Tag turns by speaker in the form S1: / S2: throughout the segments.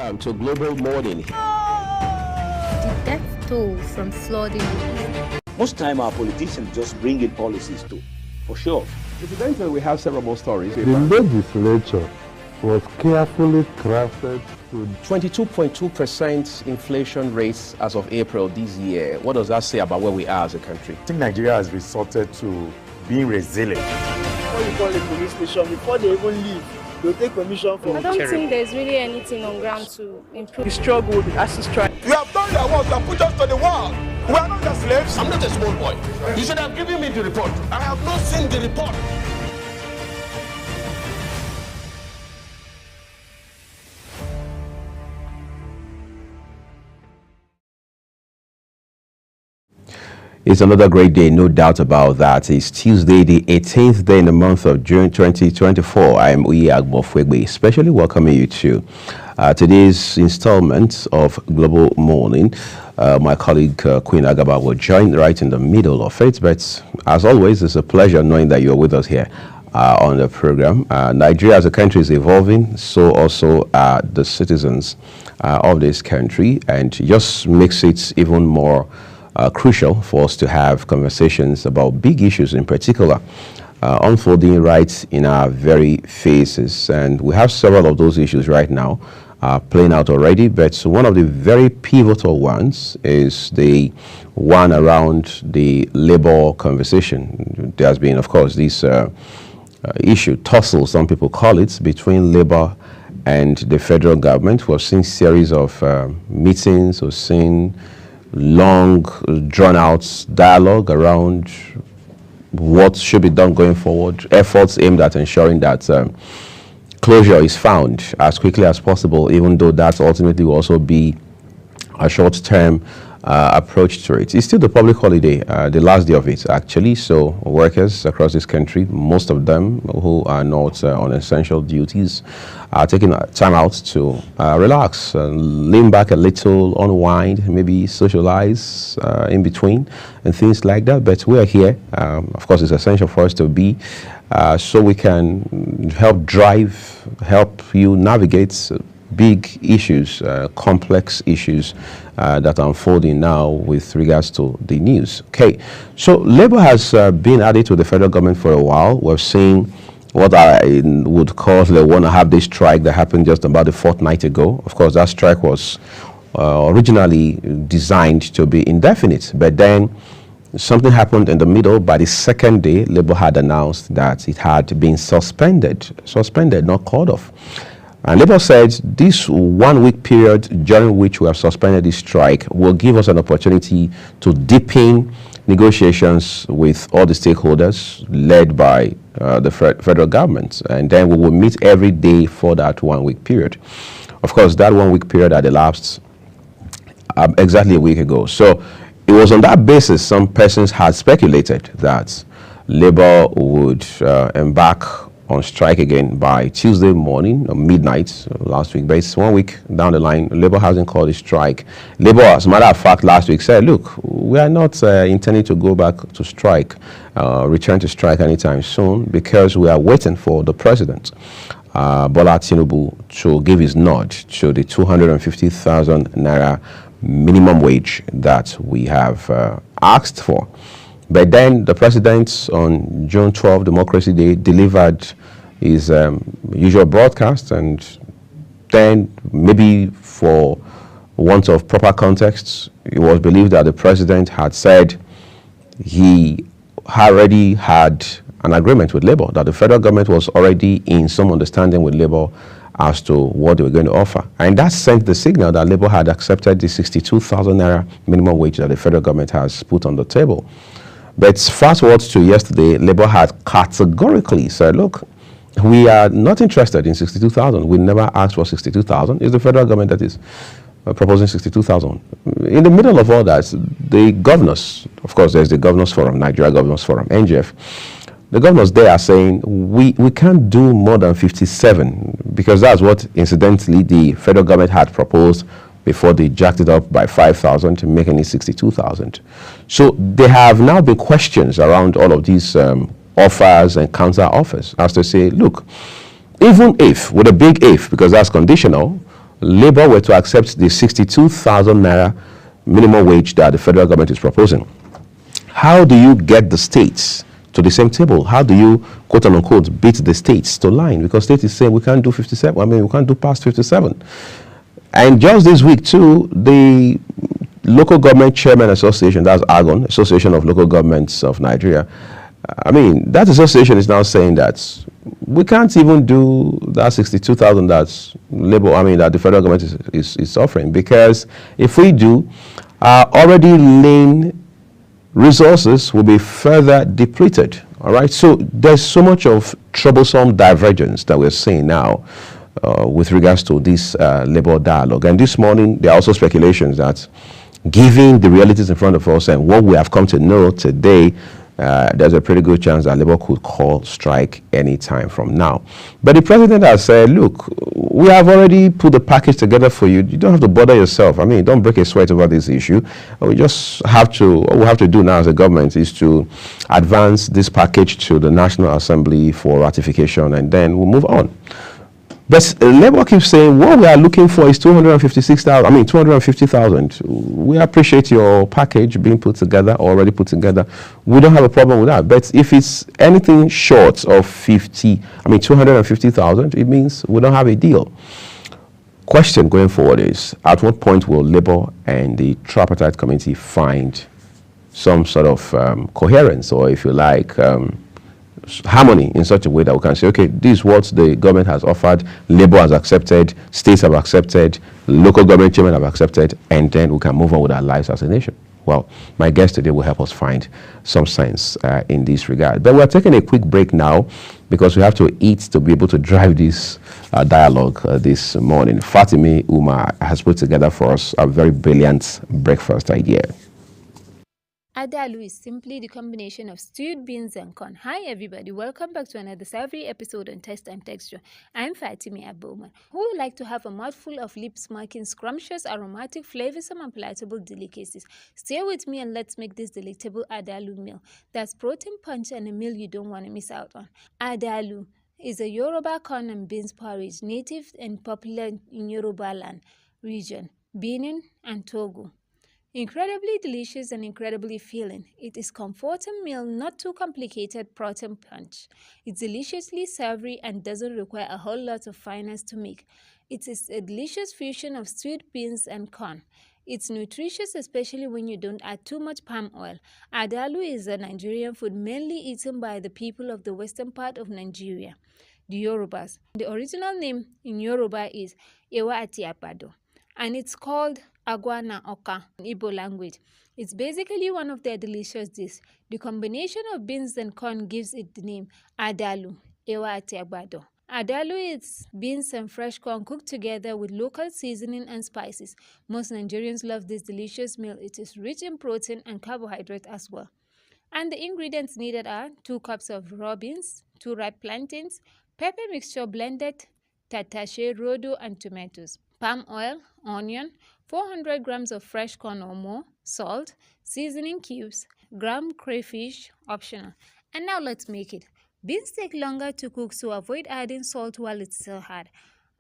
S1: welcome to Global Morning.
S2: The death toll from flooding.
S3: Most time our politicians just bring in policies too, for sure.
S1: Incidentally, we have several more stories.
S4: The legislature was carefully crafted to
S1: 22.2% inflation rates as of April this year. What does that say about where we are as a country?
S5: I think Nigeria has resorted to being resilient.
S6: Before you call a police station, before they even leave, they'll take permission from
S7: I don't think there's really anything on ground to improve.
S6: the struggle with the strike.
S8: You have done your work and put us to the wall. We are not the slaves.
S9: I'm not a small boy. You should have given me the report. I have not seen the report.
S1: It's another great day, no doubt about that. It's Tuesday, the 18th day in the month of June 2024. I am Uyi Agbofwegbe, especially welcoming you to today's installment of Global Morning. My colleague Queen Agaba will join right in the middle of it, but as always, it's a pleasure knowing that you're with us here on the program. Nigeria as a country is evolving, so also are the citizens of this country, and just makes it even more crucial for us to have conversations about big issues in particular unfolding right in our very faces. And we have several of those issues right now playing out already, but one of the very pivotal ones is the one around the labor conversation. There has been, of course, this issue, tussle, some people call it, between labor and the federal government. We've seen series of meetings, we've seen long, drawn-out dialogue around what should be done going forward, efforts aimed at ensuring that closure is found as quickly as possible, even though that ultimately will also be a short-term approach to it. It's still the public holiday, the last day of it, actually, so workers across this country, most of them who are not on essential duties, are taking time out to relax, lean back a little, unwind, maybe socialize in between and things like that. But we are here. Of course, it's essential for us to be so we can help you navigate big issues, complex issues that are unfolding now with regards to the news. Okay, so Labour has been added to the federal government for a while. We've seen what I would call the one-and-a-half-day strike that happened just about a fortnight ago. Of course, that strike was originally designed to be indefinite, but then something happened in the middle. By the second day, Labour had announced that it had been suspended, not called off. And Labour said this 1 week period during which we have suspended this strike will give us an opportunity to deepen negotiations with all the stakeholders led by the federal government. And then we will meet every day for that 1 week period. Of course, that 1 week period had elapsed exactly a week ago. So it was on that basis some persons had speculated that Labour would embark on strike again by Tuesday morning or midnight last week. But it's 1 week down the line. Labour hasn't called a strike. Labour, as a matter of fact, last week said, look, we are not intending to go back to strike, return to strike anytime soon, because we are waiting for the president, Bola Tinubu, to give his nod to the 250,000 naira minimum wage that we have asked for. But then the president on June 12, Democracy Day, delivered his usual broadcast, and then maybe for want of proper context, it was believed that the president had said he already had an agreement with Labour, that the federal government was already in some understanding with Labour as to what they were going to offer. And that sent the signal that Labour had accepted the 62,000 naira minimum wage that the federal government has put on the table. But fast forward to yesterday, Labour had categorically said, look, we are not interested in 62,000. We never asked for 62,000. It's the federal government that is proposing 62,000. In the middle of all that, the governors, of course, there's the Governors Forum, Nigeria Governors Forum, NGF. The governors there are saying, we can't do more than 57, because that's what, incidentally, the federal government had proposed before they jacked it up by 5,000 to making it 62,000. So there have now been questions around all of these offers and counter offers as to say, look, even if, with a big if, because that's conditional, Labour were to accept the 62,000 naira minimum wage that the federal government is proposing, how do you get the states to the same table? How do you, quote unquote, beat the states to line? Because state is saying we can't do 57. I mean, we can't do past 57. And just this week too, the Local Government Chairman Association, that's AGON, Association of Local Governments of Nigeria, I mean, that association is now saying that we can't even do that 62,000 that's labor, I mean, that the federal government is offering, because if we do, our already lean resources will be further depleted. All right, so there's so much of troublesome divergence that we're seeing now with regards to this labor dialogue. And this morning, there are also speculations that, given the realities in front of us and what we have come to know today, there's a pretty good chance that Labour could call strike any time from now. But the president has said, look, we have already put the package together for you. You don't have to bother yourself. I mean, don't break a sweat over this issue. We just have to, what we have to do now as a government is to advance this package to the National Assembly for ratification, and then we'll move on. But Labour keeps saying what we are looking for is 256,000. I mean, 250,000. We appreciate your package being put together, already put together. We don't have a problem with that. But if it's anything short of 250,000, it means we don't have a deal. Question going forward is, at what point will Labour and the tripartite committee find some sort of coherence, or if you like, harmony, in such a way that we can say, okay, this is what the government has offered, Labour has accepted, states have accepted, local government chairmen have accepted, and then we can move on with our lives as a nation. Well, my guest today will help us find some sense in this regard. But we're taking a quick break now because we have to eat to be able to drive this dialogue this morning. Fatimi Umar has put together for us a very brilliant breakfast idea.
S2: Adalu is simply the combination of stewed beans and corn. Hi everybody, welcome back to another savory episode on Taste and Texture. I'm Fatimi Aboma, who would like to have a mouthful of lip-smacking, scrumptious, aromatic, flavorsome and palatable delicacies. Stay with me and let's make this delectable Adalu meal. That's protein punch and a meal you don't want to miss out on. Adalu is a Yoruba corn and beans porridge, native and popular in Yoruba land region, Benin and Togo. Incredibly delicious and incredibly filling. It is comforting meal, not too complicated protein punch. It's deliciously savory and doesn't require a whole lot of finesse to make. It is a delicious fusion of stewed beans and corn. It's nutritious, especially when you don't add too much palm oil. Adalu is a Nigerian food mainly eaten by the people of the western part of Nigeria, the Yorubas. The original name in Yoruba is Ewa Ati Apado, and it's called Agwa na Oka in Igbo language. It's basically one of their delicious dishes. The combination of beans and corn gives it the name Adalu, Ewa Ati Agbado. Adalu is beans and fresh corn cooked together with local seasoning and spices. Most Nigerians love this delicious meal. It is rich in protein and carbohydrate as well. And the ingredients needed are 2 cups of raw beans, 2 ripe plantains, pepper mixture blended, tatashe, rodo, and tomatoes, palm oil, onion, 400 grams of fresh corn or more, salt, seasoning cubes, ground crayfish, optional. And now let's make it. Beans take longer to cook, so avoid adding salt while it's still hard.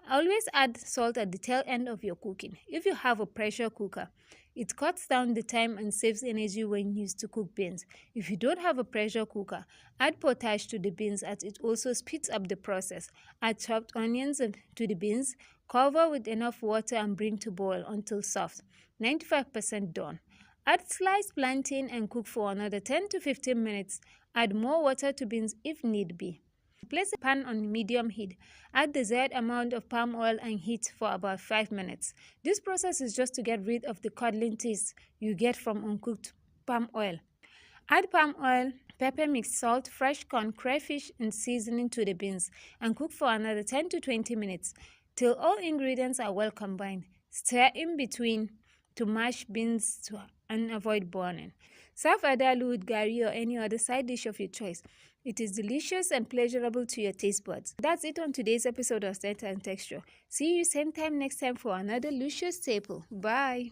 S2: Always add salt at the tail end of your cooking. If you have a pressure cooker, it cuts down the time and saves energy when used to cook beans. If you don't have a pressure cooker, add potash to the beans as it also speeds up the process. Add chopped onions to the beans. Cover with enough water and bring to boil until soft, 95% done. Add sliced plantain and cook for another 10 to 15 minutes. Add more water to beans if need be. Place a pan on medium heat. Add the desired amount of palm oil and heat for about 5 minutes. This process is just to get rid of the curdling taste you get from uncooked palm oil. Add palm oil, pepper mix, salt, fresh corn, crayfish, and seasoning to the beans and cook for another 10 to 20 minutes. Till all ingredients are well combined. Stir in between to mash beans and avoid burning. Serve Adalu with gari or any other side dish of your choice. It is delicious and pleasurable to your taste buds. That's it on today's episode of Taste and Texture. See you same time next time for another luscious staple. Bye.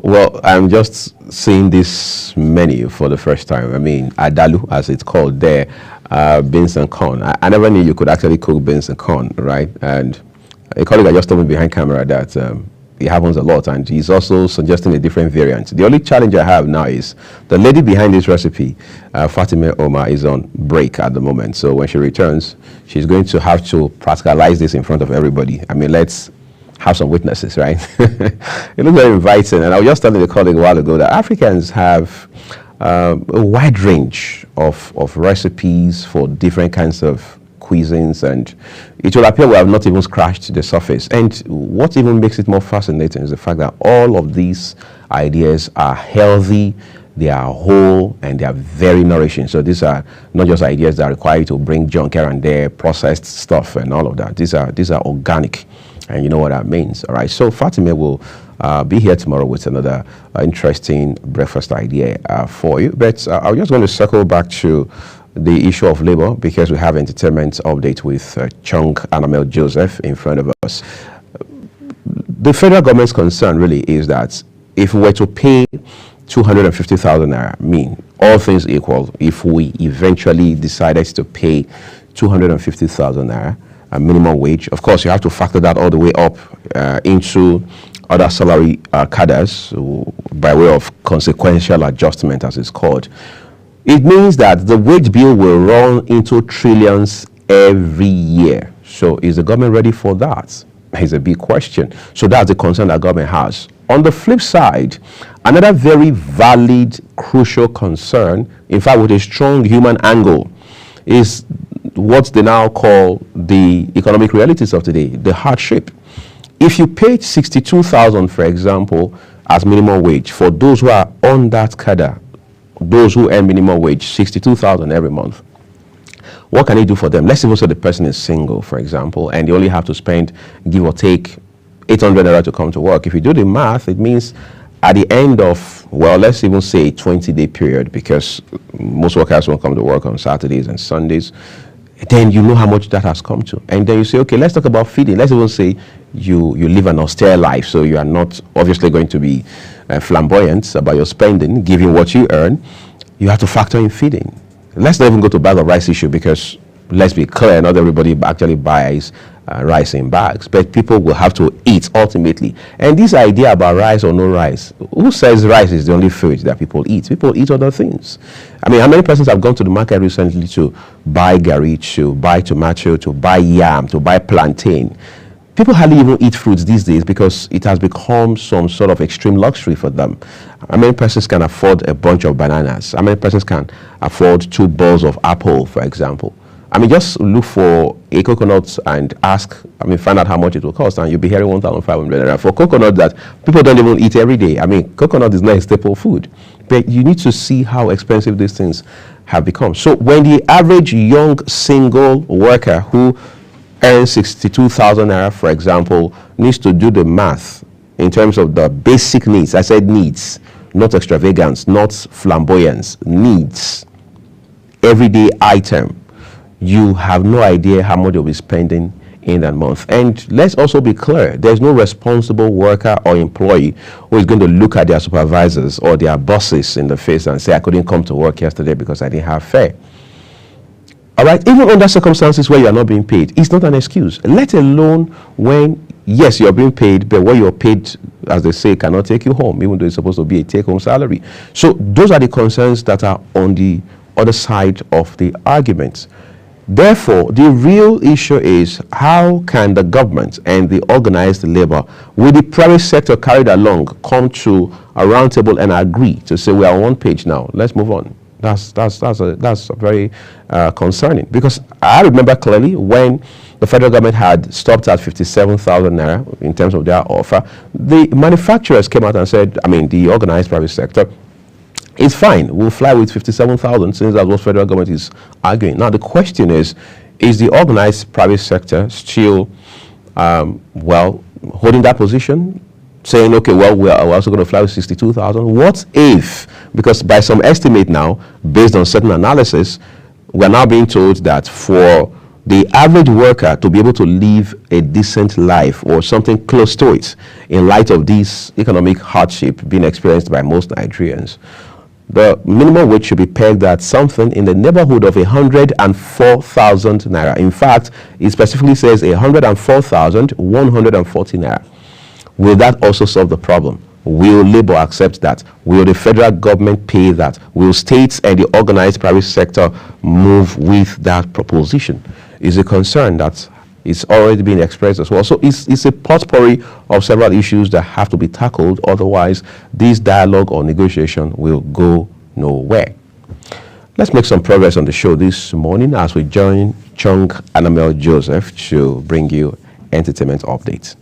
S1: Well, I'm just seeing this menu for the first time. I mean, Adalu, as it's called there. beans and corn. I never knew you could actually cook beans and corn, right? And a colleague I just told me behind camera that it happens a lot, and he's also suggesting a different variant. The only challenge I have now is the lady behind this recipe, Fatima Omar, is on break at the moment. So when she returns, she's going to have to practicalize this in front of everybody. I mean, let's have some witnesses, right? It looks very inviting. And I was just telling a colleague a while ago that Africans have a wide range of recipes for different kinds of cuisines, and it will appear we have not even scratched the surface. And what even makes it more fascinating is the fact that all of these ideas are healthy, they are whole, and they are very nourishing. So these are not just ideas that require you to bring junk here and there, processed stuff and all of that. These are organic, and you know what that means. All right, so Fatima will be here tomorrow with another interesting breakfast idea for you. But I'm just going to circle back to the issue of labor, because we have entertainment update with Chung Anamel Joseph in front of us. The federal government's concern really is that if we were to pay 250,000 naira, mean all things equal, if we eventually decided to pay 250,000 naira, a minimum wage, of course you have to factor that all the way up into other salary cadres by way of consequential adjustment, as it's called. It means that the wage bill will run into trillions every year. So is the government ready for that? Is a big question. So that's the concern that government has. On the flip side, another very valid, crucial concern, in fact with a strong human angle, is what they now call the economic realities of today, the hardship. If you paid 62,000, for example, as minimum wage for those who are on that cadre, those who earn minimum wage, 62,000 every month, what can you do for them? Let's even say the person is single, for example, and they only have to spend, give or take, 800 naira to come to work. If you do the math, it means at the end of, well, let's even say a 20-day period, because most workers won't come to work on Saturdays and Sundays, then you know how much that has come to. And then you say, okay, let's talk about feeding. Let's even say you live an austere life, so you are not obviously going to be flamboyant about your spending, given what you earn. You have to factor in feeding. Let's not even go to bag of rice issue, because let's be clear, not everybody actually buys rice in bags, but people will have to eat ultimately. And this idea about rice or no rice, who says rice is the only food that people eat? People eat other things. I mean, how many persons have gone to the market recently to buy gari, to buy tomato, to buy yam, to buy plantain? People hardly even eat fruits these days because it has become some sort of extreme luxury for them. How many persons can afford a bunch of bananas? How many persons can afford 2 bowls of apple, for example? I mean, just look for a coconut and ask, find out how much it will cost, and you'll be hearing 1,500 naira for coconut that people don't even eat every day. I mean, coconut is not a staple food, but you need to see how expensive these things have become. So when the average young single worker who earns 62,000 naira, for example, needs to do the math in terms of the basic needs, I said needs, not extravagance, not flamboyance, needs, everyday item, you have no idea how much you'll be spending in that month. And let's also be clear, there's no responsible worker or employee who is going to look at their supervisors or their bosses in the face and say, I couldn't come to work yesterday because I didn't have fare. All right, even under circumstances where you are not being paid, it's not an excuse, let alone when, yes, you're being paid, but what you're paid, as they say, cannot take you home, even though it's supposed to be a take-home salary. So those are the concerns that are on the other side of the argument. Therefore, the real issue is, how can the government and the organized labor, with the private sector carried along, come to a round table and agree to say, we are on one page now, let's move on. That's very concerning, because I remember clearly when the federal government had stopped at 57,000 naira in terms of their offer, the manufacturers came out and said, the organized private sector, it's fine, we'll fly with 57,000, since that's what federal government is arguing. Now the question is the organized private sector still, holding that position, saying, okay, well, we're also going to fly with 62,000. What if, because by some estimate now, based on certain analysis, we're now being told that for the average worker to be able to live a decent life or something close to it, in light of this economic hardship being experienced by most Nigerians, the minimum wage should be pegged at something in the neighborhood of 104,000 naira. In fact, it specifically says 104,140 naira. Will that also solve the problem? Will Labour accept that? Will the federal government pay that? Will states and the organized private sector move with that proposition? Is a concern that is already being expressed as well. So it's a potpourri of several issues that have to be tackled. Otherwise, this dialogue or negotiation will go nowhere. Let's make some progress on the show this morning as we join Chung Anamel Joseph to bring you entertainment updates.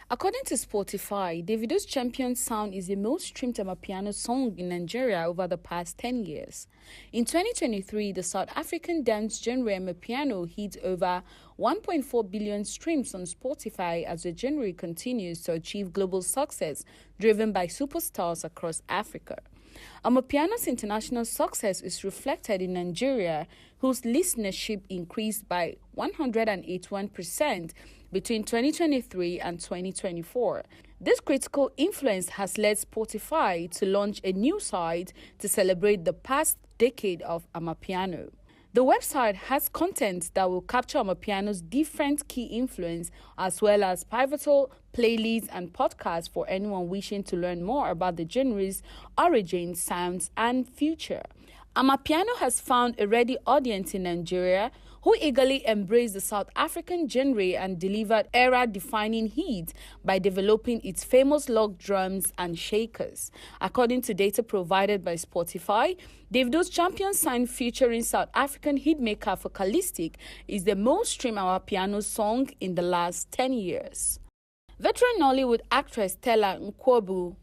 S10: According to Spotify, Davido's Champion Sound is the most streamed Amapiano song in Nigeria over the past 10 years. In 2023, the South African dance genre Amapiano hit over 1.4 billion streams on Spotify as the genre continues to achieve global success driven by superstars across Africa. Amapiano's international success is reflected in Nigeria, whose listenership increased by 181% between 2023 and 2024. This critical influence has led Spotify to launch a new site to celebrate the past decade of Amapiano. The website has content that will capture Amapiano's different key influence, as well as pivotal playlists and podcasts for anyone wishing to learn more about the genre's origins, sounds, and future. Amapiano has found a ready audience in Nigeria who eagerly embraced the South African genre and delivered era-defining hits by developing its famous log drums and shakers. According to data provided by Spotify, Davido's Champion Sound featuring South African hitmaker Focalistic is the most streamed Amapiano song in the last 10 years. Veteran Nollywood actress Stella Nkwobu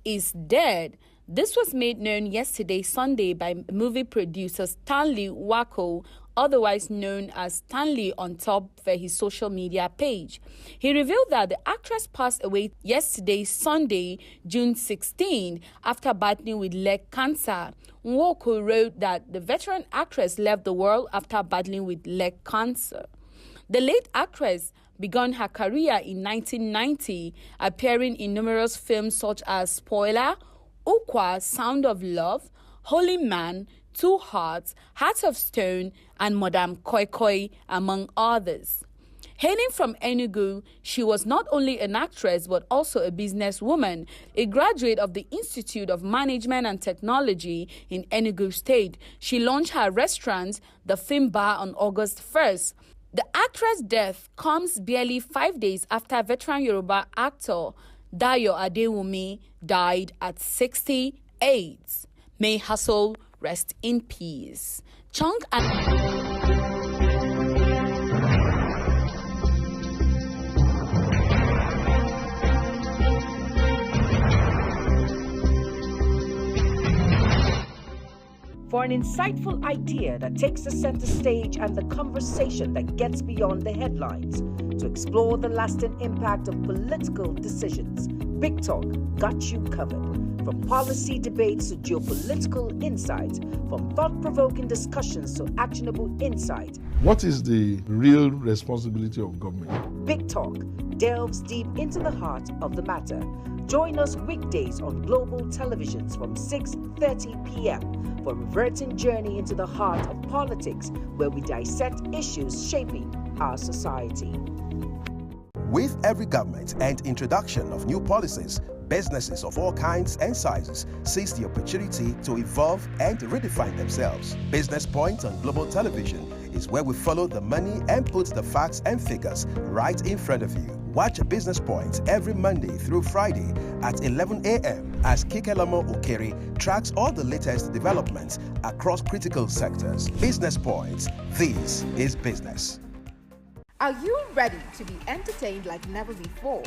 S10: is dead. This was made known yesterday, Sunday, by movie producer Stanley Wako, otherwise known as Stanley on top for his social media page. He revealed that the actress passed away yesterday, Sunday, June 16, after battling with leg cancer. Nwoko wrote that the veteran actress left the world after battling with leg cancer. The late actress began her career in 1990, appearing in numerous films such as Spoiler, Ukwa, Sound of Love, Holy Man, Two Hearts, Heart of Stone, and Madame Koi Koi, among others. Hailing from Enugu, she was not only an actress but also a businesswoman, a graduate of the Institute of Management and Technology in Enugu State. She launched her restaurant, The Film Bar, on August 1st. The actress' death comes barely 5 days after veteran Yoruba actor Dayo Adewumi died at 68. May her soul rest in peace. Chung and...
S11: For an insightful idea that takes the center stage and the conversation that gets beyond the headlines, to explore the lasting impact of political decisions, Big Talk got you covered. From policy debates to geopolitical insights, from thought-provoking discussions to actionable insight.
S4: What is the real responsibility of government?
S11: Big Talk delves deep into the heart of the matter. Join us weekdays on global televisions from 6:30 p.m. for a reverting journey into the heart of politics, where we dissect issues shaping our society.
S12: With every government and introduction of new policies, businesses of all kinds and sizes seize the opportunity to evolve and redefine themselves. Business Point on global television is where we follow the money and put the facts and figures right in front of you. Watch Business Point every Monday through Friday at 11 a.m. as Kikelamo Okeri tracks all the latest developments across critical sectors. Business Point, this is business.
S13: Are you ready to be entertained like never before?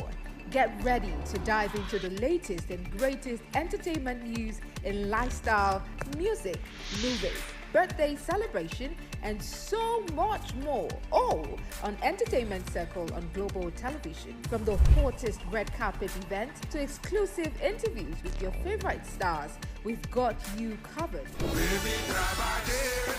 S13: Get ready to dive into the latest and greatest entertainment news in lifestyle, music, movies, birthday celebration, and so much more, all on Entertainment Circle on global television. From the hottest red carpet event to exclusive interviews with your favorite stars, we've got you covered.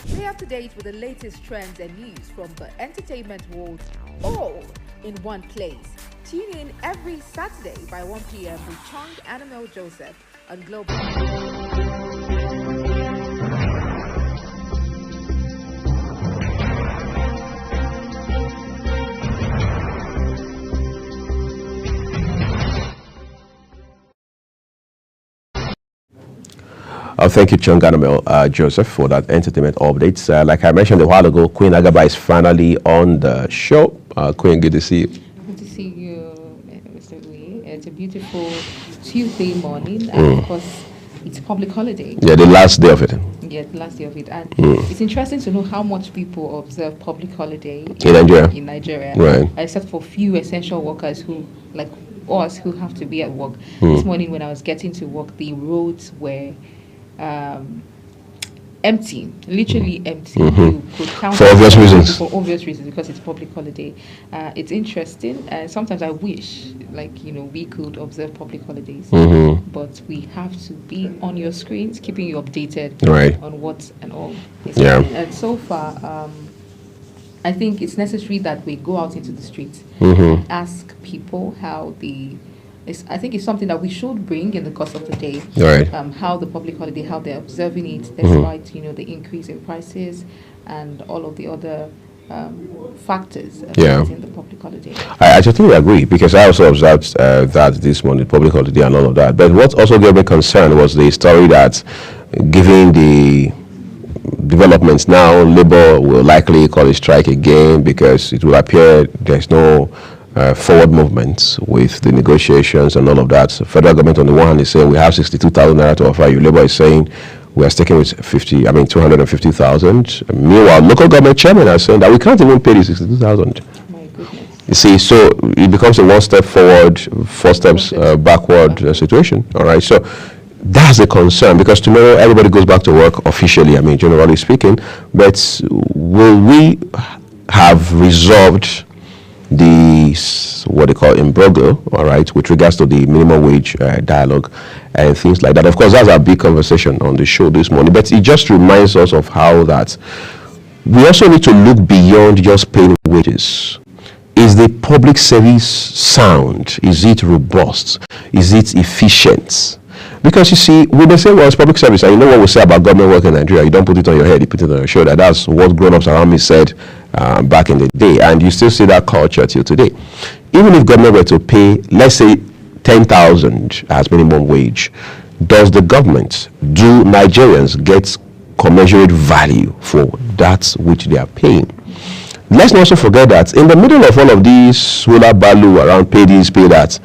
S13: Stay up to date with the latest trends and news from the entertainment world, all in one place. Tune in every Saturday by 1 p.m. with Chung Anamel Joseph on Global.
S1: Thank you, Chonganamel Joseph, for that entertainment updates. Like I mentioned a while ago, Queen Agaba is finally on the show. Queen, good to see you.
S14: Good to see you, Mr. Lee. It's a beautiful Tuesday morning, and of course, it's public holiday.
S1: Yeah, the last day of it.
S14: Yeah, the last day of it. And it's interesting to know how much people observe public holiday
S1: in
S14: Nigeria.
S1: Right.
S14: Except for few essential workers who, like us, who have to be at work. This morning when I was getting to work, the roads were empty, literally empty. You could count
S1: for obvious reasons.
S14: For obvious reasons, because it's public holiday. It's interesting. Sometimes I wish, we could observe public holidays, but we have to be on your screens, keeping you updated on what and all is happening. And so far, I think it's necessary that we go out into the streets and ask people how I think it's something that we should bring in the course of the day. How the public holiday, how they're observing it, despite the increase in prices and all of the other factors affecting the public holiday.
S1: I totally agree, because I also observed that this morning, public holiday and all of that. But what also gave me concern was the story that, given the developments now, Labour will likely call a strike again, because it will appear there's no forward movement with the negotiations and all of that. So federal government on the one hand is saying we have 62,000 naira to offer you. Labour is saying we are sticking with 250,000. Meanwhile, local government chairman are saying that we can't even pay the 62,000.
S14: My goodness.
S1: You see, so it becomes a one step forward, four steps backward situation. All right, so that's a concern, because tomorrow everybody goes back to work officially, generally speaking. But will we have resolved the what they call imbroglio, all right, with regards to the minimum wage dialogue and things like that? Of course, that's a big conversation on the show this morning, but it just reminds us of how that we also need to look beyond just paying wages. Is the public service sound? Is it robust? Is it efficient? Because you see, we may say, well, it's public service, and you know what we say about government work in Nigeria, you don't put it on your head, you put it on your shoulder. That's what grown-ups around me said back in the day, and you still see that culture till today. Even if government were to pay, let's say, 10,000 as minimum wage, does the government, do Nigerians get commensurate value for that which they are paying? Let's not also forget that in the middle of all of these swiller balu around pay this, pay that,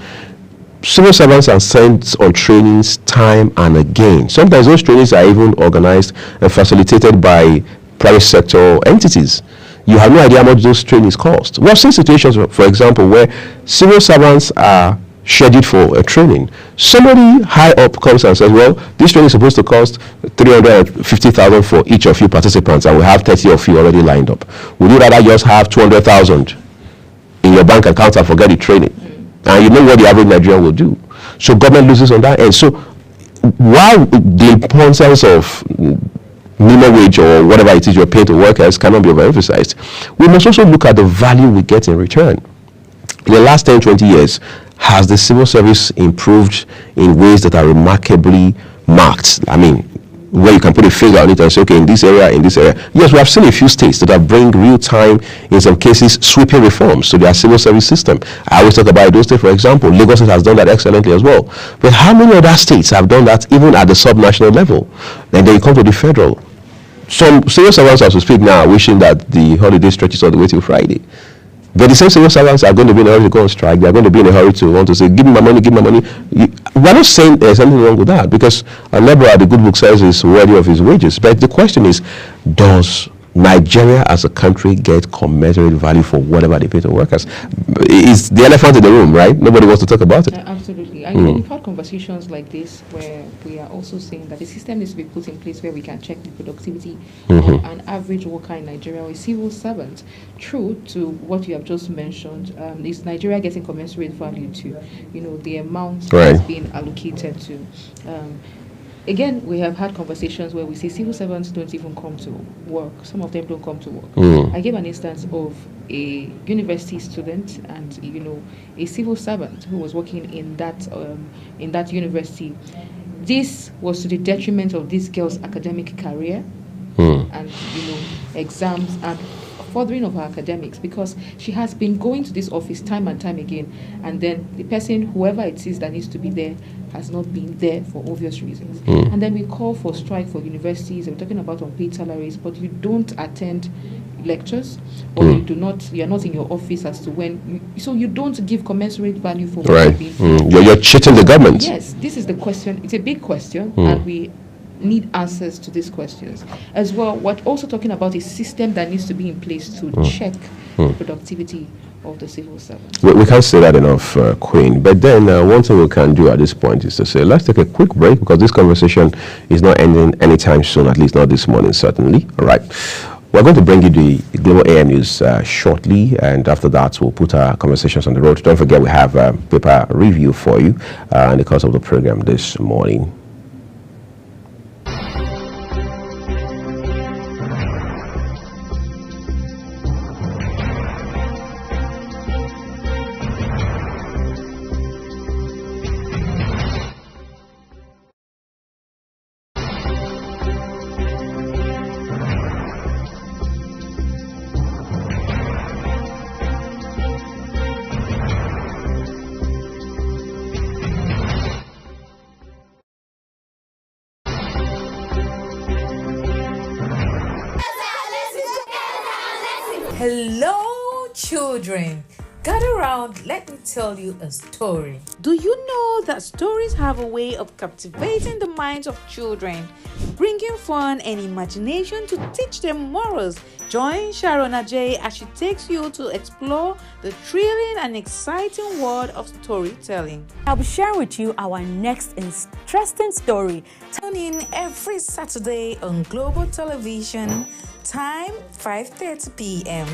S1: civil servants are sent on trainings time and again. Sometimes those trainings are even organized and facilitated by private sector entities. You have no idea how much those trainings cost. We have seen situations, for example, where civil servants are scheduled for a training. Somebody high up comes and says, well, this training is supposed to cost 350,000 for each of you participants, and we have 30 of you already lined up. Would you rather just have 200,000 in your bank account and forget the training? And you know what the average Nigerian will do. So government loses on that end. So while the importance of minimum wage or whatever it is you're paying to workers cannot be overemphasized, we must also look at the value we get in return. In the last 10, 20 years, has the civil service improved in ways that are remarkably marked? Where you can put a figure on it and say, okay, in this area. Yes, we have seen a few states that have bring real time, in some cases, sweeping reforms to their civil service system. I always talk about those states, for example. Lagos has done that excellently as well. But how many other states have done that even at the subnational level? And then you come to the federal. Some civil servants, as we speak now, are wishing that the holiday stretches all the way till Friday. But the same civil servants are going to be in a hurry to go on strike. They are going to be in a hurry to want to say, give me my money, give me my money. We're not saying there's something wrong with that, because a laborer, the good book says, is worthy of his wages. But the question is, does Nigeria as a country get commensurate value for whatever they pay to workers? It's the elephant in the room, right? Nobody wants to talk about it.
S14: Absolutely. I mean, we've had conversations like this where we are also saying that the system needs to be put in place where we can check the productivity of an average worker in Nigeria or a civil servant. True to what you have just mentioned, is Nigeria getting commensurate value to, the amount that's being allocated to. Again, we have had conversations where we say civil servants don't even come to work. Some of them don't come to work. I gave an instance of a university student and a civil servant who was working in that university. this was to the detriment of this girl's academic career and, exams and furthering of her academics, because she has been going to this office time and time again, and then the person, whoever it is that needs to be there, has not been there for obvious reasons. And then we call for strike for universities, and we're talking about unpaid salaries, but you don't attend lectures, or you're not in your office as to when, so you don't give commensurate value for what you're being.
S1: You're cheating the government.
S14: Yes, this is the question. It's a big question, and we need answers to these questions as well. We're also talking about a system that needs to be in place to check the productivity of the civil servants.
S1: We can't say that enough, Queen. But then one thing we can do at this point is to say, let's take a quick break, because this conversation is not ending anytime soon, at least not this morning, certainly. All right. We're going to bring you the Global AM News shortly, and after that, we'll put our conversations on the road. Don't forget, we have a paper review for you in the course of the program this morning.
S15: Hello, children. Gather around, let me tell you a story. Do you know that stories have a way of captivating the minds of children, bringing fun and imagination to teach them morals? Join Sharon Ajay as she takes you to explore the thrilling and exciting world of storytelling.
S16: I'll be sharing with you our next interesting story.
S15: Tune in every Saturday on Global Television, time 5:30 p.m.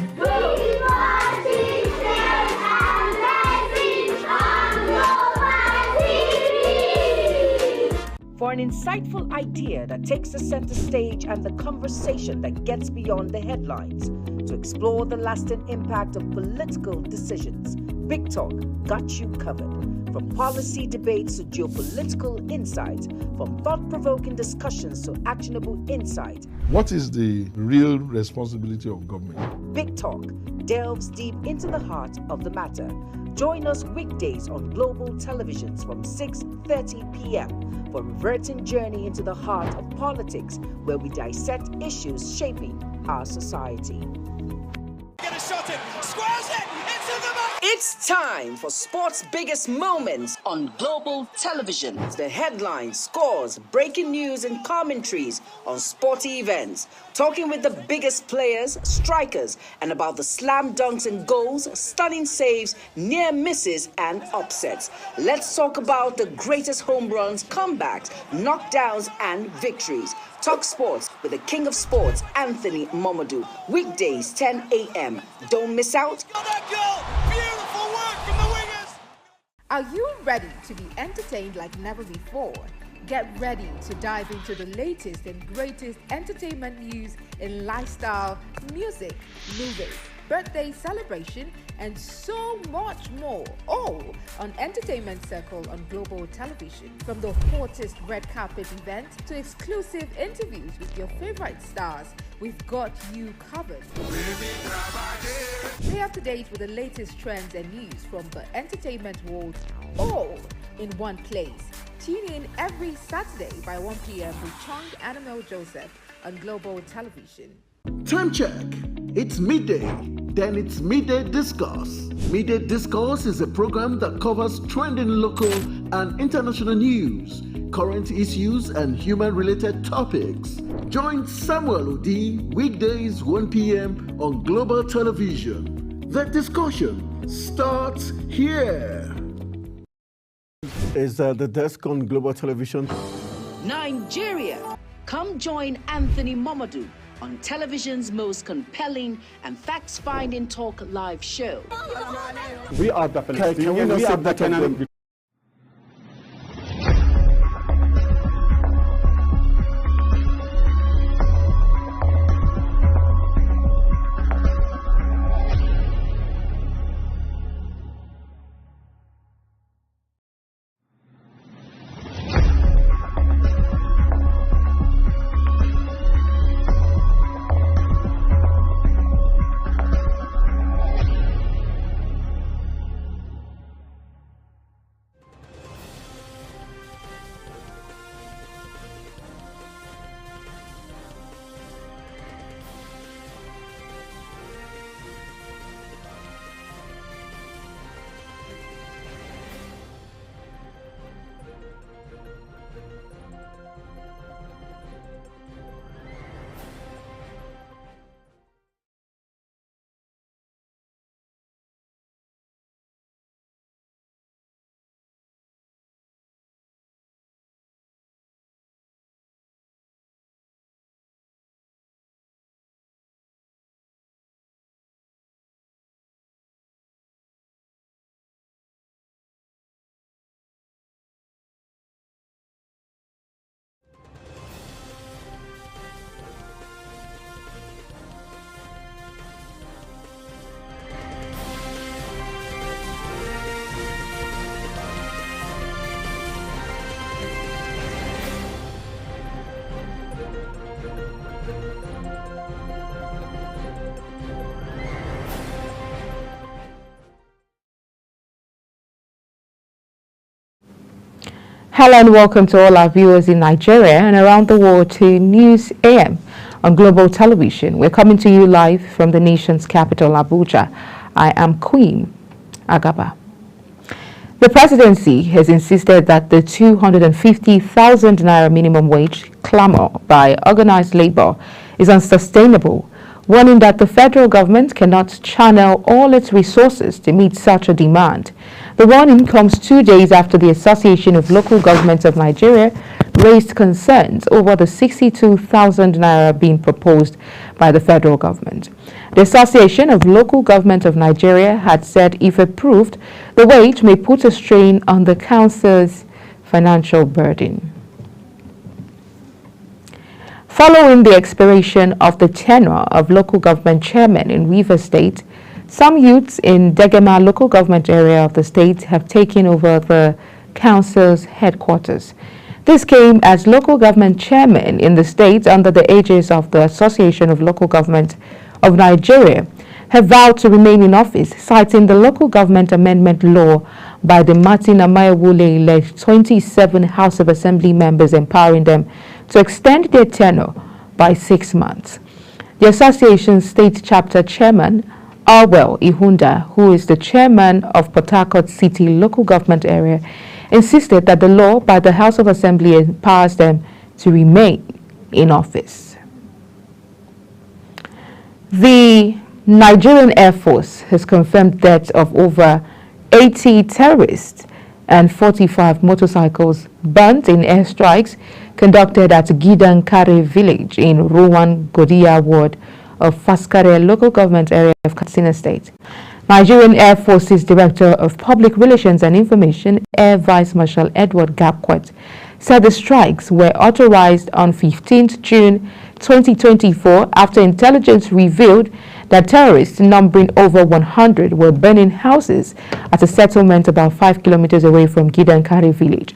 S11: For an insightful idea that takes the center stage and the conversation that gets beyond the headlines, to explore the lasting impact of political decisions, Big Talk got you covered. From policy debates to geopolitical insights, from thought-provoking discussions to actionable insight.
S4: What is the real responsibility of government?
S11: Big Talk delves deep into the heart of the matter. Join us weekdays on Global Televisions from 6:30 p.m. for a reverting journey into the heart of politics, where we dissect issues shaping our society.
S8: Get a shot in, squares it, into the back.
S11: It's time for sports' biggest moments on Global Television. The headlines, scores, breaking news, and commentaries on sporty events. Talking with the biggest players, strikers, and about the slam dunks and goals, stunning saves, near misses, and upsets. Let's talk about the greatest home runs, comebacks, knockdowns, and victories. Talk sports with the king of sports, Anthony Momadou. Weekdays, 10 a.m. Don't miss out.
S8: Beautiful work from the wingers.
S13: Are you ready to be entertained like never before? Get ready to dive into the latest and greatest entertainment news in lifestyle, music, movies, birthday celebration, and so much more, all on Entertainment Circle on Global Television. From the hottest red carpet event to exclusive interviews with your favorite stars, we've got you covered. Stay up to date with the latest trends and news from the entertainment world, all in one place. Tune in every Saturday by 1 p.m. with Chung Annabelle Joseph on Global Television.
S17: Time check. It's midday. Then it's Midday Discourse. Midday Discourse is a program that covers trending local and international news, current issues, and human-related topics. Join Samuel Odi weekdays 1 p.m. on Global Television. The discussion starts here. Is the desk on Global Television?
S11: Nigeria. Come join Anthony Momadou on television's most compelling and facts-finding talk live show.
S5: We are the Palestinians. We are the Canaan.
S18: Hello and welcome to all our viewers in Nigeria and around the world to News AM on Global Television. We're coming to you live from the nation's capital, Abuja. I am Queen Agaba. The presidency has insisted that the 250,000 naira minimum wage clamor by organized labor is unsustainable, warning that the federal government cannot channel all its resources to meet such a demand. The warning comes 2 days after the Association of Local Governments of Nigeria raised concerns over the 62,000 naira being proposed by the federal government. The Association of Local Government of Nigeria had said if approved, the wage may put a strain on the council's financial burden. Following the expiration of the tenure of local government chairmen in Rivers State, some youths in Degema local government area of the state have taken over the council's headquarters. This came as local government chairmen in the state under the aegis of the Association of Local Government of Nigeria have vowed to remain in office, citing the local government amendment law by the Martin Amayewule-led 27 House of Assembly members empowering them to extend their tenure by 6 months. The association's state chapter chairman, Arwell Ihunda, who is the chairman of Port Harcourt City local government area, insisted that the law by the House of Assembly empowers them to remain in office. The Nigerian Air Force has confirmed deaths of over 80 terrorists and 45 motorcycles burnt in airstrikes conducted at Gidankare village in Rowan Godiya ward of Faskare local government area of Katsina State. Nigerian Air Force's Director of Public Relations and Information, Air Vice Marshal Edward Gapquet, said the strikes were authorized on 15th June 2024 after intelligence revealed that terrorists numbering over 100 were burning houses at a settlement about 5 kilometers away from Gidankare village.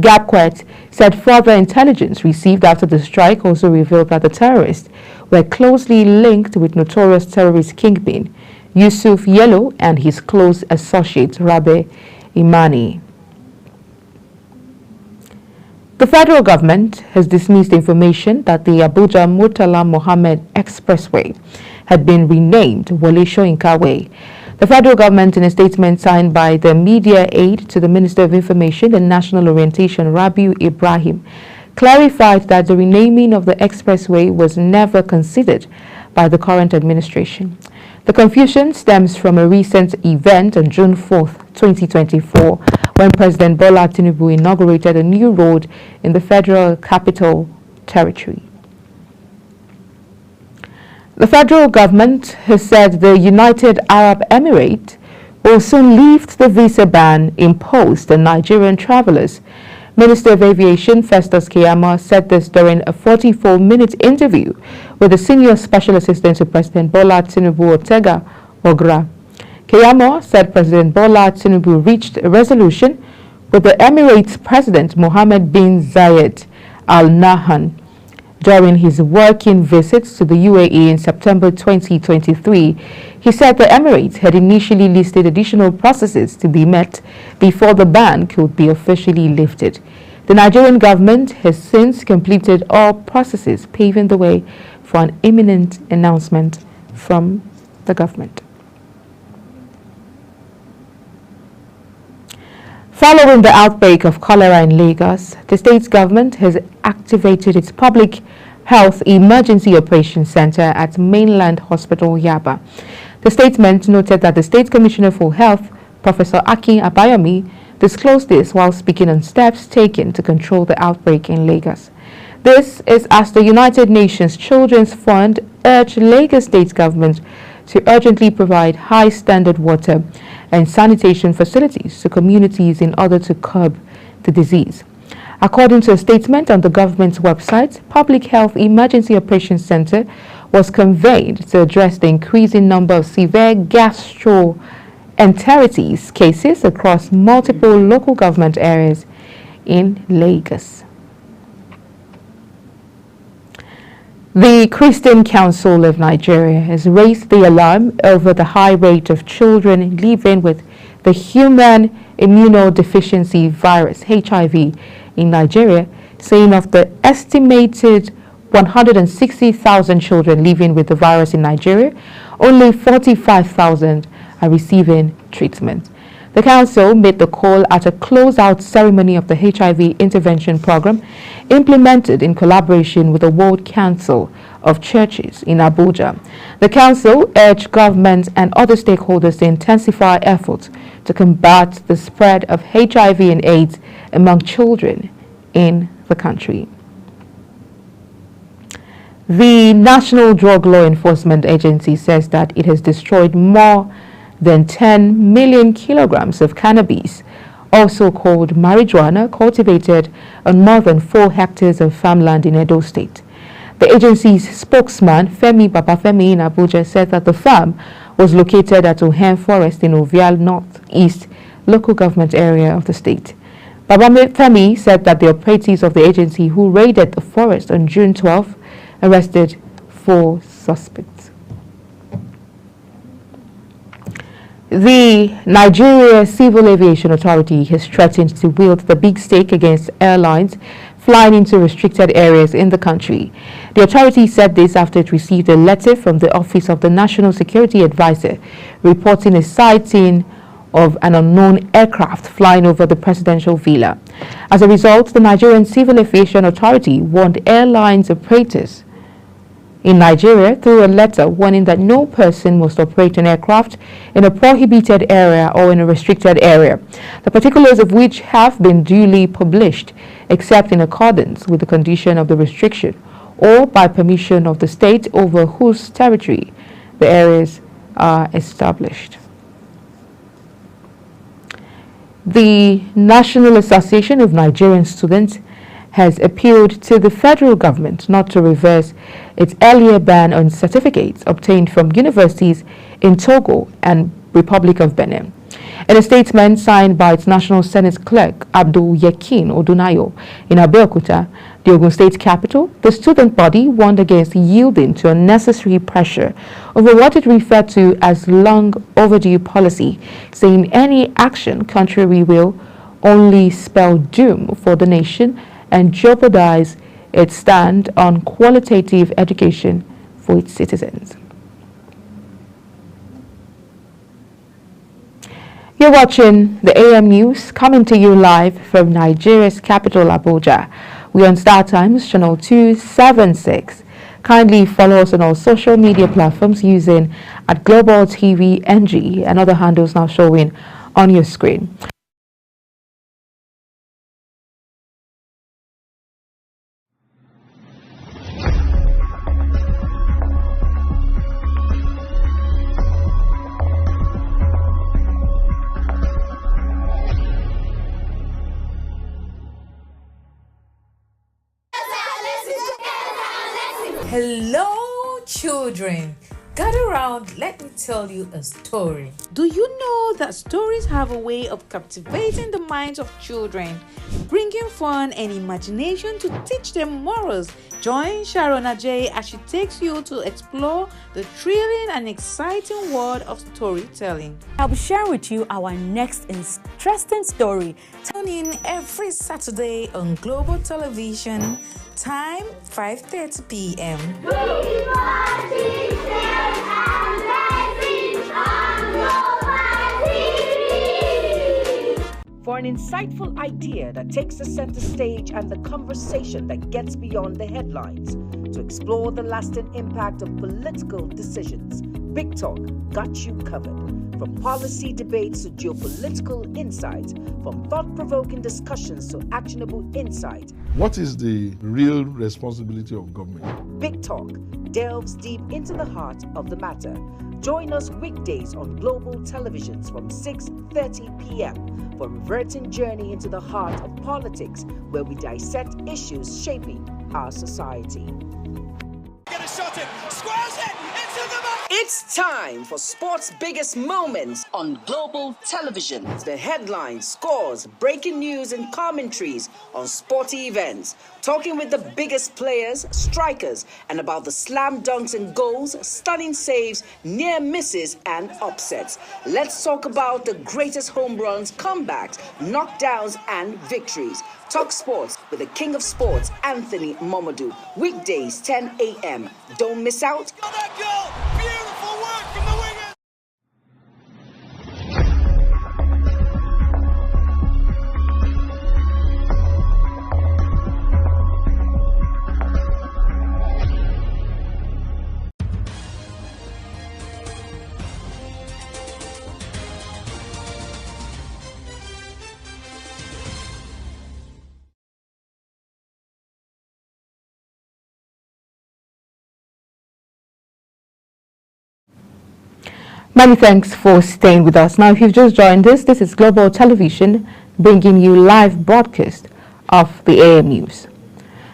S18: Gapquet said further intelligence received after the strike also revealed that the terrorists were closely linked with notorious terrorist kingpin Yusuf Yellow and his close associate Rabe Imani. The federal government has dismissed information that the Abuja Murtala Mohammed Expressway had been renamed Wole Soyinka Way. The federal government, in a statement signed by the media aide to the Minister of Information and National Orientation, Rabiu Ibrahim, clarified that the renaming of the expressway was never considered by the current administration. The confusion stems from a recent event on June 4, 2024, when President Bola Tinubu inaugurated a new road in the Federal Capital Territory. The federal government has said the United Arab Emirates will soon lift the visa ban imposed on Nigerian travelers. Minister of Aviation Festus Keyamo said this during a 44-minute interview with the Senior Special Assistant to President Bola Tinubu Otega Ogra. Keyamo said President Bola Tinubu reached a resolution with the Emirates President Mohammed bin Zayed Al Nahyan during his working visits to the UAE in September 2023. He said the Emirates had initially listed additional processes to be met before the ban could be officially lifted. The Nigerian government has since completed all processes, paving the way for an imminent announcement from the government. Following the outbreak of cholera in Lagos, the state government has activated its Public Health Emergency Operations Center at Mainland Hospital, Yaba. The statement noted that the State Commissioner for Health, Professor Akin Abayomi, disclosed this while speaking on steps taken to control the outbreak in Lagos. This is as the United Nations Children's Fund urged Lagos State government to urgently provide high-standard water and sanitation facilities to communities in order to curb the disease. According to a statement on the government's website, Public Health Emergency Operations Center was convened to address the increasing number of severe gastroenteritis cases across multiple local government areas in Lagos. The Christian Council of Nigeria has raised the alarm over the high rate of children living with the human immunodeficiency virus, HIV, in Nigeria, saying of the estimated 160,000 children living with the virus in Nigeria, only 45,000 are receiving treatment. The council made the call at a closeout ceremony of the HIV intervention program implemented in collaboration with the World Council of Churches in Abuja. The council urged government and other stakeholders to intensify efforts to combat the spread of HIV and AIDS among children in the country. The National Drug Law Enforcement Agency says that it has destroyed more than 10 million kilograms of cannabis, also called marijuana, cultivated on more than 4 hectares of farmland in Edo State. The agency's spokesman, Femi Babafemi in Abuja, said that the farm was located at Ohen Forest in Ovial Northeast local government area of the state. Babafemi said that the operatives of the agency who raided the forest on June 12 arrested 4 suspects. The Nigeria Civil Aviation Authority has threatened to wield the big stake against airlines flying into restricted areas in the country. The authority said this after it received a letter from the Office of the National Security Advisor reporting a sighting of an unknown aircraft flying over the presidential villa. As a result, the Nigerian Civil Aviation Authority warned airlines operators in Nigeria through a letter warning that no person must operate an aircraft in a prohibited area or in a restricted area, the particulars of which have been duly published, except in accordance with the condition of the restriction or by permission of the state over whose territory the areas are established. The National Association of Nigerian Students has appealed to the federal government not to reverse its earlier ban on certificates obtained from universities in Togo and Republic of Benin. In a statement signed by its National Senate clerk, Abdul Yakin Odunayo, in Abeokuta, the Ogun State capital, the student body warned against yielding to unnecessary pressure over what it referred to as long overdue policy, saying any action contrary will only spell doom for the nation and jeopardize its stand on qualitative education for its citizens. You're watching the AM News, coming to you live from Nigeria's capital, Abuja. We're on Star Times, channel 276. Kindly follow us on all social media platforms using @Global TV NG and other handles now showing on your screen.
S15: Hello, children. Gather around, let me tell you a story. Do you know that stories have a way of captivating the minds of children, bringing fun and imagination to teach them morals? Join Sharon Ajay as she takes you to explore the thrilling and exciting world of storytelling.
S16: I'll be sharing with you our next interesting story.
S15: Tune in every Saturday on Global Television, time 5:30 p.m.
S11: For an insightful idea that takes the center stage and the conversation that gets beyond the headlines, to explore the lasting impact of political decisions, Big Talk got you covered. From policy debates to geopolitical insights, from thought-provoking discussions to actionable insight.
S4: What is the real responsibility of government?
S11: Big Talk delves deep into the heart of the matter. Join us weekdays on global televisions from 6:30 p.m. for a reverting journey into the heart of politics, where we dissect issues shaping our society.
S8: Get a shot in, squares it into the back.
S11: It's time for sports' biggest moments on global television. The headlines, scores, breaking news, and commentaries on sporty events. Talking with the biggest players, strikers, and about the slam dunks and goals, stunning saves, near misses, and upsets. Let's talk about the greatest home runs, comebacks, knockdowns, and victories. Talk sports with the king of sports, Anthony Momodu. Weekdays, 10 a.m. Don't miss out.
S8: Beautiful work from the wingers.
S18: Many thanks for staying with us. Now, if you've just joined us, this is Global Television bringing you live broadcast of the AM News.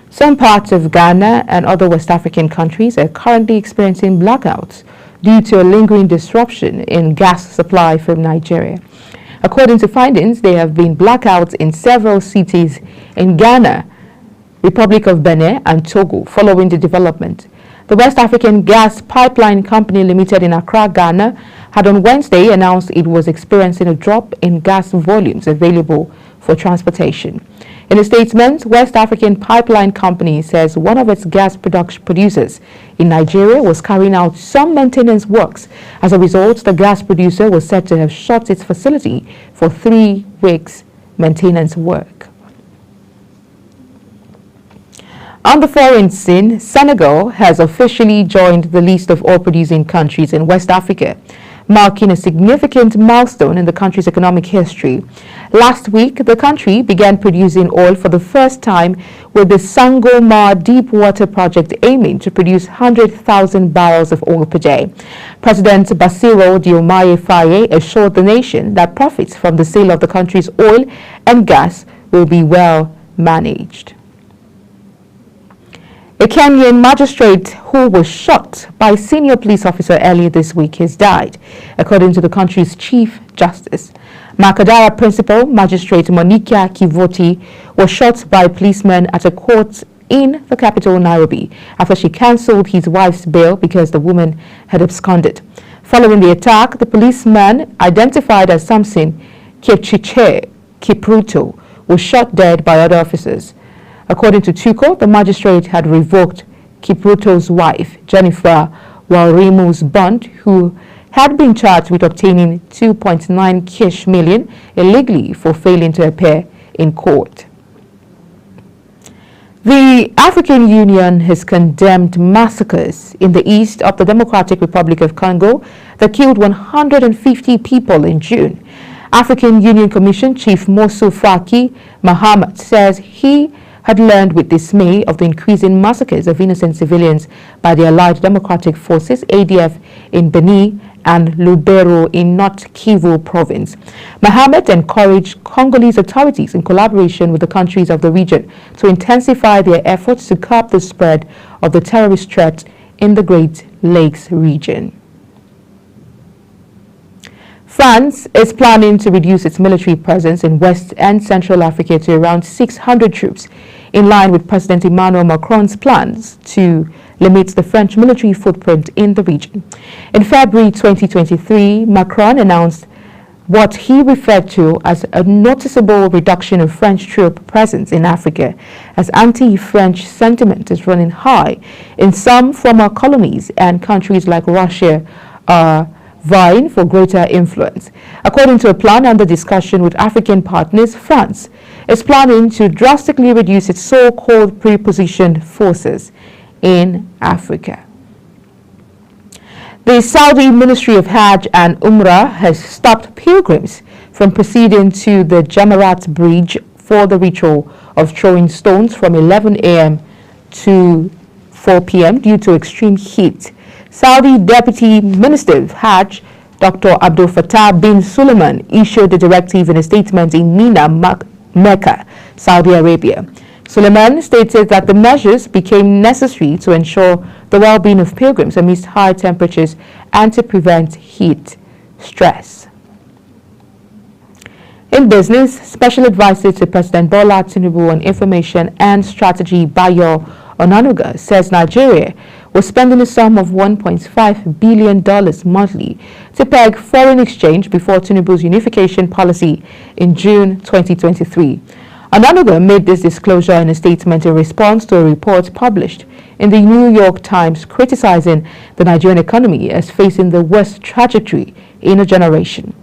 S18: Some parts of Ghana and other West African countries are currently experiencing blackouts due to a lingering disruption in gas supply from Nigeria. According to findings, there have been blackouts in several cities in Ghana, Republic of Benin, and Togo following the development. The West African Gas Pipeline Company Limited in Accra, Ghana, had on Wednesday announced it was experiencing a drop in gas volumes available for transportation. In a statement, West African Pipeline Company says one of its gas producers in Nigeria was carrying out some maintenance works. As a result, the gas producer was said to have shut its facility for 3 weeks maintenance work. On the foreign scene, Senegal has officially joined the list of oil-producing countries in West Africa, marking a significant milestone in the country's economic history. Last week, the country began producing oil for the first time with the Sangomar Deepwater project aiming to produce 100,000 barrels of oil per day. President Bassirou Diomaye Faye assured the nation that profits from the sale of the country's oil and gas will be well managed. A Kenyan magistrate who was shot by a senior police officer earlier this week has died, according to the country's Chief Justice. Makadara Principal Magistrate Monica Kivoti was shot by a policeman at a court in the capital, Nairobi, after she cancelled his wife's bail because the woman had absconded. Following the attack, the policeman, identified as Samson Kipchiche Kipruto, was shot dead by other officers. According to Tuko, the magistrate had revoked Kipruto's wife, Jennifer Walrimu's bond, who had been charged with obtaining 2.9 cash million illegally for failing to appear in court. The African Union has condemned massacres in the east of the Democratic Republic of Congo that killed 150 people in June. African Union Commission Chief Moussa Faki Mahamat says he had learned with dismay of the increasing massacres of innocent civilians by the Allied Democratic Forces, ADF, in Beni and Lubero in North Kivu province. Mahamat encouraged Congolese authorities in collaboration with the countries of the region to intensify their efforts to curb the spread of the terrorist threat in the Great Lakes region. France is planning to reduce its military presence in West and Central Africa to around 600 troops, in line with President Emmanuel Macron's plans to limit the French military footprint in the region. In February 2023, Macron announced what he referred to as a noticeable reduction of French troop presence in Africa, as anti-French sentiment is running high in some former colonies, and countries like Russia are vying for greater influence. According to a plan under discussion with African partners, France is planning to drastically reduce its so-called pre-positioned forces in Africa. The Saudi Ministry of Hajj and Umrah has stopped pilgrims from proceeding to the Jamarat Bridge for the ritual of throwing stones from 11 a.m. to 4 p.m. due to extreme heat. Saudi Deputy Minister of Hajj, Dr. Abdul Fattah bin Suleiman, issued the directive in a statement in Mina, Mecca, Saudi Arabia. Suleiman stated that the measures became necessary to ensure the well-being of pilgrims amidst high temperatures and to prevent heat stress. In business, Special Advisor to President Bola Tinubu on Information and Strategy, Bayo Onanuga, says Nigeria was spending a sum of $1.5 billion monthly to peg foreign exchange before Tinubu's unification policy in June 2023. Onanuga made this disclosure in a statement in response to a report published in the New York Times criticizing the Nigerian economy as facing the worst trajectory in a generation.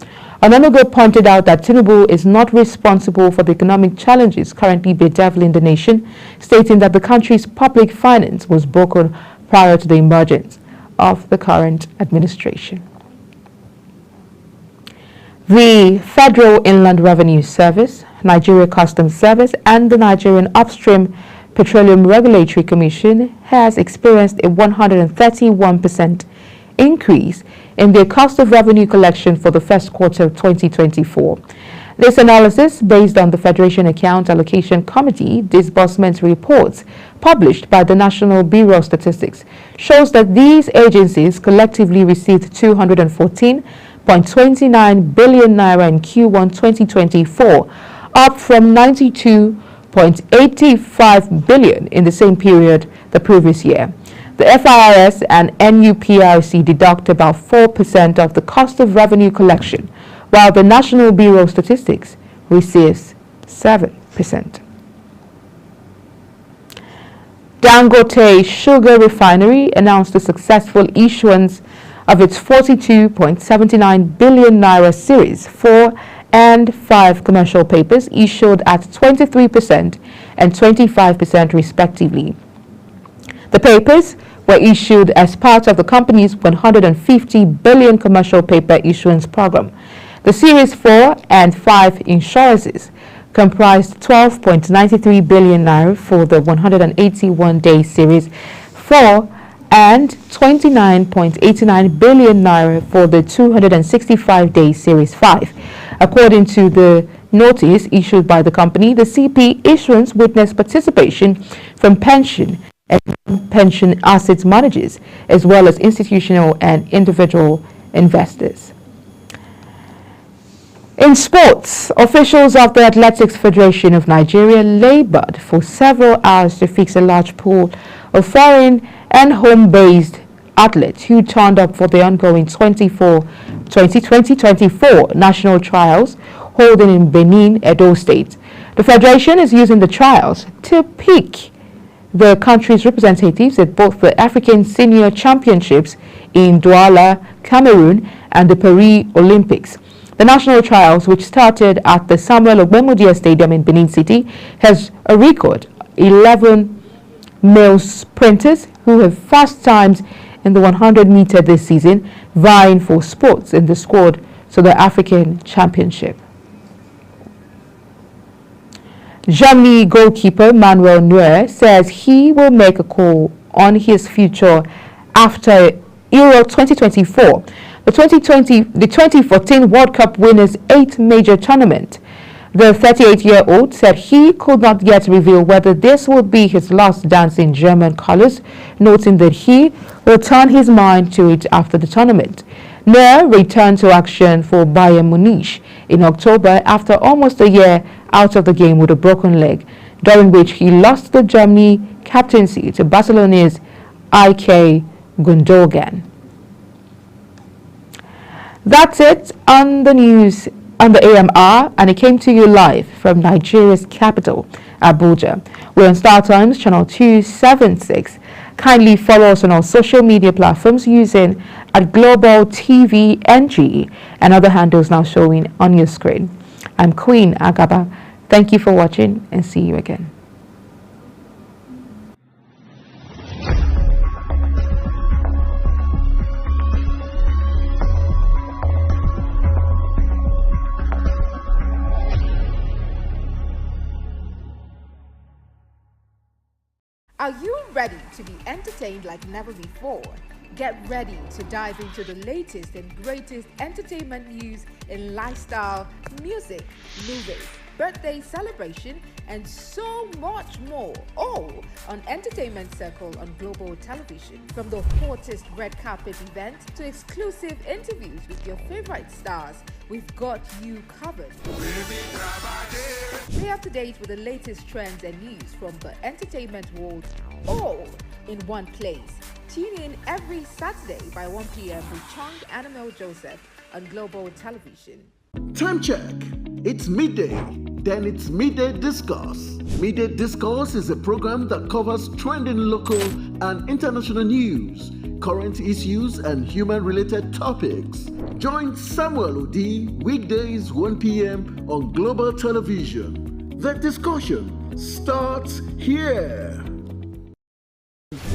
S18: Onanuga pointed out that Tinubu is not responsible for the economic challenges currently bedeviling the nation, stating that the country's public finance was broken prior to the emergence of the current administration. The Federal Inland Revenue Service, Nigeria Customs Service, and the Nigerian Upstream Petroleum Regulatory Commission has experienced a 131% increase in their cost of revenue collection for the first quarter of 2024. This analysis, based on the Federation Account Allocation Committee disbursement reports published by the National Bureau of Statistics, shows that these agencies collectively received 214.29 billion naira in Q1 2024, up from 92.85 billion in the same period the previous year. The FIRS and NUPRC deduct about 4% of the cost of revenue collection, while the National Bureau of Statistics receives 7%. Dangote Sugar Refinery announced the successful issuance of its 42.79 billion naira series 4 and 5 commercial papers, issued at 23% and 25% respectively. The papers were issued as part of the company's 150 billion commercial paper issuance program. The Series 4 and 5 insurances comprised 12.93 billion naira for the 181-day Series 4 and 29.89 billion naira for the 265-day Series 5. According to the notice issued by the company, the CP issuance witnessed participation from pension and pension asset managers, as well as institutional and individual investors. In sports, officials of the Athletics Federation of Nigeria labored for several hours to fix a large pool of foreign and home-based athletes who turned up for the ongoing 2024 national trials holding in Benin, Edo State. The federation is using the trials to pick the country's representatives at both the African Senior Championships in Douala, Cameroon, and the Paris Olympics. The national trials, which started at the Samuel Ogbemudia Stadium in Benin City, has a record 11 male sprinters who have fast times in the 100-meter this season, vying for spots in the squad to the African Championship. Germany goalkeeper Manuel Neuer says he will make a call on his future after Euro 2024, the 2014 World Cup winners' 8th major tournament. The 38-year-old said he could not yet reveal whether this would be his last dance in German colors, noting that he will turn his mind to it after the tournament. Neuer returned to action for Bayern Munich in October after almost a year out of the game with a broken leg, during which he lost the Germany captaincy to Barcelona's IK Gundogan. That's it on the news on the AMR, and it came to you live from Nigeria's capital, Abuja. We're on Star Times channel 276. Kindly follow us on our social media platforms using @Global TV NG and other handles now showing on your screen. I'm Queen Agaba. Thank you for watching and see you again.
S13: Are you ready to be entertained like never before? Get ready to dive into the latest and greatest entertainment news in lifestyle, music, movies, birthday celebration, and so much more. All on Entertainment Circle on Global Television. From the hottest red carpet event to exclusive interviews with your favorite stars, we've got you covered. Stay up to date with the latest trends and news from the entertainment world, all in one place. Tune in every Saturday by 1 p.m. with Chung Annabelle Joseph on Global Television.
S17: Time check. It's midday. Then it's Midday Discourse. Midday Discourse is a program that covers trending local and international news, current issues, and human-related topics. Join Samuel Odi weekdays 1 p.m. on Global Television. The discussion starts here.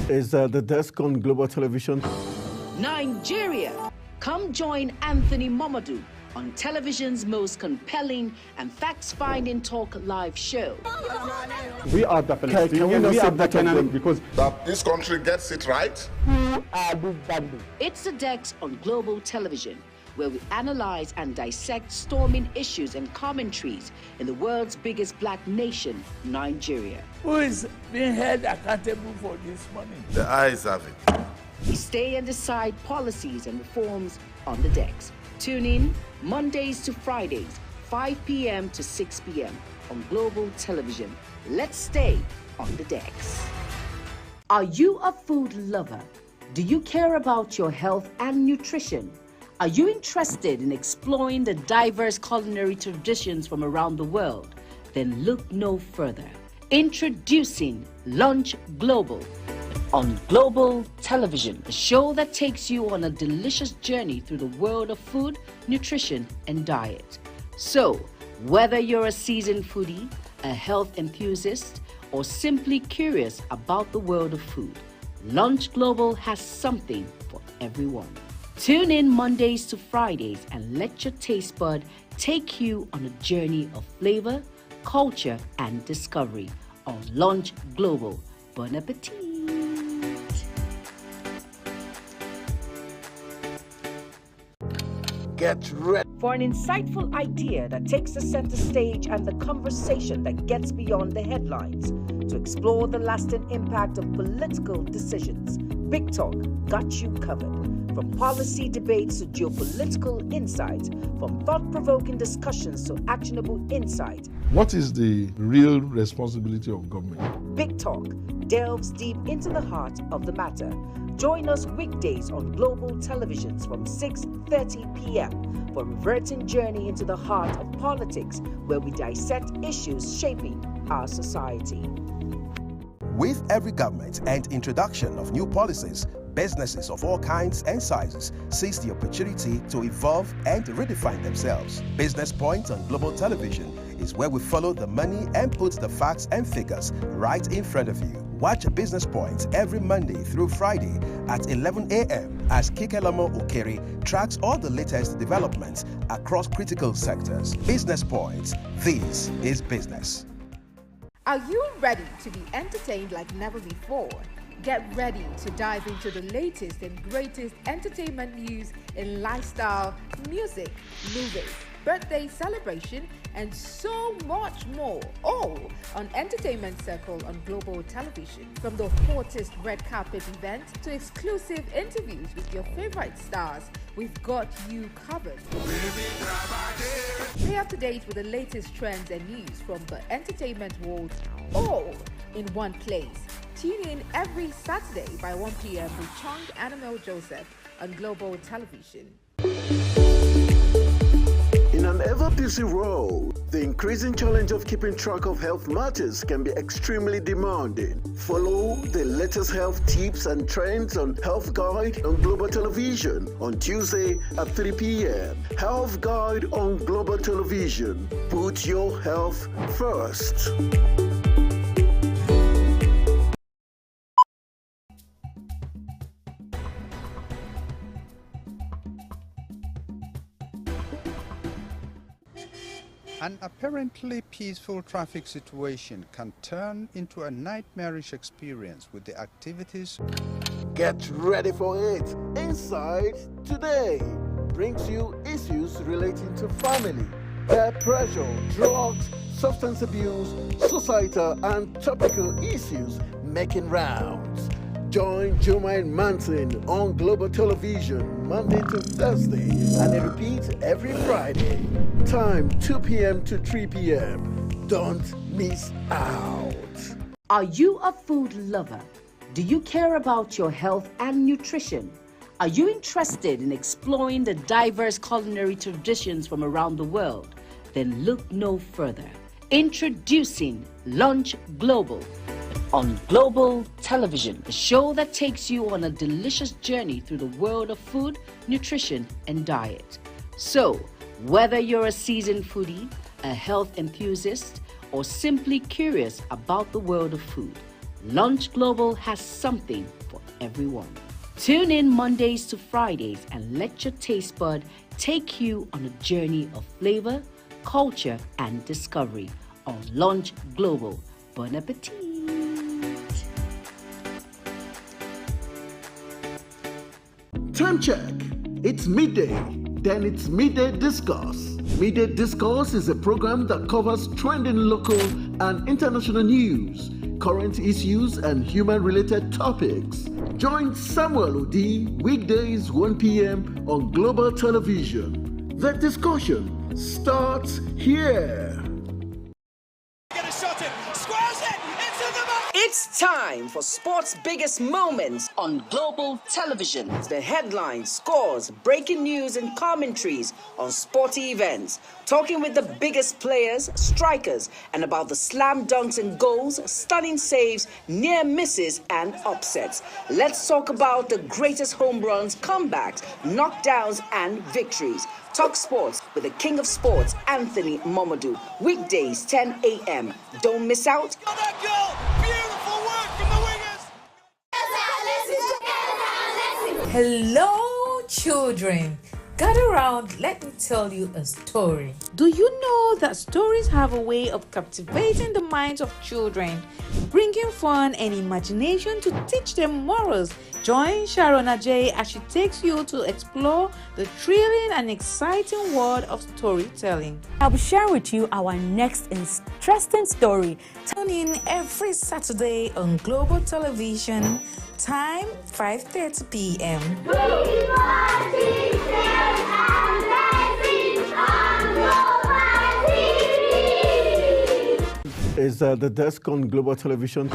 S17: Is the desk on Global Television?
S11: Nigeria. Come join Anthony Momadou on television's most compelling and facts-finding talk live show.
S5: We are the Palestinians. We are the Canaan because
S9: that this country gets it right.
S11: It's the Dex on Global Television, where we analyze and dissect storming issues and commentaries in the world's biggest black nation, Nigeria.
S19: Who is being held accountable for this money?
S9: The eyes have it.
S11: We stay and decide policies and reforms on the Dex. Tune in Mondays to Fridays, 5 p.m. to 6 p.m. on Global Television. Let's stay on the Dex. Are you a food lover? Do you care about your health and nutrition? Are you interested in exploring the diverse culinary traditions from around the world? Then look no further. Introducing Lunch Global on Global Television, a show that takes you on a delicious journey through the world of food, nutrition, and diet. So, whether you're a seasoned foodie, a health enthusiast, or simply curious about the world of food, Lunch Global has something for everyone. Tune in Mondays to Fridays and let your taste bud take you on a journey of flavor, culture, and discovery on Lunch Global. Bon appetit!
S17: Get ready
S11: for an insightful idea that takes the center stage and the conversation that gets beyond the headlines. To explore the lasting impact of political decisions, Big Talk got you covered. From policy debates to geopolitical insights, from thought-provoking discussions to actionable insight.
S4: What is the real responsibility of government?
S11: Big Talk delves deep into the heart of the matter. Join us weekdays on Global Televisions from 6:30 p.m. for a reverting journey into the heart of politics, where we dissect issues shaping our society.
S12: With every government and introduction of new policies, businesses of all kinds and sizes seize the opportunity to evolve and redefine themselves. Business Point on Global Television is where we follow the money and put the facts and figures right in front of you. Watch Business Point every Monday through Friday at 11 a.m. as Kikelamo Okeri tracks all the latest developments across critical sectors. Business Point, this is business.
S13: Are you ready to be entertained like never before? Get ready to dive into the latest and greatest entertainment news in lifestyle, music, movies, birthday celebration, and so much more. All on Entertainment Circle on Global Television. From the hottest red carpet event to exclusive interviews with your favorite stars, we've got you covered. Stay up to date with the latest trends and news from the entertainment world, all in one place. Tune in every Saturday by 1 p.m. with Chung Annabelle Joseph on Global Television.
S17: In an ever-busy world, the increasing challenge of keeping track of health matters can be extremely demanding. Follow the latest health tips and trends on Health Guide on Global Television on Tuesday at 3 p.m. Health Guide on Global Television. Put your health first.
S20: An apparently peaceful traffic situation can turn into a nightmarish experience with the activities.
S17: Get ready for it. Inside Today brings you issues relating to family, Peer pressure, drugs, substance abuse, societal and topical issues making rounds. Join Jumaine Manson on Global Television Monday to Thursday and it repeats every Friday. Time 2 p.m. to 3 p.m. Don't miss out.
S11: Are you a food lover? Do you care about your health and nutrition? Are you interested in exploring the diverse culinary traditions from around the world? Then look no further. Introducing Lunch Global on Global Television, the show that takes you on a delicious journey through the world of food, nutrition, and diet. So, whether you're a seasoned foodie, a health enthusiast, or simply curious about the world of food, Lunch Global has something for everyone. Tune in Mondays to Fridays and let your taste bud take you on a journey of flavor, culture, and discovery on Lunch Global. Bon appetit!
S17: Time check. It's midday. Then it's Midday Discourse. Midday Discourse is a program that covers trending local and international news, current issues, and human-related topics. Join Samuel Odi weekdays 1 p.m. on Global Television. The discussion starts here.
S11: It's time for sports' biggest moments on Global Television. The headlines, scores, breaking news, and commentaries on sporty events. Talking with the biggest players, strikers, and about the slam dunks and goals, stunning saves, near misses, and upsets. Let's talk about the greatest home runs, comebacks, knockdowns, and victories. Talk sports with the king of sports, Anthony Momadou. Weekdays, 10 a.m. Don't miss out.
S15: Hello, children. Gather round, let me tell you a story. Do you know that stories have a way of captivating the minds of children, bringing fun and imagination to teach them morals? Join Sharon Ajay as she takes you to explore the thrilling and exciting world of storytelling.
S16: I'll be sharing with you our next interesting story.
S15: Tune in every Saturday on Global Television, time 5:30 p.m.
S17: Is the desk on Global Television?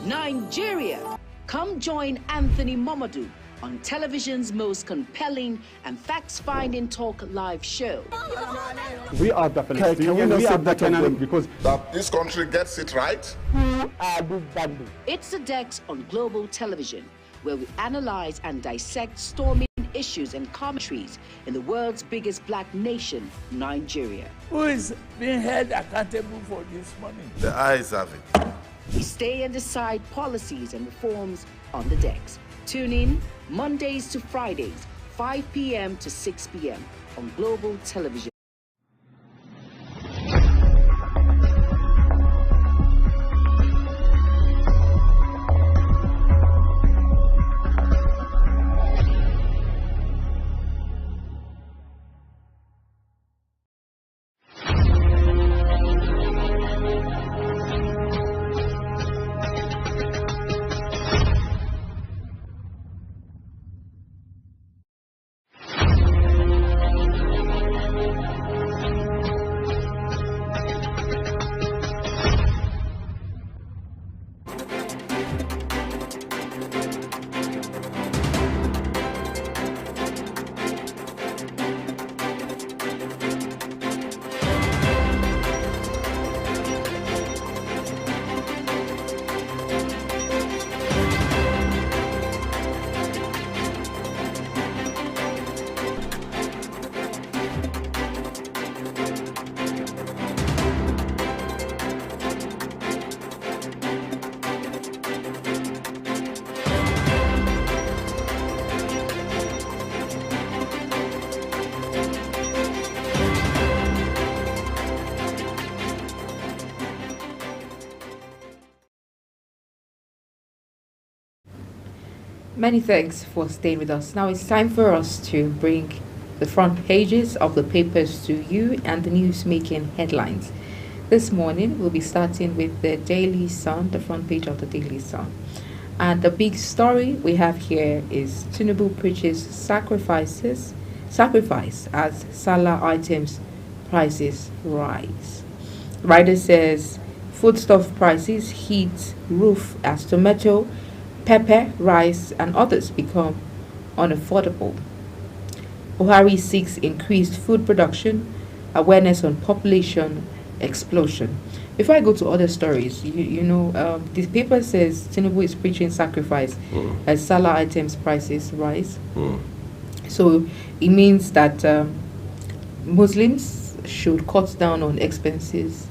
S11: Nigeria. Come join Anthony Momadou on television's most compelling and facts-finding talk live show.
S5: We are the Palestinians. We are the Canaan because
S9: that this country gets it right.
S6: Who are these bandits?
S11: It's the Dex on Global Television, where we analyze and dissect storming issues and commentaries in the world's biggest black nation, Nigeria.
S19: Who is being held accountable for this money?
S9: The eyes have it.
S11: We stay and decide policies and reforms on the Dex. Tune in Mondays to Fridays, 5 p.m. to 6 p.m. on Global Television.
S10: Many thanks for staying with us. Now it's time for us to bring
S14: the front pages of the papers to you and the news-making headlines. This morning, we'll be starting with the Daily Sun, the front page of the Daily Sun. And the big story we have here is Tinubu preaches sacrifice as Salah items prices rise. Rider says foodstuff prices hit roof as tomato, pepper, rice, and others become unaffordable. Buhari seeks increased food production, awareness on population explosion. Before I go to other stories, this paper says Tinubu is preaching sacrifice as Salah items prices rise. So it means that Muslims should cut down on expenses.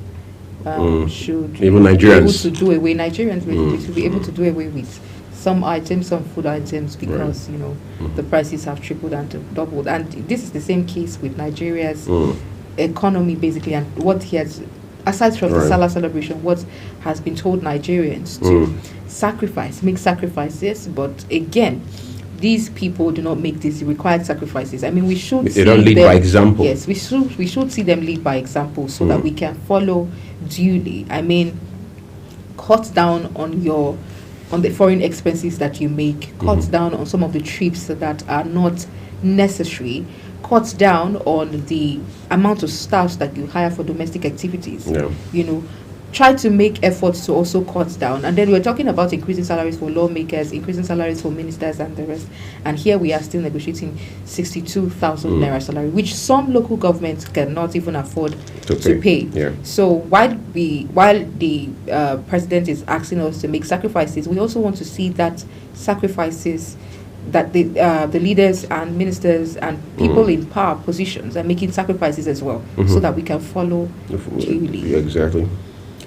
S14: Should
S1: even Nigerians
S14: be able to do away. Nigerians should be able to do away with some items, some food items, because the prices have tripled and doubled. And this is the same case with Nigeria's economy, basically, and what he has, aside from the Salah celebration, what has been told Nigerians to make sacrifices. But again, these people do not make these required sacrifices. I mean, we should
S1: they don't lead by example.
S14: Yes, we should see them lead by example so that we can follow duly. I mean, cut down on the foreign expenses that you make, cut down on some of the trips that are not necessary, cut down on the amount of staff that you hire for domestic activities. Try to make efforts to also cut down. And then we're talking about increasing salaries for lawmakers, increasing salaries for ministers and the rest. And here we are still negotiating 62,000 naira salary, which some local governments cannot even afford to pay.
S1: Yeah.
S14: So while the president is asking us to make sacrifices, we also want to see that sacrifices that the leaders and ministers and people in power positions are making sacrifices as well, so that we can follow duly.
S1: Yeah, exactly.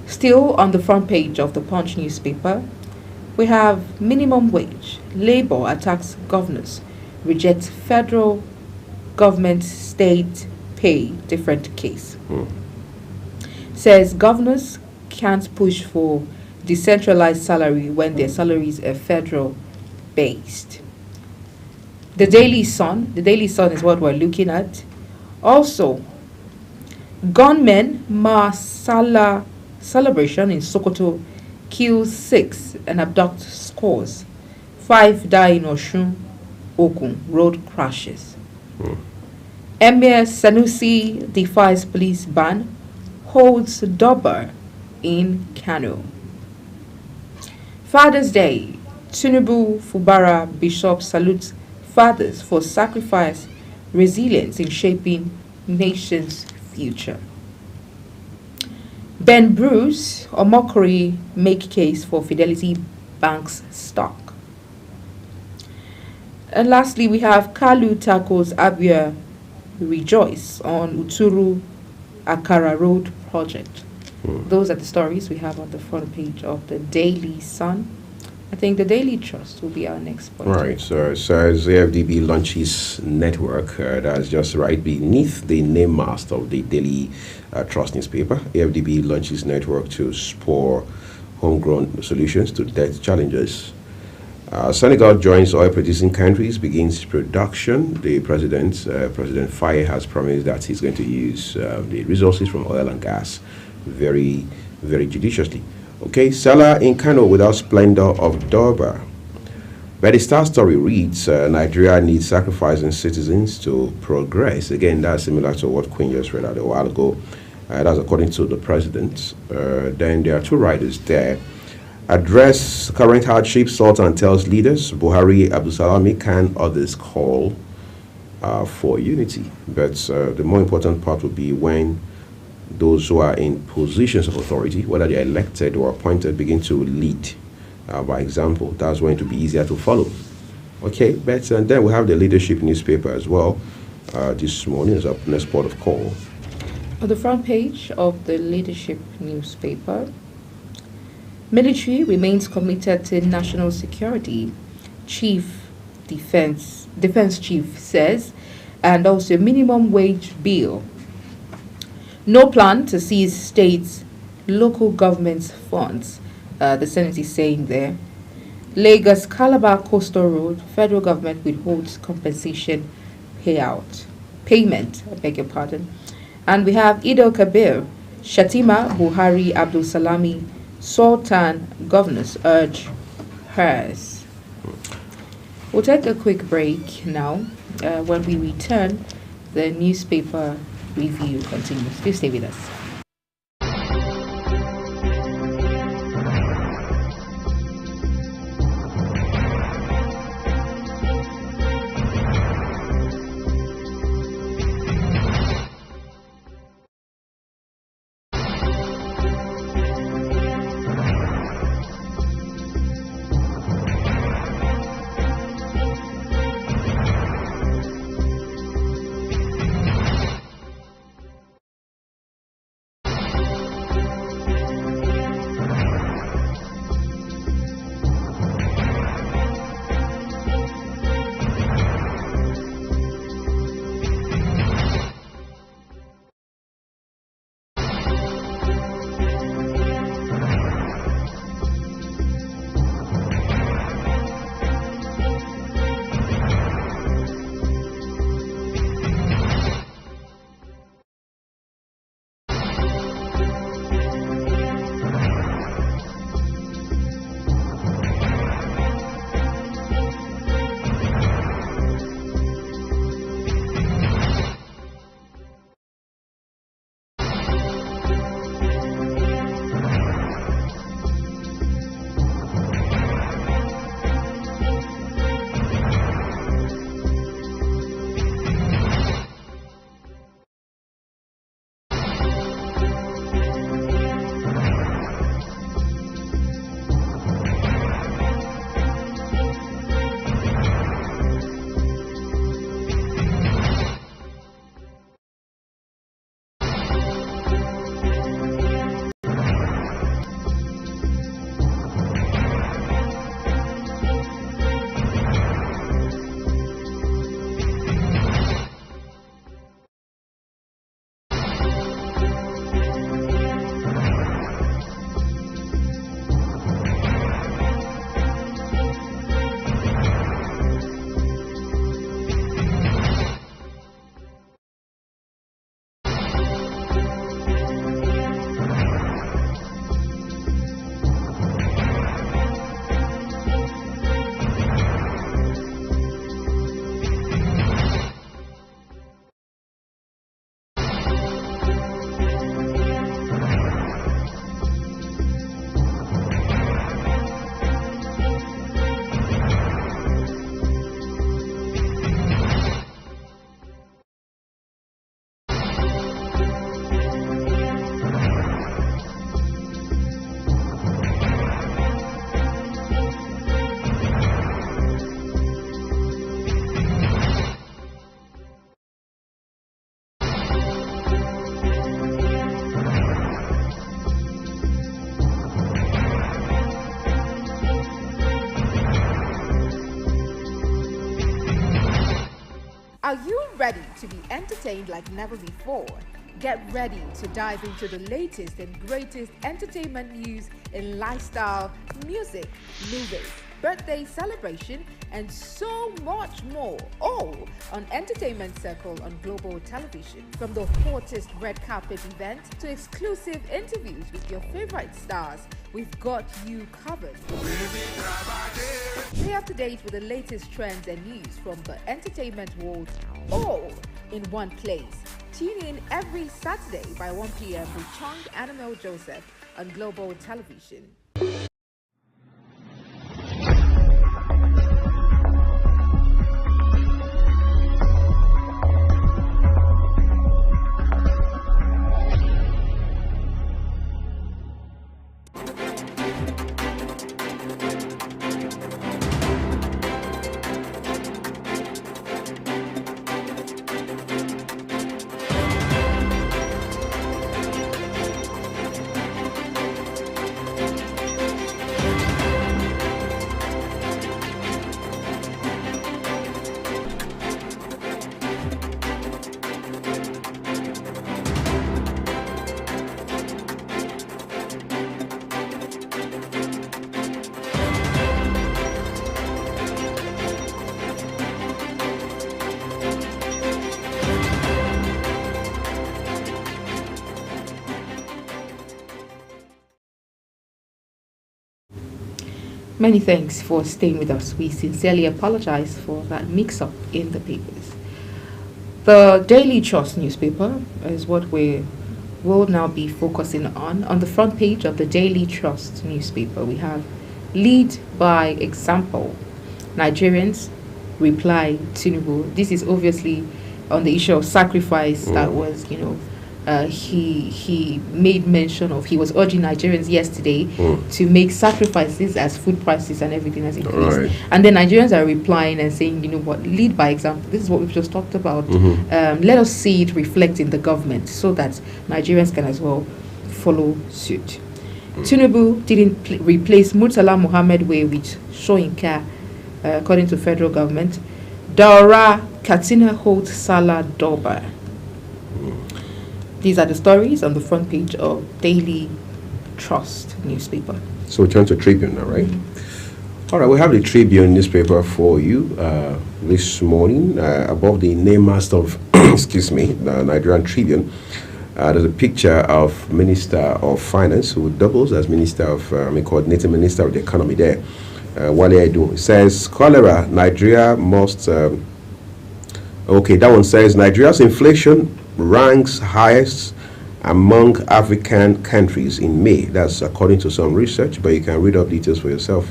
S14: Still on the front page of the Punch newspaper, we have minimum wage. Labour attacks governors, rejects federal government state pay, different case. Says governors can't push for decentralized salary when their salaries are federal based. The Daily Sun is what we're looking at. Also, gunmen mass Salah celebration in Sokoto, kills 6 and abduct scores. 5 die in Oshun, Okun, road crashes. Emir Sanusi defies police ban, holds Dober in Kano. Father's Day, Tinubu Fubara Bishop salutes fathers for sacrifice, resilience in shaping nation's future. Ben Bruce or Mockery make case for Fidelity Bank's stock. And lastly, we have Kalu tackles Abia rejoice on Uturu Akara Road project. Those are the stories we have on the front page of the Daily Sun. I think the Daily Trust will be our next point.
S1: Right, so it says AFDB launches network. That's just right beneath the name mast of the Daily Trust newspaper. AFDB launches network to spur homegrown solutions to debt challenges. Senegal joins oil-producing countries, begins production. The President Faye has promised that he's going to use the resources from oil and gas very, very judiciously. Okay, Salah in Kano without splendor of Durbar. But the Star story reads, Nigeria needs sacrificing citizens to progress. Again, that's similar to what Queen just read out a while ago. That's according to the president. Then there are 2 writers there. Address current hardship, Sultan tells leaders, Buhari, Abdulsalami, can others call for unity. But the more important part would be when those who are in positions of authority, whether they are elected or appointed, begin to lead by example. That's going to be easier to follow. Okay, but and then we have the leadership newspaper as well. This morning is our next port of call.
S14: On the front page of the leadership newspaper, military remains committed to national security, defense chief says, and also minimum wage bill. No plan to seize states, local governments' funds, the Senate is saying there. Lagos Calabar Coastal Road, federal government withholds compensation payout.
S21: payment, I beg your pardon. And we have Eid al-Kabir, Shatima, Buhari, Abdul Salami, Sultan, governors urge hers. We'll take a quick break now. When we return, the newspaper review continues. Please stay with us.
S13: Are you ready to be entertained like never before? Get ready to dive into the latest and greatest entertainment news in lifestyle, music, movies, birthday celebration, and so much more. All on Entertainment Circle on Global Television. From the hottest red carpet event to exclusive interviews with your favorite stars, we've got you covered. Stay up to date with the latest trends and news from the entertainment world, all in one place. Tune in every Saturday by 1 p.m. with Chung Animal Joseph on Global Television.
S21: Many thanks for staying with us. We sincerely apologize for that mix-up in the papers. The Daily Trust newspaper is what we will now be focusing on. On the front page of the Daily Trust newspaper, we have lead by example. Nigerians reply Tinubu. This is obviously on the issue of sacrifice that was, he made mention of. He was urging Nigerians yesterday to make sacrifices as food prices and everything has increased.
S1: Right.
S21: And then Nigerians are replying and saying, lead by example. This is what we've just talked about. Let us see it reflect in the government so that Nigerians can as well follow suit. Tinubu didn't replace Murtala Mohammed Way with Soyinka, according to federal government. Daura Katina holds Salah Doba. These are the stories on the front page of Daily Trust newspaper.
S1: So we turn to Tribune now, right? All right, we have the Tribune newspaper for you this morning. Above the name mast of, the Nigerian Tribune, there's a picture of Minister of Finance, who doubles as Minister of, Coordinating Minister of the Economy there, Wale Edu. It says, cholera, Nigeria must, that one says, Nigeria's inflation ranks highest among African countries in May. That's according to some research, but you can read up details for yourself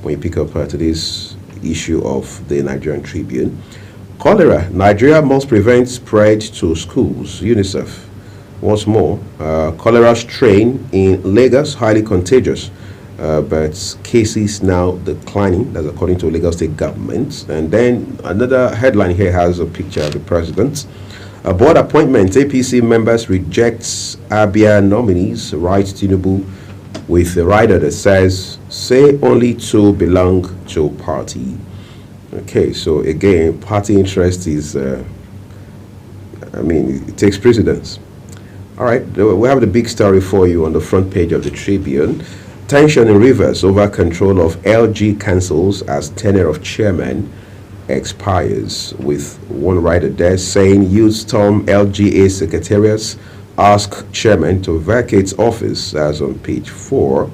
S1: when you pick up today's issue of the Nigerian Tribune. Cholera, Nigeria must prevent spread to schools, UNICEF. Once more, cholera strain in Lagos, highly contagious, but cases now declining. That's according to Lagos State government. And then another headline here has a picture of the president. A board appointment, APC members rejects Abia nominees, writes Tinubu with a rider that says, say only two belong to party. Okay, so again, party interest is, it takes precedence. All right, we have the big story for you on the front page of the Tribune. Tension in Rivers over control of LG cancels as tenure of chairman expires, with one writer there saying youth storm LGA secretariats, ask chairman to vacate office, as on page 4.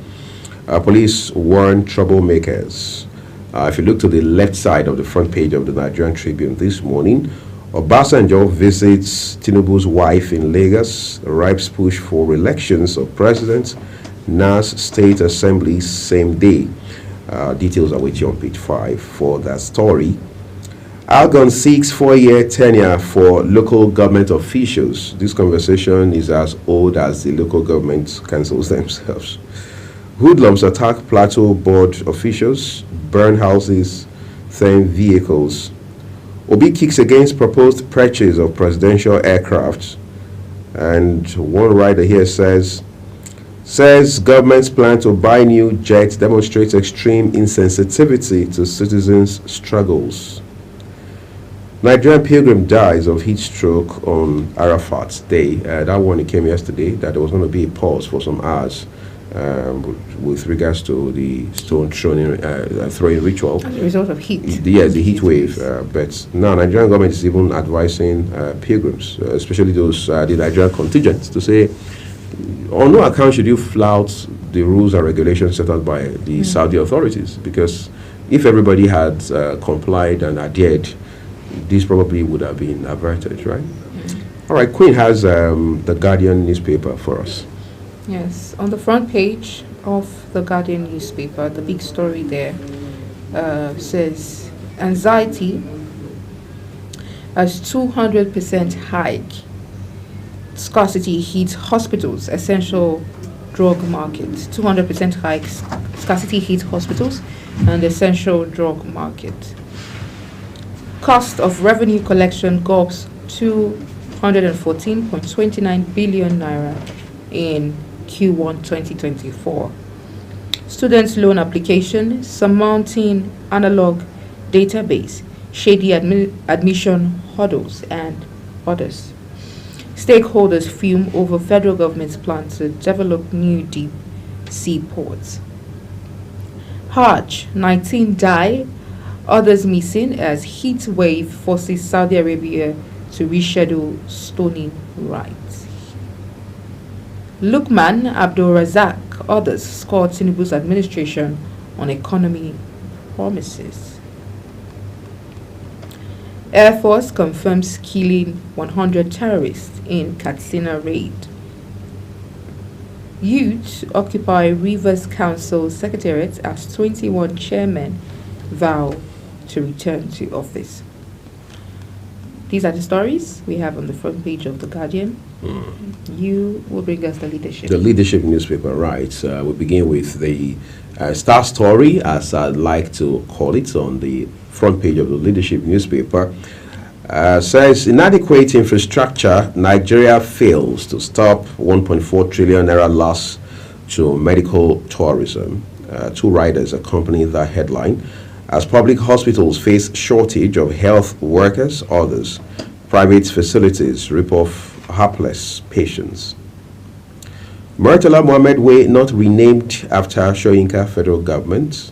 S1: Police warn troublemakers. If you look to the left side of the front page of the Nigerian Tribune this morning, Obasanjo visits Tinubu's wife in Lagos, Ripe's push for elections of president, NAS State Assembly same day. Details are with you on page 5 for that story. Algon seeks 4-year tenure for local government officials. This conversation is as old as the local government councils themselves. Hoodlums attack Plateau board officials, burn houses, same vehicles. Obi kicks against proposed purchase of presidential aircraft. And one writer here says government's plan to buy new jets demonstrates extreme insensitivity to citizens' struggles. Nigerian pilgrim dies of heat stroke on Arafat's day. That one came yesterday, that there was going to be a pause for some hours with regards to the stone throwing ritual.
S21: As a result of heat.
S1: Yes, the heat wave. But now Nigerian government is even advising pilgrims, especially those the Nigerian contingents, to say, on no account should you flout the rules and regulations set out by the Saudi authorities, because if everybody had complied and adhered, this probably would have been averted, right? All right, Queen has the Guardian newspaper for us.
S21: Yes, on the front page of the Guardian newspaper, the big story there says, anxiety as 200% hike. Scarcity hits hospitals, essential drug market. 200% hike, scarcity hits hospitals and essential drug market. Cost of revenue collection gulps 214.29 billion naira in Q1 2024. Students' loan application, surmounting analog database, shady admission hurdles, and others. Stakeholders fume over federal government's plan to develop new deep sea ports. Hajj, 19 die, others missing as heat wave forces Saudi Arabia to reschedule stoning rites. Lukman Abdul Razak, others scored Tinubu's administration on economy promises. Air Force confirms killing 100 terrorists in Katsina raid. Youth occupy Rivers Council Secretariat as 21 chairmen vow to return to office. These are the stories we have on the front page of The Guardian. You will bring us the leadership.
S1: The leadership newspaper, right. We begin with the star story, as I'd like to call it, on the front page of the leadership newspaper. Says, inadequate infrastructure, Nigeria fails to stop 1.4 trillion naira loss to medical tourism. Two writers accompany that headline. As public hospitals face shortage of health workers, others, private facilities rip off hapless patients. Murtala Mohammed Way not renamed after Soyinka federal government.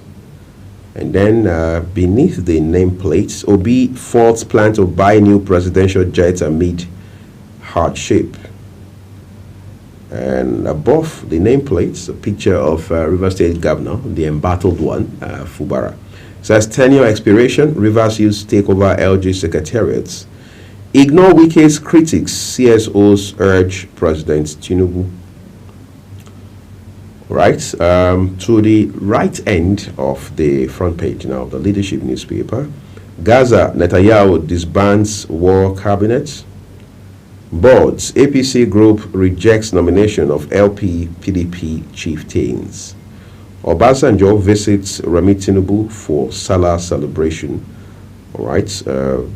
S1: And then beneath the nameplates, Obi faults plan to buy new presidential jets amid hardship. And above the nameplates, a picture of Rivers State Governor, the embattled one, Fubara. Says tenure expiration, Rivers Youth take over LG secretariats. Ignore Wike's critics, CSOs urge President Tinubu. Right, to the right end of the front page now, the leadership newspaper. Gaza, Netanyahu disbands war cabinet. Boards, APC group rejects nomination of LP PDP chieftains. Obasanjo visits Remi Tinubu for Salah celebration. All right,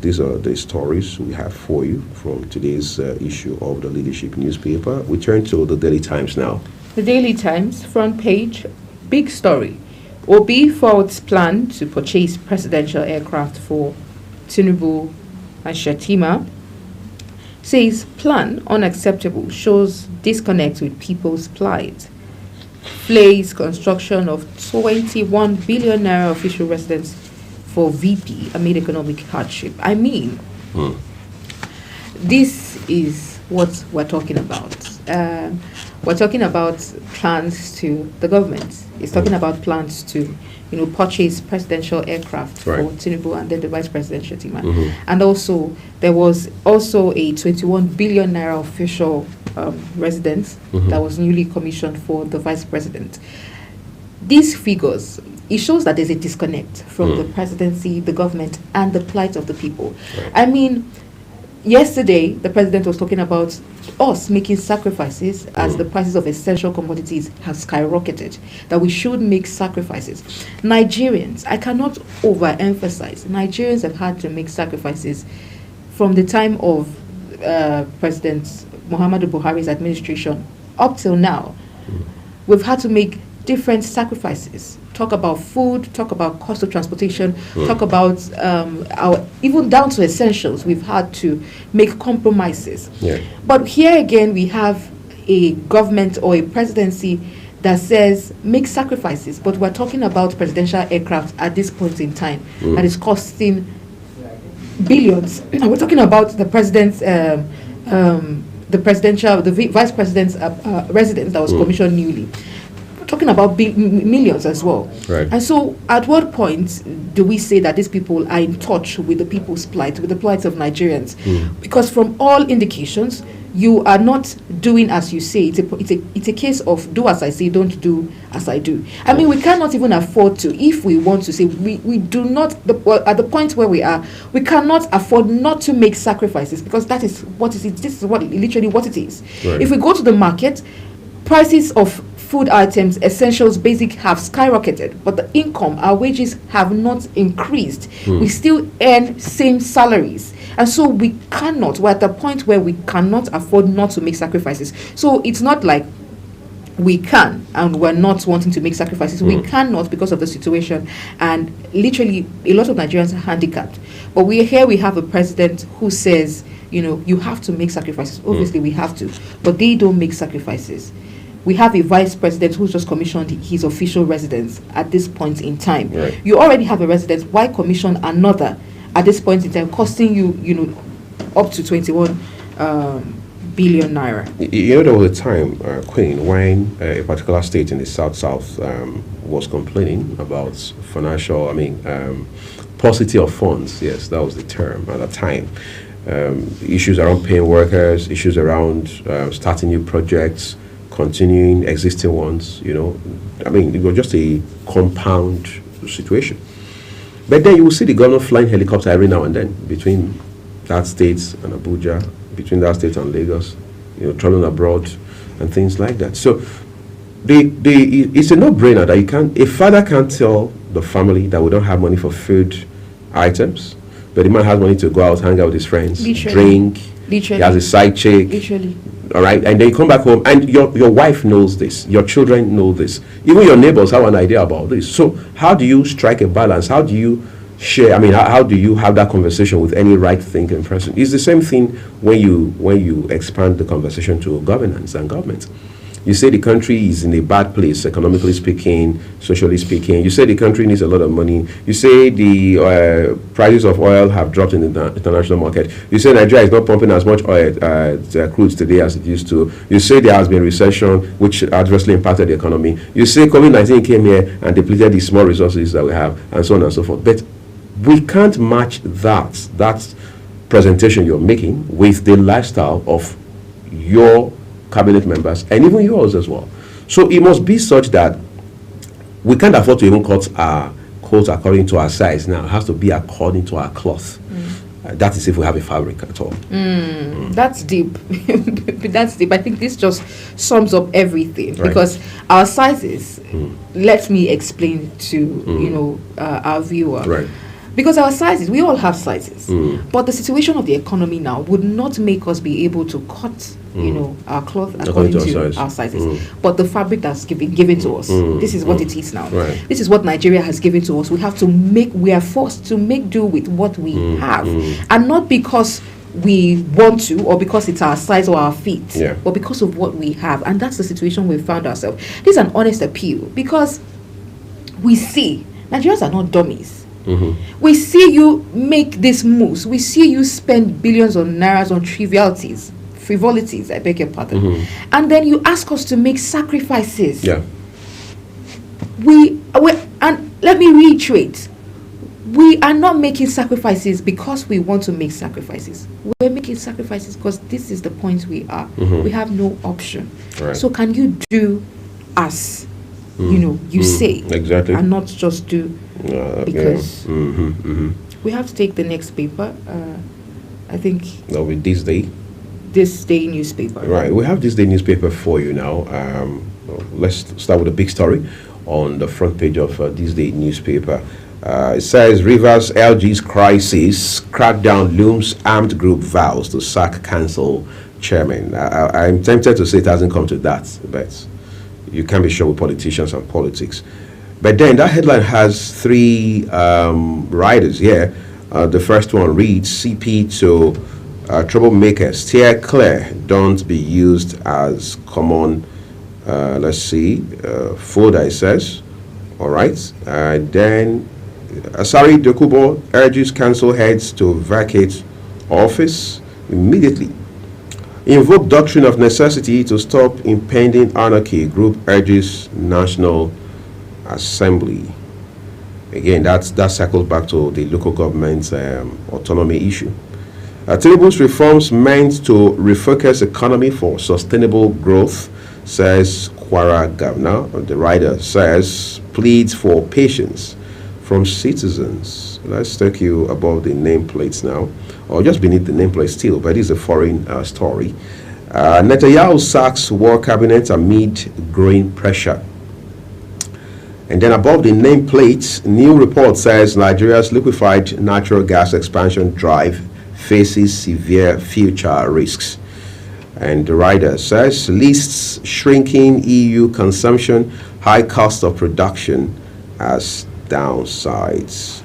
S1: these are the stories we have for you from today's issue of the leadership newspaper. We turn to the Daily Times now.
S21: The Daily Times, front page, big story. Obi faults plan to purchase presidential aircraft for Tinubu and Shatima. Says plan unacceptable, shows disconnect with people's plight. Flays construction of 21 billion naira official residence for VP amid economic hardship. I mean, this is what we're talking about. We're talking about plans to the government. It's talking about plans to, purchase presidential aircraft for Tinubu and then the vice presidential team. And also, there was also a 21 billion naira official residence that was newly commissioned for the vice president. These figures, it shows that there's a disconnect from the presidency, the government, and the plight of the people. I mean, yesterday, the president was talking about us making sacrifices as the prices of essential commodities have skyrocketed, that we should make sacrifices. Nigerians, I cannot overemphasize, Nigerians have had to make sacrifices from the time of President Muhammadu Buhari's administration up till now. We've had to make different sacrifices. Talk about food, talk about cost of transportation, talk about our, even down to essentials, we've had to make compromises. But here again, we have a government or a presidency that says make sacrifices, but we're talking about presidential aircraft at this point in time that is costing billions. And we're talking about the president's the vice president's residence that was commissioned newly. Talking about millions as well. And so at what point do we say that these people are in touch with the people's plight, with the plight of Nigerians? Because from all indications, you are not doing as you say. It's a case of do as I say, don't do as I do. I mean, we cannot even afford to, if we want to say, we do not, at the point where we are, we cannot afford not to make sacrifices, because that is what it is. This is what literally what it is. If we go to the market, prices of food items, essentials, basic have skyrocketed, but the income, our wages have not increased. We still earn same salaries. And so we're at the point where we cannot afford not to make sacrifices. So it's not like we can and we're not wanting to make sacrifices. We cannot because of the situation. And literally, a lot of Nigerians are handicapped. But we have a president who says, you have to make sacrifices. Obviously, we have to. But they don't make sacrifices. We have a vice president who's just commissioned his official residence at this point in time. You already have a residence. Why commission another at this point in time, costing you, up to 21 billion naira.
S1: You know, there was a time, Queen, when a particular state in the south was complaining about financial, paucity of funds. Yes, that was the term at the time. Issues around paying workers, issues around starting new projects, continuing existing ones, it was just a compound situation. But then you will see the governor flying helicopter every now and then between that state and Abuja, between that state and Lagos, traveling abroad and things like that. So it's a no-brainer that a father can't tell the family that we don't have money for food items, but the man has money to go out, hang out with his friends, drink. Literally. He has a side chick. Literally. All right, and then you come back home, and your wife knows this, your children know this, even your neighbors have an idea about this. So how do you strike a balance? How do you share? How do you have that conversation with any right-thinking person? It's the same thing when you expand the conversation to governance and government. You say the country is in a bad place, economically speaking, socially speaking. You say the country needs a lot of money. You say the prices of oil have dropped in the international market. You say Nigeria is not pumping as much oil, crude today as it used to. You say there has been recession, which adversely impacted the economy. You say COVID-19 came here and depleted the small resources that we have, and so on and so forth. But we can't match that presentation you're making with the lifestyle of your cabinet members and even yours as well. So it must be such that we can't afford to even cut our coat according to our size now. It has to be according to our cloth. That is if we have a fabric at all.
S21: That's deep. That's deep. I think this just sums up everything, right? Because our sizes, let me explain to our viewer. Right. Because our sizes, we all have sizes, but the situation of the economy now would not make us be able to cut, our cloth according to our sizes. But the fabric that's given to us, this is what it is now. Right. This is what Nigeria has given to us. We are forced to make do with what we have, and not because we want to or because it's our size or our feet, but because of what we have. And that's the situation we found ourselves. This is an honest appeal because we see Nigerians are not dummies. We see you make these moves. We see you spend billions of nairas on frivolities, I beg your pardon. And then you ask us to make sacrifices. Yeah. And let me reiterate, we are not making sacrifices because we want to make sacrifices. We're making sacrifices because this is the point we are. We have no option. Right. So can you do as you say, exactly, and not just do because we have to take the next paper. I think
S1: that will be This
S21: Day newspaper.
S1: Right, we have This Day newspaper for you now. Let's start with a big story on the front page of This Day newspaper. It says Rivers LG's crisis crackdown looms, armed group vows to sack council chairman. I'm tempted to say it hasn't come to that, but you can't be sure with politicians and politics. But then that headline has three riders here. The first one reads, CP to troublemakers, steer clear, don't be used as common, folder, it says. All right. Then Asari Dokubo urges council heads to vacate office immediately. Invoke doctrine of necessity to stop impending anarchy. Group urges National Assembly. Again, that circles back to the local government's autonomy issue. Tinubu's reforms meant to refocus economy for sustainable growth, says Kwara Governor. The writer says pleads for patience from citizens. Let's take you above the nameplates now, or just beneath the nameplate still, but it's a foreign story. Netanyahu sacks war cabinet amid growing pressure. And then above the nameplate, new report says Nigeria's liquefied natural gas expansion drive faces severe future risks. And the writer says lists shrinking EU consumption, high cost of production as downsides.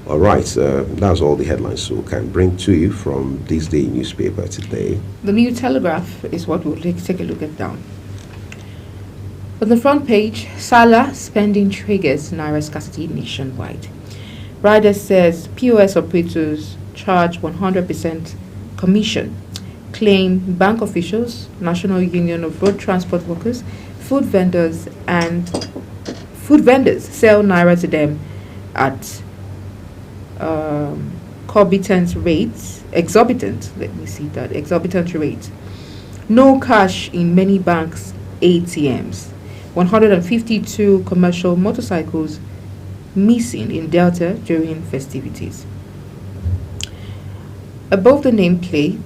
S1: All right, that's all the headlines we can bring to you from This Day newspaper today.
S21: The New Telegraph is what we'll take a look at now. On the front page, Salah spending triggers naira scarcity nationwide. Rider says POS operators charge 100% commission. claim bank officials, National Union of Road Transport Workers, food vendors sell naira to them at exorbitant rates. No cash in many banks' ATMs. 152 commercial motorcycles missing in Delta during festivities. Above the nameplate,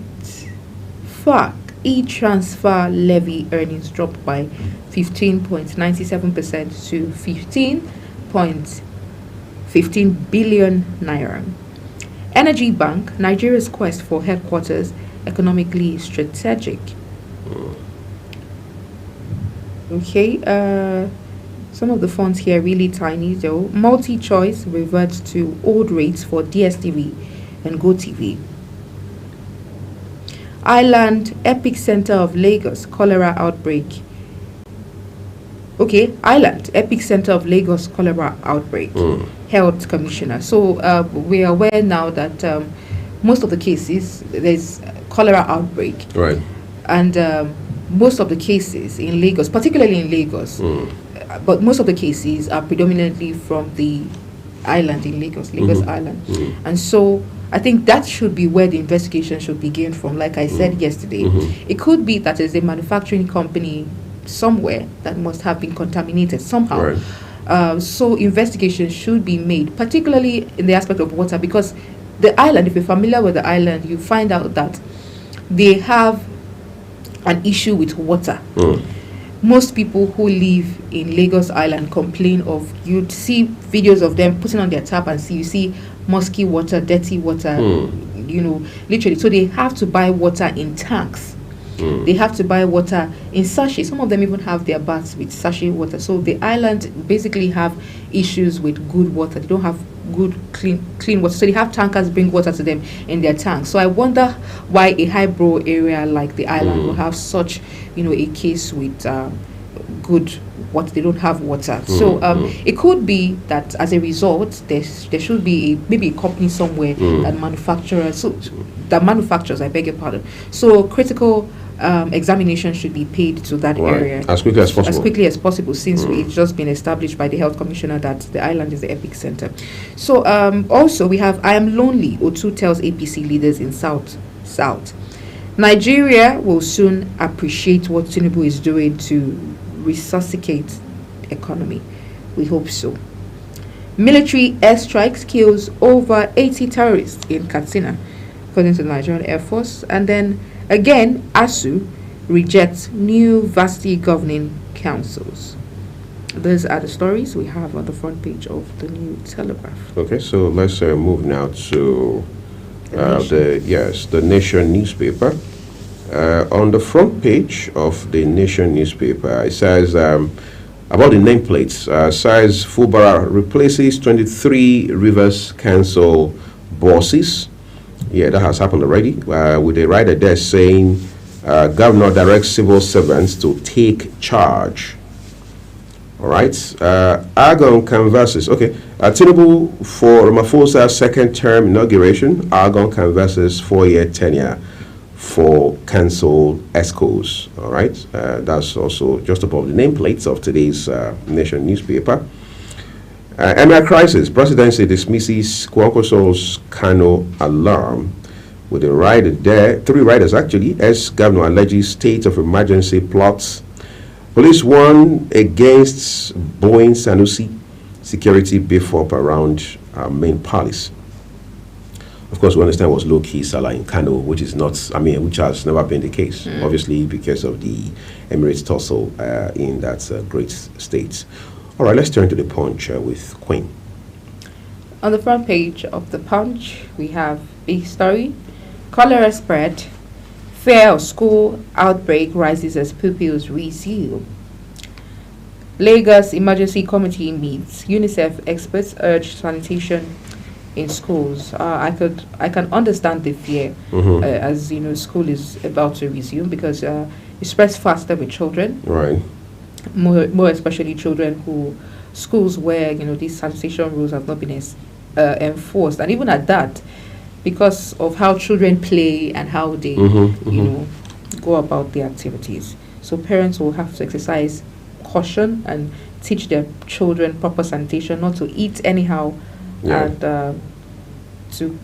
S21: FAC e-transfer levy earnings dropped by 15.97% to 15.15 billion naira. Energy Bank, Nigeria's quest for headquarters, economically strategic. Okay, some of the fonts here are really tiny though. Multi-choice reverts to old rates for DSTV and GoTV. Island epicenter of Lagos cholera outbreak. Okay, Island epicenter of Lagos cholera outbreak. Health Commissioner. So we are aware now that most of the cases there's cholera outbreak.
S1: Right.
S21: And most of the cases in Lagos, particularly in Lagos, but most of the cases are predominantly from the island in Lagos Island. And so I think that should be where the investigation should begin from. Like I said yesterday, it could be that there's a manufacturing company somewhere that must have been contaminated somehow.
S1: Right.
S21: So investigation should be made, particularly in the aspect of water, because the island, if you're familiar with the island, you find out that they have an issue with water. Most people who live in Lagos Island complain of, you'd see videos of them putting on their tap and you see musky water, dirty water, literally. So they have to buy water in tanks. They have to buy water in sachets. Some of them even have their baths with sachet water. So the island basically have issues with good water. They don't have good clean water. So they have tankers bring water to them in their tanks. So I wonder why a highbrow area like the island will have such, a case with good water. They don't have water. So it could be that as a result, there should be maybe a company somewhere that manufactures. I beg your pardon. So critical examination should be paid to that area
S1: as quickly as possible.
S21: As quickly as possible, since it's just been established by the health commissioner that the island is the epic center. So also we have I am lonely. Otu tells APC leaders in South. Nigeria will soon appreciate what Tinubu is doing to resuscitate economy. We hope so. Military airstrikes kills over 80 terrorists in Katsina, according to the Nigerian Air Force. And then again, ASU rejects new varsity governing councils. Those are the stories we have on the front page of the New Telegraph.
S1: Okay, so let's move now to the Nation newspaper. On the front page of the Nation newspaper, it says about the nameplates. Says Fubara replaces 23 Rivers Council bosses. Yeah, that has happened already. With a rider there saying, Governor directs civil servants to take charge. All right. Argon canvasses. Okay. Tinubu for Ramaphosa's second term inauguration. Argon canvasses 4-year tenure for cancelled ESCOs. All right. That's also just above the nameplates of today's Nation newspaper. Emir crisis. Presidency dismisses Kwankwaso's Kano alarm. With a rider there, 3 riders actually, as governor alleges state of emergency plots. Police warn against Boeing Sanusi security beef up around main palace. Of course, we understand was low-key Salah in Kano, which is not, which has never been the case, obviously because of the Emirates tussle in that great state. All right, let's turn to the Punch with Queen.
S21: On the front page of the Punch, we have a story: cholera spread, fear of school outbreak rises as pupils resume. Lagos Emergency Committee meets. UNICEF experts urge sanitation in schools. I can understand the fear as school is about to resume, because it spreads faster with children.
S1: Right.
S21: More especially children schools where these sanitation rules have not been enforced, and even at that, because of how children play and how they, go about their activities. So parents will have to exercise caution and teach their children proper sanitation, not to eat anyhow, and to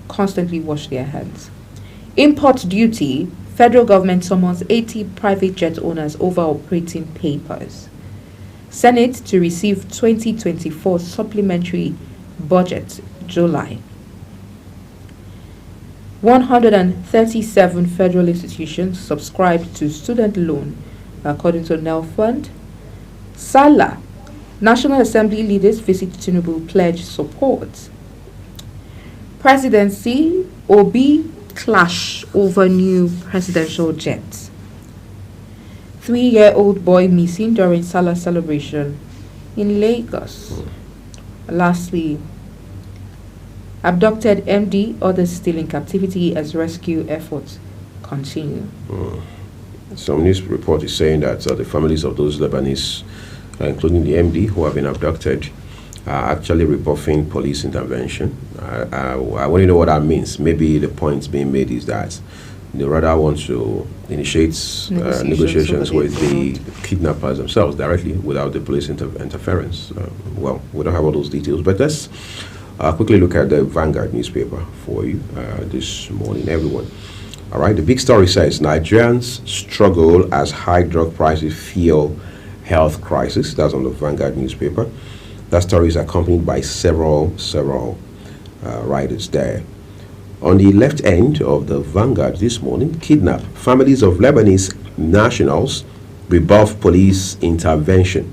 S21: constantly wash their hands. Import duty. Federal government summons 80 private jet owners over operating papers. Senate to receive 2024 supplementary budget, July. 137 federal institutions subscribed to student loan, according to NEL Fund. Salah, National Assembly leaders visit Tinubu, pledge support. Presidency, Obi clash over new presidential jet. 3-year-old boy missing during Salah celebration in Lagos. Lastly, abducted MD, others still in captivity as rescue efforts continue.
S1: Some news report is saying that the families of those Lebanese, including the MD who have been abducted, are actually rebuffing police intervention. I want to know what that means. Maybe the point being made is that they rather want to initiate negotiations with the kidnappers themselves directly without the police interference. Well, we don't have all those details, but let's quickly look at the Vanguard newspaper for you this morning, everyone. All right, the big story says Nigerians struggle as high drug prices fuel health crisis. That's on the Vanguard newspaper. That story is accompanied by several writers there. On the left end of the Vanguard this morning, kidnap families of Lebanese nationals rebuff police intervention.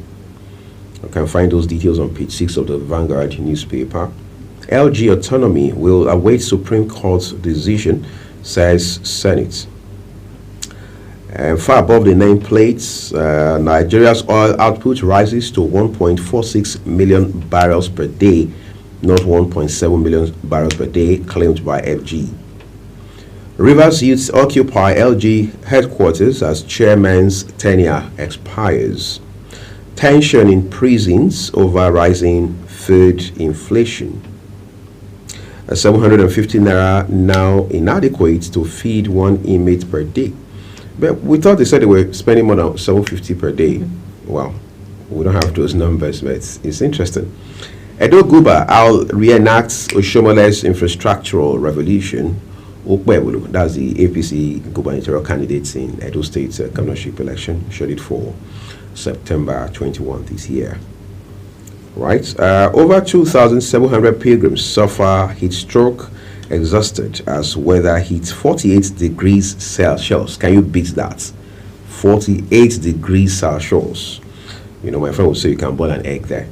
S1: You can find those details on page 6 of the Vanguard newspaper. LG autonomy will await Supreme Court's decision, says Senate. And far above the nameplates, Nigeria's oil output rises to 1.46 million barrels per day, not 1.7 million barrels per day, claimed by FG. Rivers youths occupy LG headquarters as chairman's tenure expires. Tension in prisons over rising food inflation. 750 naira now inadequate to feed one inmate per day. But we thought they said they were spending more than 750 per day. Well, we don't have those numbers, but it's interesting. Edo Guba, I'll reenact Oshomole's infrastructural revolution. Okpebulu, that's the APC gubernatorial candidates in Edo State governorship election, scheduled for September 21 this year. Right, over 2,700 pilgrims suffer heat stroke, exhausted as weather hits 48 degrees Celsius. Can you beat that? 48 degrees Celsius. You know, my friend would say you can boil an egg there.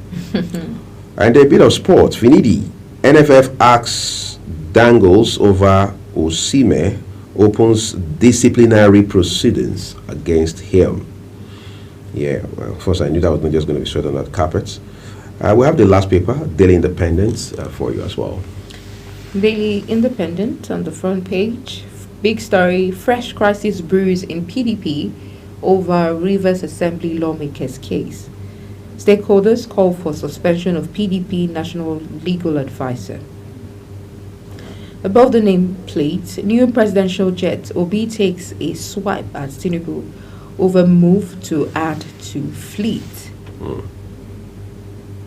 S1: And a bit of sport. Finidi, NFF asks dangles over Osime, opens disciplinary proceedings against him. Yeah, well, first I knew that was not just going to be swept on that carpet. We have the last paper, Daily Independent, for you as well.
S21: Daily Independent on the front page. Big story, fresh crisis brews in PDP over Rivers Assembly lawmakers' case. Stakeholders call for suspension of PDP National Legal Advisor. Above the nameplate, new presidential jet, Obi takes a swipe at Tinubu over move to add to fleet.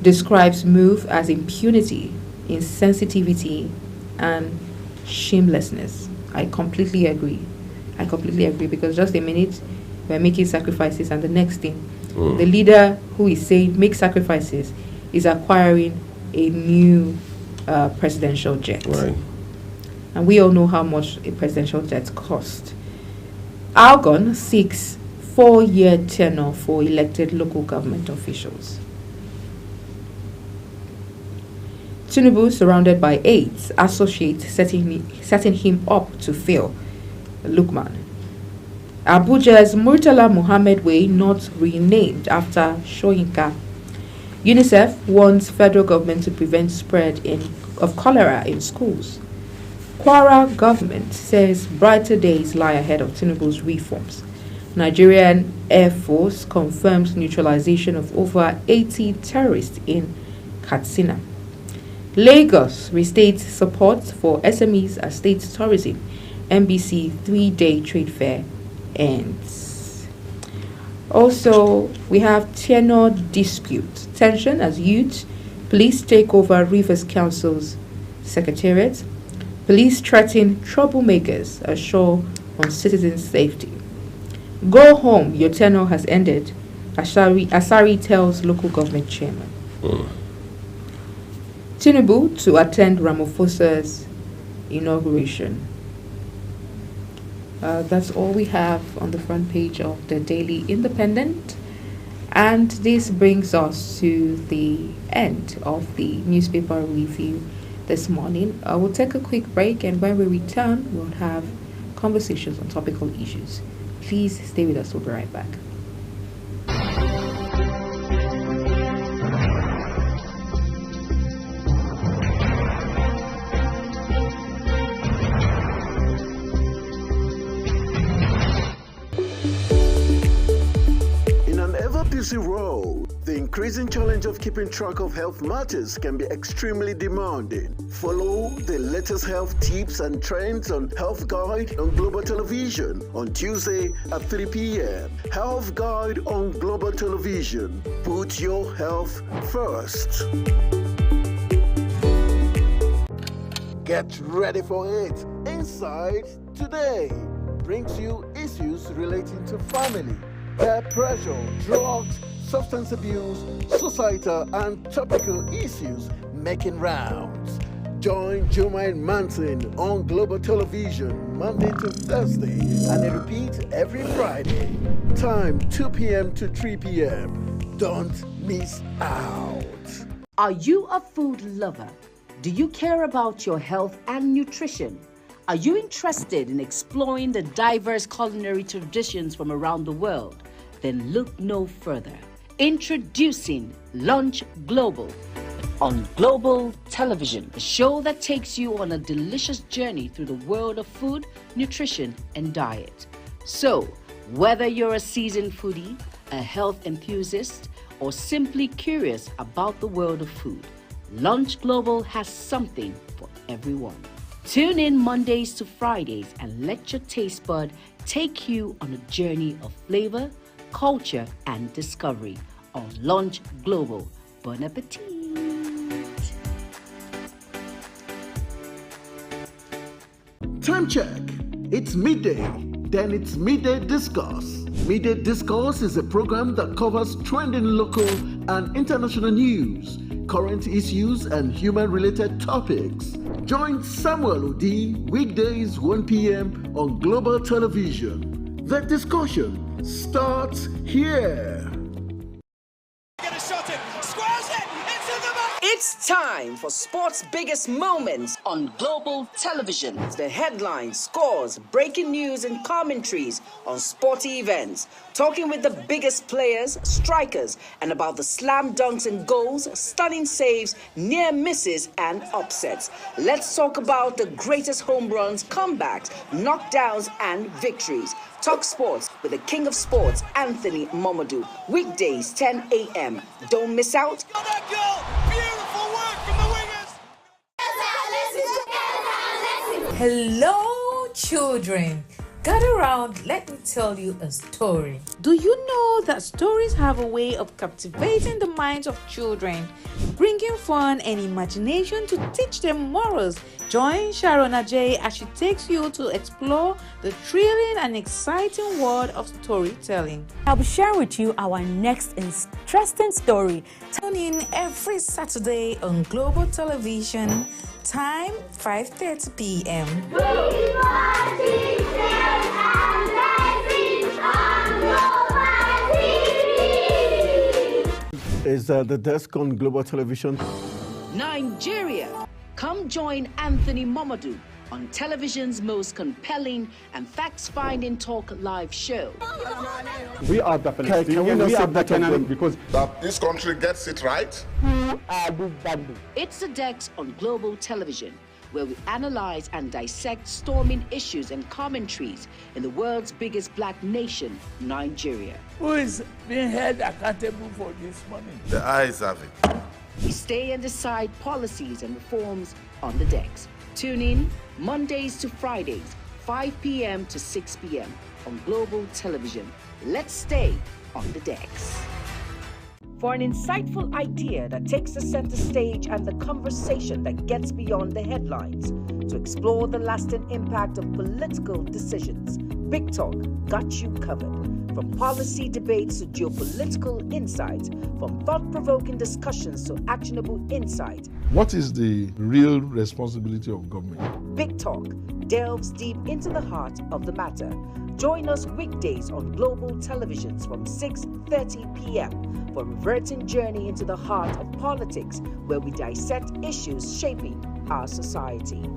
S21: Describes move as impunity, insensitivity, and shamelessness. I completely agree because just a minute we're making sacrifices and the next thing the leader who is saying make sacrifices is acquiring a new presidential jet.
S1: Right.
S21: And we all know how much a presidential jet costs. Algon seeks 4-year tenure for elected local government officials. Tinubu, surrounded by aides, associates setting him up to fail. Lukman. Abuja's Murtala Mohammed Way not renamed after Shoyinka. UNICEF warns federal government to prevent spread of cholera in schools. Kwara government says brighter days lie ahead of Tinubu's reforms. Nigerian Air Force confirms neutralization of over 80 terrorists in Katsina. Lagos restates support for SMEs as state tourism. MBC 3-day trade fair ends. Also, we have tenure dispute. Tension as youth. Police take over Rivers Council's secretariat. Police threaten troublemakers, assure on citizen safety. Go home, your tenure has ended, Asari tells local government chairman. Tinubu to attend Ramaphosa's inauguration. That's all we have on the front page of the Daily Independent. And this brings us to the end of the newspaper review this morning. We'll take a quick break, and when we return, we'll have conversations on topical issues. Please stay with us. We'll be right back.
S17: Busy road, the increasing challenge of keeping track of health matters can be extremely demanding. Follow the latest health tips and trends on Health Guide on Global Television on Tuesday at 3 p.m. Health Guide on Global Television. Put your health first. Get ready for it. Inside Today brings you issues relating to family, peer pressure, drugs, substance abuse, societal and topical issues making rounds. Join Jumaine Manson on Global Television Monday to Thursday and they repeat every Friday. Time 2 p.m. to 3 p.m. Don't miss out.
S11: Are you a food lover? Do you care about your health and nutrition? Are you interested in exploring the diverse culinary traditions from around the world? Then look no further. Introducing Lunch Global on Global Television, a show that takes you on a delicious journey through the world of food, nutrition, and diet. So, whether you're a seasoned foodie, a health enthusiast, or simply curious about the world of food, Lunch Global has something for everyone. Tune in Mondays to Fridays and let your taste bud take you on a journey of flavor, culture, and discovery on Lunch Global. Bon appetit!
S17: Time check. It's midday. Then it's Midday Discourse. Midday Discourse is a program that covers trending local and international news, current issues, and human-related topics. Join Samuel Odi weekdays 1 p.m. on Global Television. The discussion starts here.
S11: It's time for sports' biggest moments on Global Television. The headlines, scores, breaking news, and commentaries on sporty events. Talking with the biggest players, strikers, and about the slam dunks and goals, stunning saves, near misses, and upsets. Let's talk about the greatest home runs, comebacks, knockdowns, and victories. Talk sports with the king of sports, Anthony Momodu. Weekdays, 10 a.m. Don't miss out.
S15: Hello, children. Gather around, let me tell you a story. Do you know that stories have a way of captivating the minds of children, bringing fun and imagination to teach them morals? Join Sharon Ajay as she takes you to explore the thrilling and exciting world of storytelling.
S16: I'll be sharing with you our next interesting story.
S15: Tune in every Saturday on Global Television, time 5:30 p.m.
S17: Is the desk on Global Television?
S11: Nigeria. Come join Anthony Momodu on television's most compelling and facts-finding talk live show.
S5: We are the Palestinians. Because
S9: that this country gets it right.
S11: It's the Dex on Global Television, where we analyze and dissect storming issues and commentaries in the world's biggest black nation, Nigeria.
S19: Who is being held accountable for this money?
S9: The eyes have it.
S11: We stay and decide policies and reforms on the decks. Tune in Mondays to Fridays, 5 p.m. to 6 p.m. on Global Television. Let's stay on the decks. For an insightful idea that takes the center stage and the conversation that gets beyond the headlines, to explore the lasting impact of political decisions, Big Talk got you covered. From policy debates to geopolitical insights, from thought-provoking discussions to actionable insight.
S4: What is the real responsibility of government?
S11: Big Talk delves deep into the heart of the matter. Join us weekdays on Global Televisions from 6:30 p.m. for a reverting journey into the heart of politics, where we dissect issues shaping our society.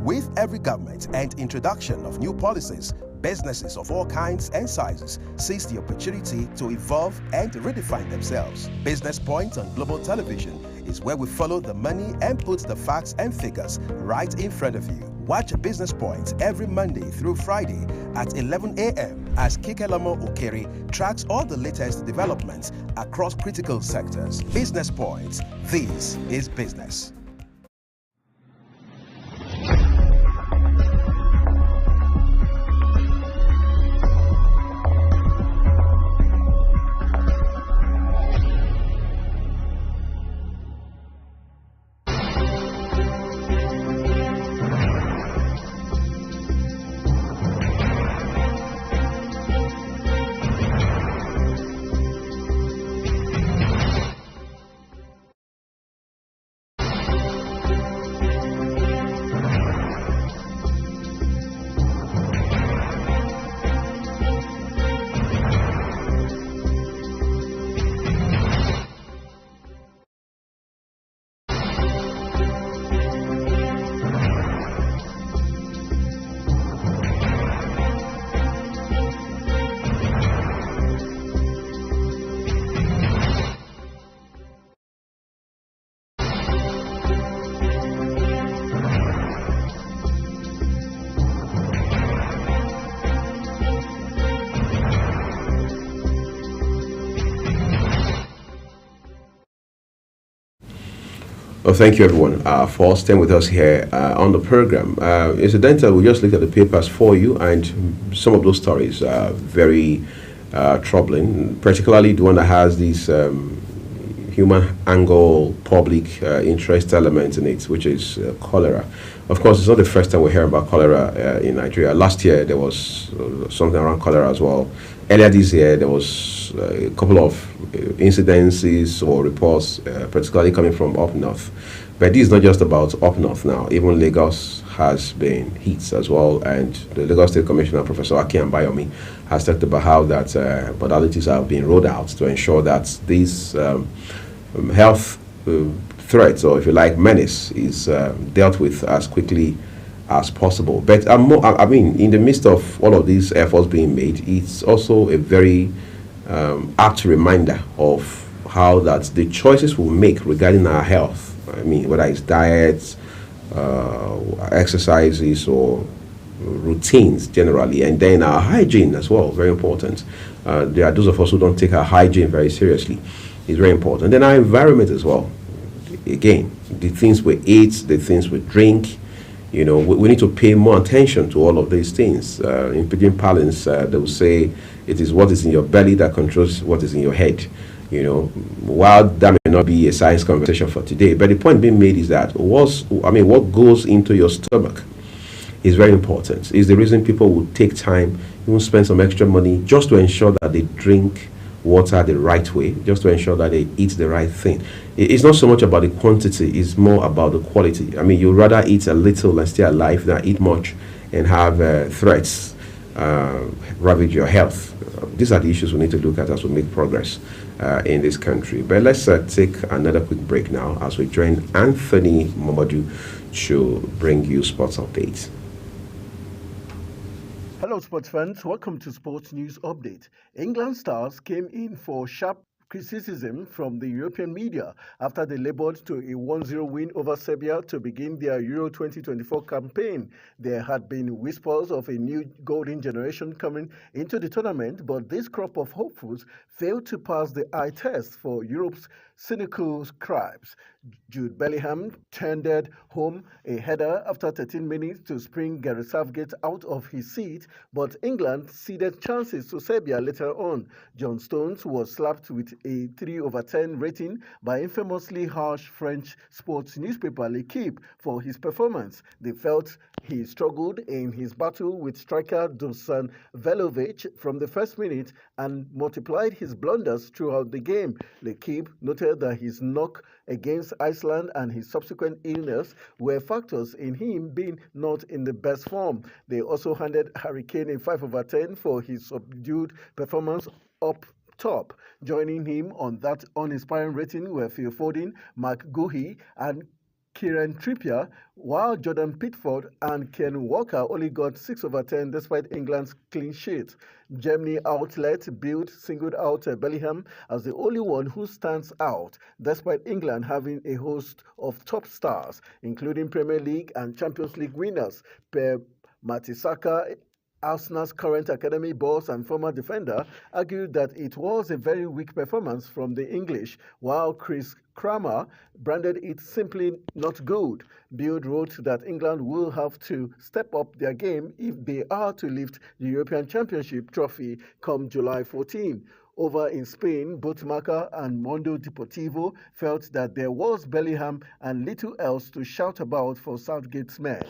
S12: With every government and introduction of new policies, businesses of all kinds and sizes seize the opportunity to evolve and redefine themselves. Business Point on Global Television is where we follow the money and put the facts and figures right in front of you. Watch Business Point every Monday through Friday at 11 a.m. as Kikelamo Okeri tracks all the latest developments across critical sectors. Business Point, this is business.
S1: Well, thank you everyone for staying with us here on the program. Incidentally, we just looked at the papers for you, and some of those stories are very troubling, particularly the one that has these human angle, public interest elements in it, which is cholera. Of course, it's not the first time we hear about cholera in Nigeria. Last year, there was something around cholera as well. Earlier this year, there was a couple of incidences or reports, particularly coming from up north. But this is not just about up north now. Even Lagos has been hit as well. And the Lagos State Commissioner, Professor Aki Ambayomi, has talked about how that modalities are being rolled out to ensure that these health threats, or if you like, menace, is dealt with as quickly as possible. But I mean, in the midst of all of these efforts being made, it's also a very apt reminder of how that the choices we make regarding our health, I mean, whether it's diets, exercises, or routines generally, and then our hygiene as well, very important. There are those of us who don't take our hygiene very seriously. It's very important. And then our environment as well. Again, the things we eat, the things we drink, you know, we need to pay more attention to all of these things. In pidgin parlance, they will say it is what is in your belly that controls what is in your head. You know, while that may not be a science conversation for today, but the point being made is that what goes into your stomach is very important. It's the reason people would take time, even spend some extra money just to ensure that they drink water the right way, just to ensure that they eat the right thing. It's not so much about the quantity, it's more about the quality. I mean, you'd rather eat a little and stay alive than eat much and have threats ravage your health. These are the issues we need to look at as we make progress in this country. But let's take another quick break now as we join Anthony Momodu to bring you sports updates.
S17: Hello, sports fans. Welcome to Sports News Update. England Stars came in for sharp criticism from the European media after they labored to a 1-0 win over Serbia to begin their Euro 2024 campaign. There had been whispers of a new golden generation coming into the tournament, but this crop of hopefuls failed to pass the eye test for Europe's cynical scribes. Jude Bellingham turned home a header after 13 minutes to spring Gareth Southgate out of his seat, but England ceded chances to Serbia later on. John Stones was slapped with a 3/10 rating by infamously harsh French sports newspaper L'Equipe for his performance. They felt he struggled in his battle with striker Dusan Velovic from the first minute and multiplied his blunders throughout the game. L'Equipe noted that his knock against Iceland and his subsequent illness were factors in him being not in the best form. They also handed Harry Kane a 5/10 for his subdued performance up top. Joining him on that uninspiring rating were Phil Foden, Mark Guehi, and Kieran Trippier, while Jordan Pickford and Ken Walker only got 6/10 despite England's clean sheet. Germany outlet Bild singled out Bellingham as the only one who stands out, despite England having a host of top stars, including Premier League and Champions League winners. Per Mertesacker, Arsenal's current academy boss and former defender, argued that it was a very weak performance from the English, while Chris Kramer branded it simply not good. Bild wrote that England will have to step up their game if they are to lift the European Championship trophy come July 14. Over in Spain, both Marca and Mundo Deportivo felt that there was Bellingham and little else to shout about for Southgate's men.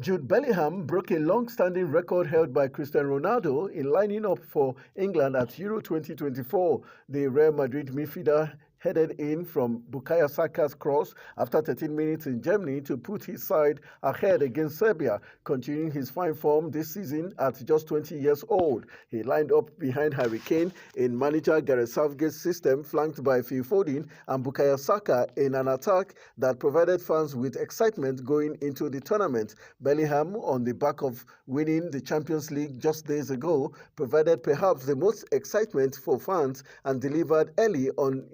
S17: Jude Bellingham broke a long-standing record held by Cristiano Ronaldo in lining up for England at Euro 2024. The Real Madrid midfielder headed in from Bukayo Saka's cross after 13 minutes in Germany to put his side ahead against Serbia, continuing his fine form this season at just 20 years old. He lined up behind Harry Kane in manager Gareth Southgate's system, flanked by Phil Foden and Bukayo Saka in an attack that provided fans with excitement going into the tournament. Bellingham, on the back of winning the Champions League just days ago, provided perhaps the most excitement for fans and delivered early on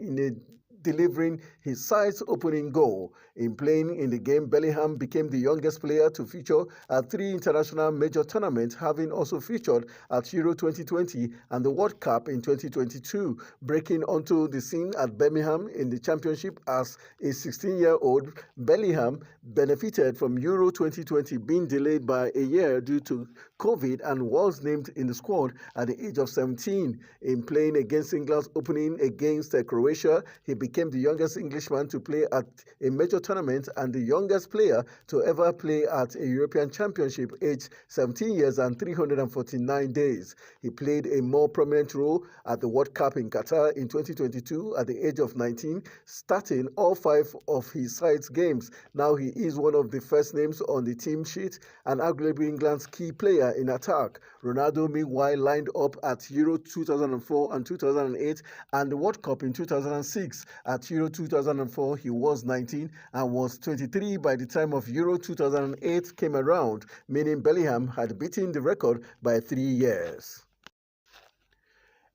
S17: delivering his side's opening goal. In playing in the game, Bellingham became the youngest player to feature at 3 international major tournaments, having also featured at Euro 2020 and the World Cup in 2022, breaking onto the scene at Birmingham in the championship as a 16-year-old. Bellingham benefited from Euro 2020 being delayed by a year due to COVID and was named in the squad at the age of 17. In playing against England's opening against Croatia, he became the youngest Englishman to play at a major tournament and the youngest player to ever play at a European Championship, aged 17 years and 349 days. He played a more prominent role at the World Cup in Qatar in 2022 at the age of 19, starting all 5 of his side's games. Now he is one of the first names on the team sheet and arguably England's key player in attack. Ronaldo, meanwhile, lined up at Euro 2004 and 2008 and the World Cup in 2006. At Euro 2004, he was 19 and was 23 by the time of Euro 2008 came around, meaning Bellingham had beaten the record by 3 years.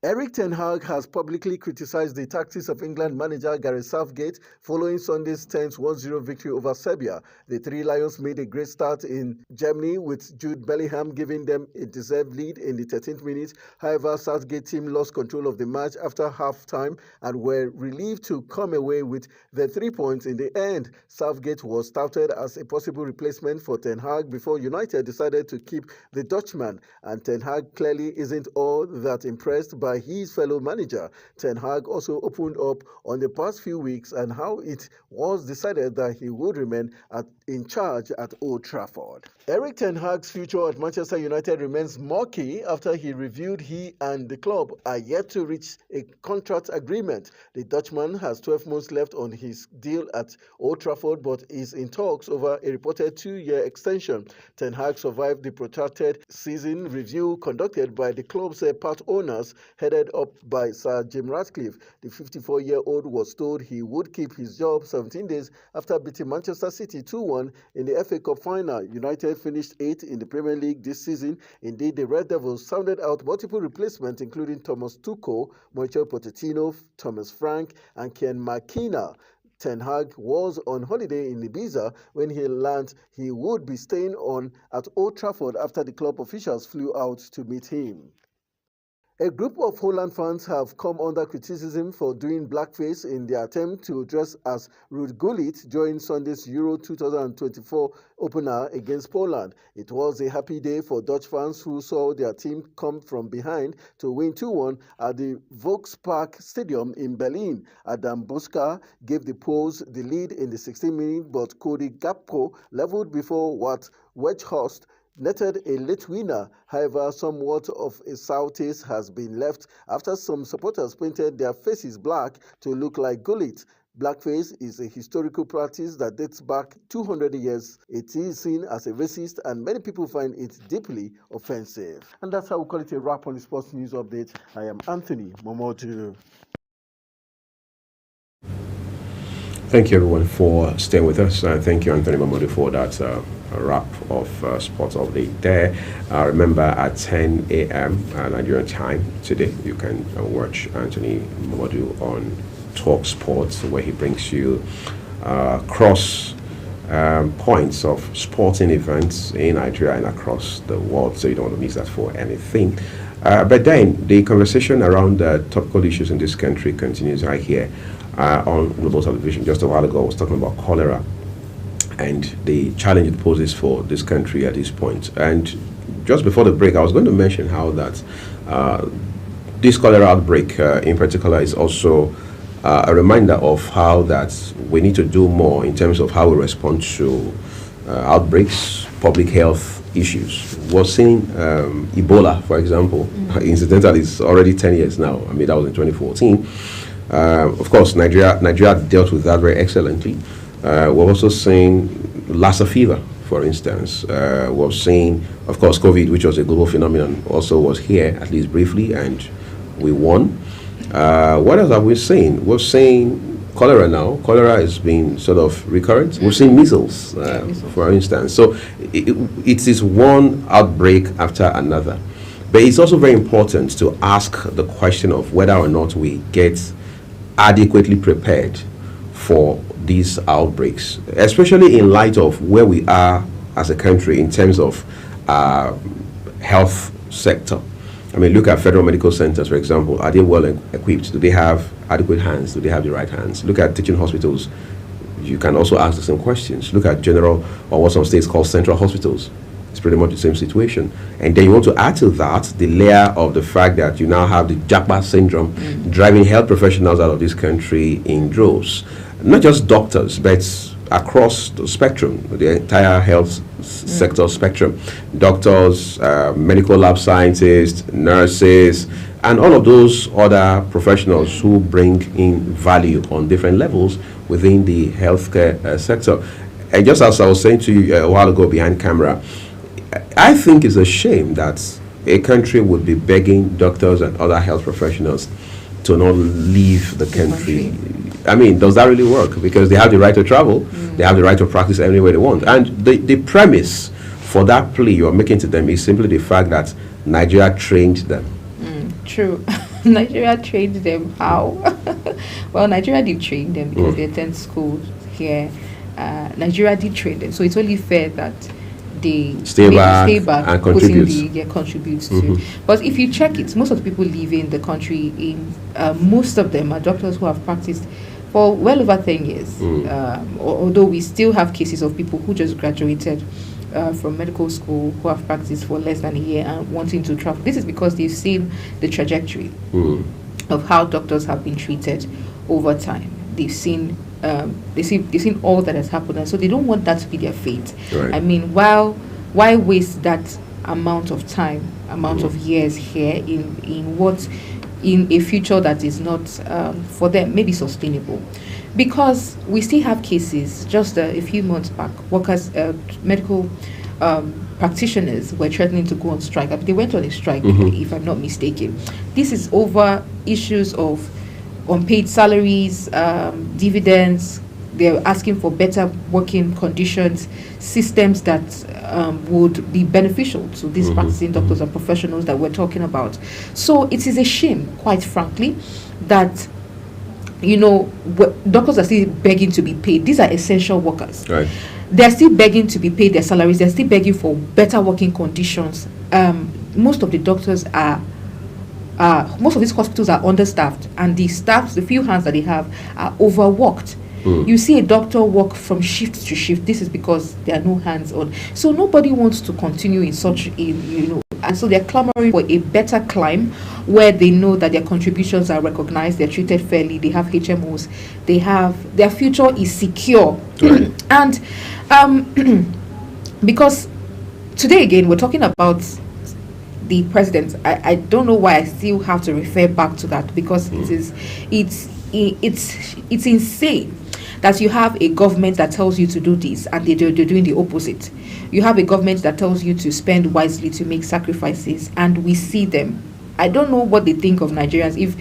S17: Erik ten Hag has publicly criticized the tactics of England manager Gareth Southgate following Sunday's tense 1-0 victory over Serbia. The Three Lions made a great start in Germany, with Jude Bellingham giving them a deserved lead in the 13th minute. However, Southgate team lost control of the match after half-time and were relieved to come away with the 3 points in the end. Southgate was touted as a possible replacement for Ten Hag before United decided to keep the Dutchman, and Ten Hag clearly isn't all that impressed by his fellow manager. Ten Hag also opened up on the past few weeks and how it was decided that he would remain in charge at Old Trafford. Erik ten Hag's future at Manchester United remains murky after he revealed he and the club are yet to reach a contract agreement. The Dutchman has 12 months left on his deal at Old Trafford but is in talks over a reported 2-year extension. Ten Hag survived the protracted season review conducted by the club's part owners headed up by Sir Jim Ratcliffe. The 54-year-old was told he would keep his job 17 days after beating Manchester City 2-1 in the FA Cup final. United finished 8th in the Premier League this season. Indeed, the Red Devils sounded out multiple replacements, including Thomas Tuchel, Mauricio Pochettino, Thomas Frank, and Ken McKenna. Ten Hag was on holiday in Ibiza when he learned he would be staying on at Old Trafford after the club officials flew out to meet him. A group of Holland fans have come under criticism for doing blackface in their attempt to dress as Ruud Gullit during Sunday's Euro 2024 opener against Poland. It was a happy day for Dutch fans who saw their team come from behind to win 2-1 at the Volkspark Stadium in Berlin. Adam Buska gave the Poles the lead in the 16th minute, but Cody Gakpo leveled before Wout Weghorst netted a late winner. However, somewhat of a sour taste has been left after some supporters painted their faces black to look like Gullit. Blackface is a historical practice that dates back 200 years. It is seen as a racist and many people find it deeply offensive. And that's how we call it a wrap on the Sports News Update. I am Anthony Momodu.
S1: Thank you, everyone, for staying with us. Thank you, Anthony Mamodu, for that wrap of Sports Update there. Remember, at 10 a.m. Nigerian time today, you can watch Anthony Mamodu on Talk Sports, where he brings you cross points of sporting events in Nigeria and across the world, so you don't want to miss that for anything. But then, the conversation around topical issues in this country continues right here. On global television. Just a while ago, I was talking about cholera and the challenge it poses for this country at this point. And just before the break, I was going to mention how that this cholera outbreak in particular is also a reminder of how that we need to do more in terms of how we respond to outbreaks, public health issues. We're seeing Ebola, for example. Incidentally, it's already 10 years now. I mean, that was in 2014. Of course, Nigeria dealt with that very excellently. We're also seeing Lassa fever, for instance. We're seeing, of course, COVID, which was a global phenomenon, also was here, at least briefly, and we won. What else have we seen? We've seen cholera now. Cholera has been sort of recurrent. We've seen measles, for instance. So it is one outbreak after another. But it's also very important to ask the question of whether or not we get adequately prepared for these outbreaks, especially in light of where we are as a country in terms of health sector. I mean, look at federal medical centers, for example. Are they well equipped? Do they have adequate hands? Do they have the right hands? Look at teaching hospitals. You can also ask the same questions. Look at general, or what some states call central hospitals. It's pretty much the same situation. And then you want to add to that the layer of the fact that you now have the Japa syndrome driving health professionals out of this country in droves. Not just doctors, but across the spectrum, the entire health sector spectrum. Doctors, medical lab scientists, nurses, and all of those other professionals who bring in value on different levels within the healthcare sector. And just as I was saying to you a while ago behind camera, I think it's a shame that a country would be begging doctors and other health professionals to not leave the country. I mean, does that really work? Because they have the right to travel, they have the right to practice anywhere they want. And the premise for that plea you're making to them is simply the fact that Nigeria trained them.
S21: True. Nigeria trained them how? Well, Nigeria did train them because they attend school here. Nigeria did train them. So it's only fair that they stay back and contribute to. But if you check it, most of the people leaving the country, most of them are doctors who have practiced for well over 10 years. Although we still have cases of people who just graduated from medical school who have practiced for less than a year and wanting to travel. This is because they've seen the trajectory of how doctors have been treated over time. They've seen all that has happened, and so they don't want that to be their fate. Right. I mean, why waste that amount of time, amount of years here in a future that is not for them maybe sustainable? Because we still have cases just a few months back, medical practitioners were threatening to go on strike. I mean, they went on a strike, if I'm not mistaken. This is over issues of unpaid salaries, dividends. They're asking for better working conditions, systems that would be beneficial to these practicing doctors and professionals that we're talking about. So it is a shame, quite frankly, that doctors are still begging to be paid. These are essential workers.
S1: Right.
S21: They're still begging to be paid their salaries. They're still begging for better working conditions. Most of the doctors most of these hospitals are understaffed, and the staff, the few hands that they have, are overworked. You see a doctor work from shift to shift. This is because there are no hands on. So nobody wants to continue in such a, and so they're clamoring for a better climb where they know that their contributions are recognized, they're treated fairly, they have HMOs, their future is secure. Right. And because today again we're talking about the president. I don't know why I still have to refer back to that, because it's insane that you have a government that tells you to do this and they're doing the opposite. You have a government that tells you to spend wisely, to make sacrifices, and we see them. I don't know what they think of Nigerians. If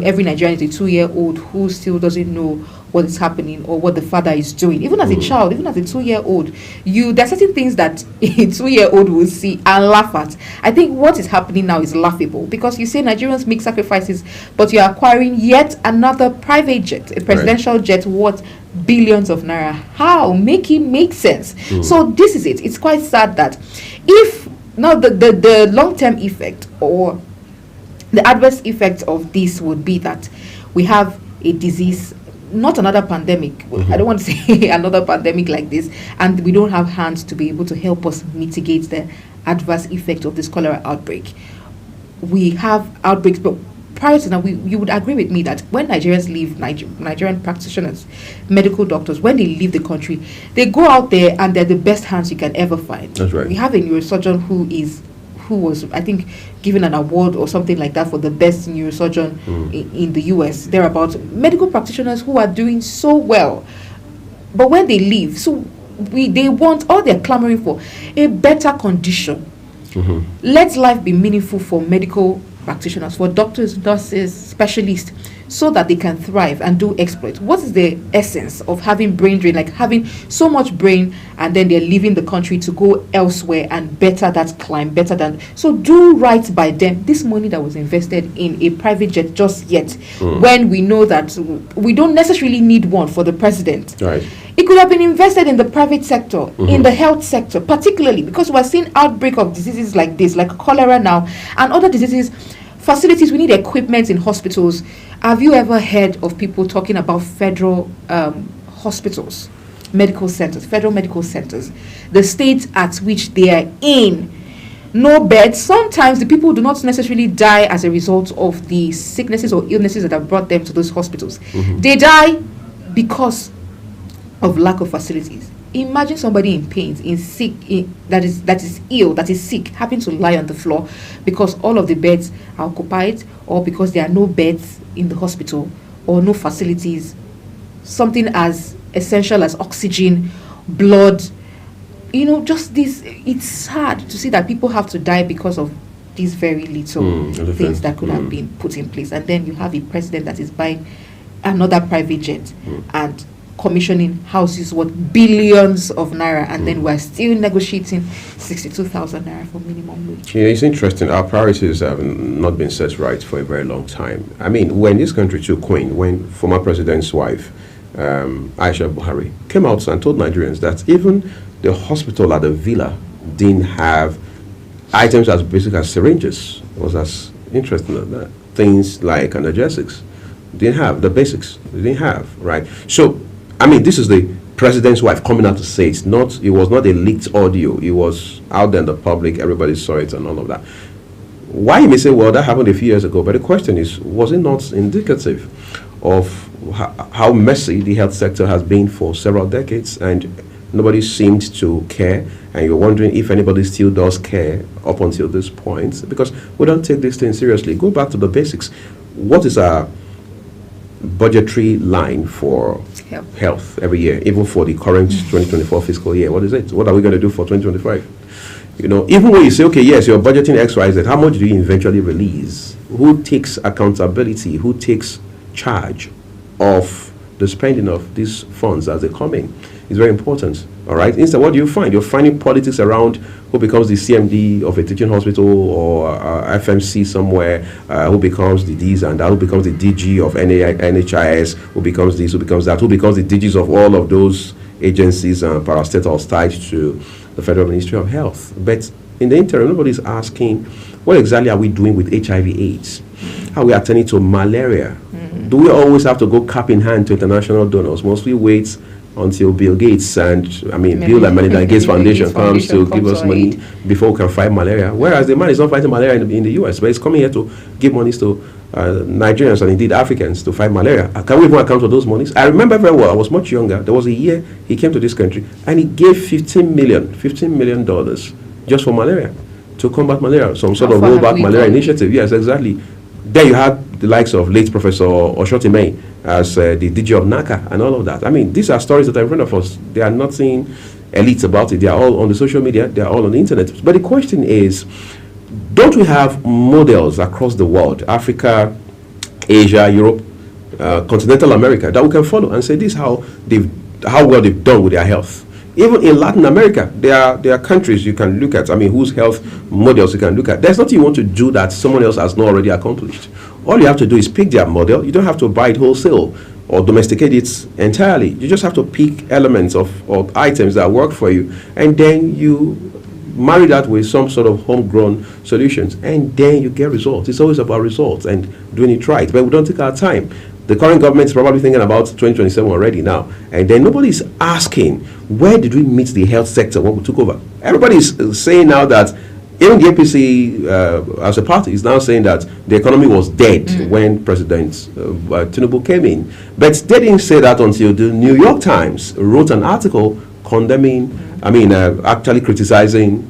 S21: every Nigerian is a 2-year-old who still doesn't know what is happening or what the father is doing. Even as a child, even as a 2-year-old, there are certain things that a 2-year-old will see and laugh at. I think what is happening now is laughable, because you say Nigerians make sacrifices, but you're acquiring yet another private jet, a presidential jet worth billions of naira. How? Make it make sense. So this is it. It's quite sad that if now the long-term effect or the adverse effect of this would be that we have a disease, not another pandemic. I don't want to say another pandemic like this, and we don't have hands to be able to help us mitigate the adverse effect of this cholera outbreak. We have outbreaks, but prior to that, you would agree with me that when Nigerians leave, Nigerian practitioners, medical doctors, when they leave the country, they go out there and they're the best hands you can ever find.
S1: That's right.
S21: We have a neurosurgeon who was, I think, given an award or something like that for the best neurosurgeon in the US. There are about medical practitioners who are doing so well. But when they leave, they're clamoring for a better condition. Let life be meaningful for medical practitioners, for doctors, nurses, specialists, so that they can thrive and do exploits. What is the essence of having brain drain, like having so much brain and then they're leaving the country to go elsewhere and better that climb, so do right by them. This money that was invested in a private jet just yet, when we know that we don't necessarily need one for the president. Right. It could have been invested in the private sector, in the health sector, particularly because we're seeing outbreak of diseases like this, like cholera now, and other diseases. Facilities, we need equipment in hospitals. Have you ever heard of people talking about federal hospitals, medical centers, federal medical centers, the state at which they are in? No beds. Sometimes the people do not necessarily die as a result of the sicknesses or illnesses that have brought them to those hospitals. They die because of lack of facilities. Imagine somebody in pain, that is ill, that is sick, having to lie on the floor because all of the beds are occupied, or because there are no beds in the hospital or no facilities. Something as essential as oxygen, blood, just this. It's sad to see that people have to die because of these very little things that could have been put in place. And then you have a president that is buying another private jet and commissioning houses worth billions of naira, and then we're still negotiating 62,000 naira for minimum wage.
S1: Yeah, it's interesting. Our priorities have not been set right for a very long time. I mean, when this country took Queen, when former president's wife, Aisha Buhari, came out and told Nigerians that even the hospital at the villa didn't have items as basic as syringes. It was as interesting as that. Things like analgesics. Didn't have the basics. They didn't have, right? So, I mean, this is the president's wife coming out to say it. It was not a leaked audio. It was out there in the public. Everybody saw it and all of that. Why you may say, well, that happened a few years ago. But the question is, was it not indicative of how messy the health sector has been for several decades, and nobody seemed to care? And you're wondering if anybody still does care up until this point, because we don't take this thing seriously. Go back to the basics. What is our budgetary line for health every year, even for the current 2024 fiscal year. What is it? What are we going to do for 2025? You know, even when you say, okay, yes, you're budgeting X, Y, Z, how much do you eventually release? Who takes accountability? Who takes charge of the spending of these funds as they come in? It's very important. All right. Instead, what do you find? You're finding politics around who becomes the CMD of a teaching hospital or FMC somewhere, who becomes the D's and that, who becomes the DG of NHIS, who becomes this, who becomes that, who becomes the DGs of all of those agencies and parastatals tied to the Federal Ministry of Health. But in the interim, nobody's asking, what exactly are we doing with HIV/AIDS? How are we attending to malaria? Do we always have to go cap in hand to international donors? Must we wait until Bill Gates and, Bill and Melinda Gates Foundation comes to give us money before we can fight malaria? Whereas the man is not fighting malaria in the US, but he's coming here to give monies to Nigerians and indeed Africans to fight malaria. Can we even account for those monies? I remember very well, I was much younger. There was a year he came to this country and he gave $15 million just for malaria, to combat malaria, some sort of rollback malaria initiative. Yes, exactly. Then you had the likes of late Professor Oshoti May as the DG of NACA and all of that. These are stories that are in front of us. They are nothing elite about it. They are all on the social media. They are all on the internet. But the question is, don't we have models across the world, Africa, Asia, Europe, continental America, that we can follow and say this is how well they've done with their health? Even in Latin America, there are countries you can look at, whose health models you can look at. There's nothing you want to do that someone else has not already accomplished. All you have to do is pick their model. You don't have to buy it wholesale or domesticate it entirely. You just have to pick elements of items that work for you, and then you marry that with some sort of homegrown solutions, and then you get results. It's always about results and doing it right, but we don't take our time. The current government is probably thinking about 2027 already now. And then nobody's asking, where did we meet the health sector when we took over? Everybody's saying now that, even the APC as a party is now saying that the economy was dead when President Tinubu came in. But they didn't say that until the New York Times wrote an article condemning, actually criticizing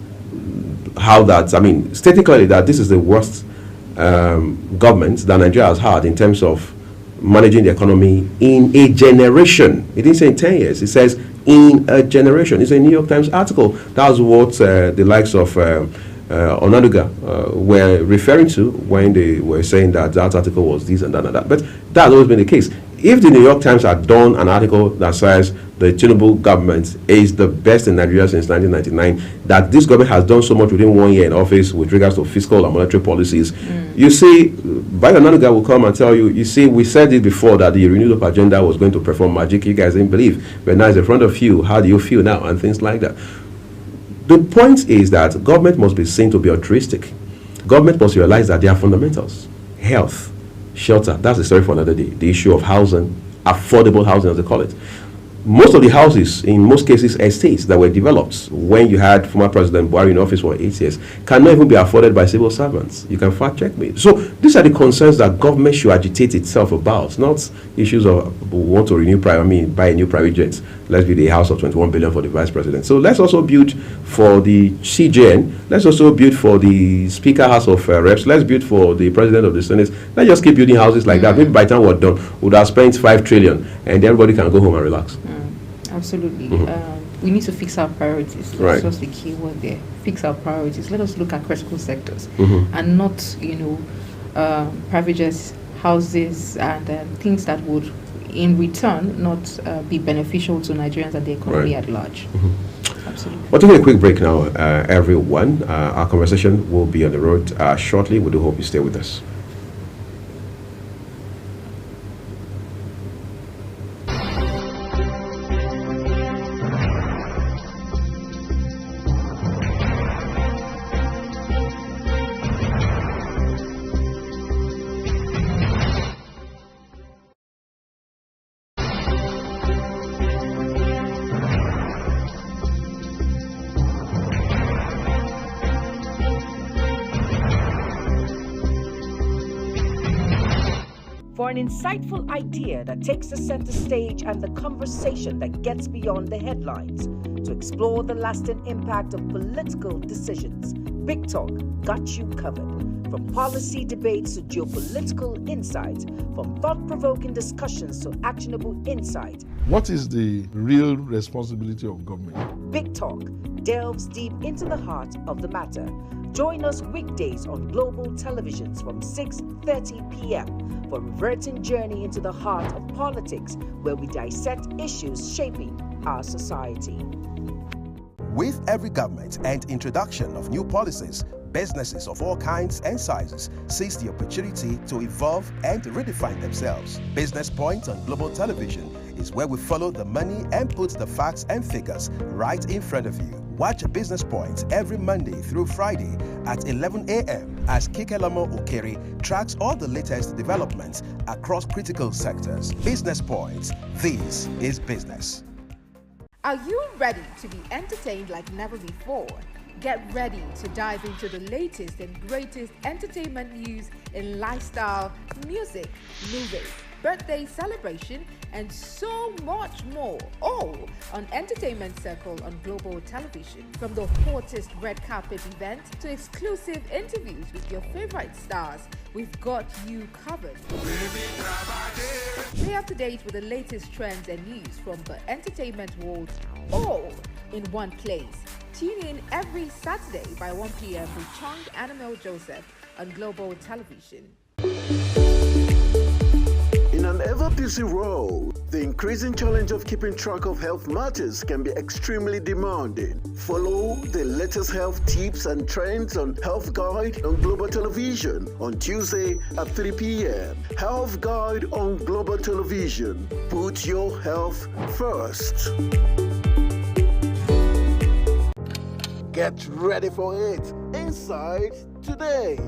S1: how that, stating clearly that this is the worst government that Nigeria has had in terms of managing the economy in a generation. It didn't say in 10 years. It says in a generation. It's a New York Times article. That's what the likes of Onanuga were referring to when they were saying that article was this and that and that. But that's always been the case. If the New York Times had done an article that says the Tinubu government is the best in Nigeria since 1999, that this government has done so much within 1 year in office with regards to fiscal and monetary policies, you see, Bayo Onanuga will come and tell you, you see, we said it before that the renewed up agenda was going to perform magic. You guys didn't believe. But now it's in front of you. How do you feel now? And things like that. The point is that government must be seen to be altruistic. Government must realize that there are fundamentals. Health, shelter, that's the story for another day. The issue of housing, affordable housing as they call it. Most of the houses, in most cases estates that were developed when you had former President Buhari in office for 8 years, cannot even be afforded by civil servants. You can fact check me. So these are the concerns that government should agitate itself about, not issues of we want to renew buy a new private jet. Let's build a house of 21 billion for the vice president. So let's also build for the CJN. Let's also build for the Speaker House of Reps. Let's build for the President of the Senate. Let's just keep building houses like that. Maybe by the time we're done, we would have spent 5 trillion and everybody can go home and relax.
S14: Absolutely. We need to fix our priorities. That's just the key word there. Fix our priorities. Let us look at critical sectors and not, private jets, houses, and things that would, in return, not be beneficial to Nigerians and the economy at large. Absolutely.
S1: We're taking a quick break now, everyone. Our conversation will be on the road shortly. We do hope you stay with us.
S11: For an insightful idea that takes the center stage and the conversation that gets beyond the headlines, to explore the lasting impact of political decisions, Big Talk got you covered. From policy debates to geopolitical insights, from thought-provoking discussions to actionable insight.
S4: What is the real responsibility of government?
S11: Big Talk delves deep into the heart of the matter. Join us weekdays on global televisions from 6:30 p.m. for a reverting journey into the heart of politics, where we dissect issues shaping our society.
S12: With every government and introduction of new policies, businesses of all kinds and sizes seize the opportunity to evolve and redefine themselves. Business Point on Global Television is where we follow the money and put the facts and figures right in front of you. Watch Business Point every Monday through Friday at 11 a.m. as Kikelamo Okere tracks all the latest developments across critical sectors. Business Point, this is business.
S13: Are you ready to be entertained like never before? Get ready to dive into the latest and greatest entertainment news in lifestyle, music, movies, birthday celebration, and so much more, all on Entertainment Circle on Global Television. From the hottest red carpet event to exclusive interviews with your favorite stars, we've got you covered. Stay up to date with the latest trends and news from the entertainment world, all in one place. Tune in every Saturday by 1 p.m. with Chung Annabelle Joseph on Global Television.
S17: In an ever-busy world, the increasing challenge of keeping track of health matters can be extremely demanding. Follow the latest health tips and trends on Health Guide on Global Television on Tuesday at 3 p.m. Health Guide on Global Television. Put your health first. Get ready for it. Inside Today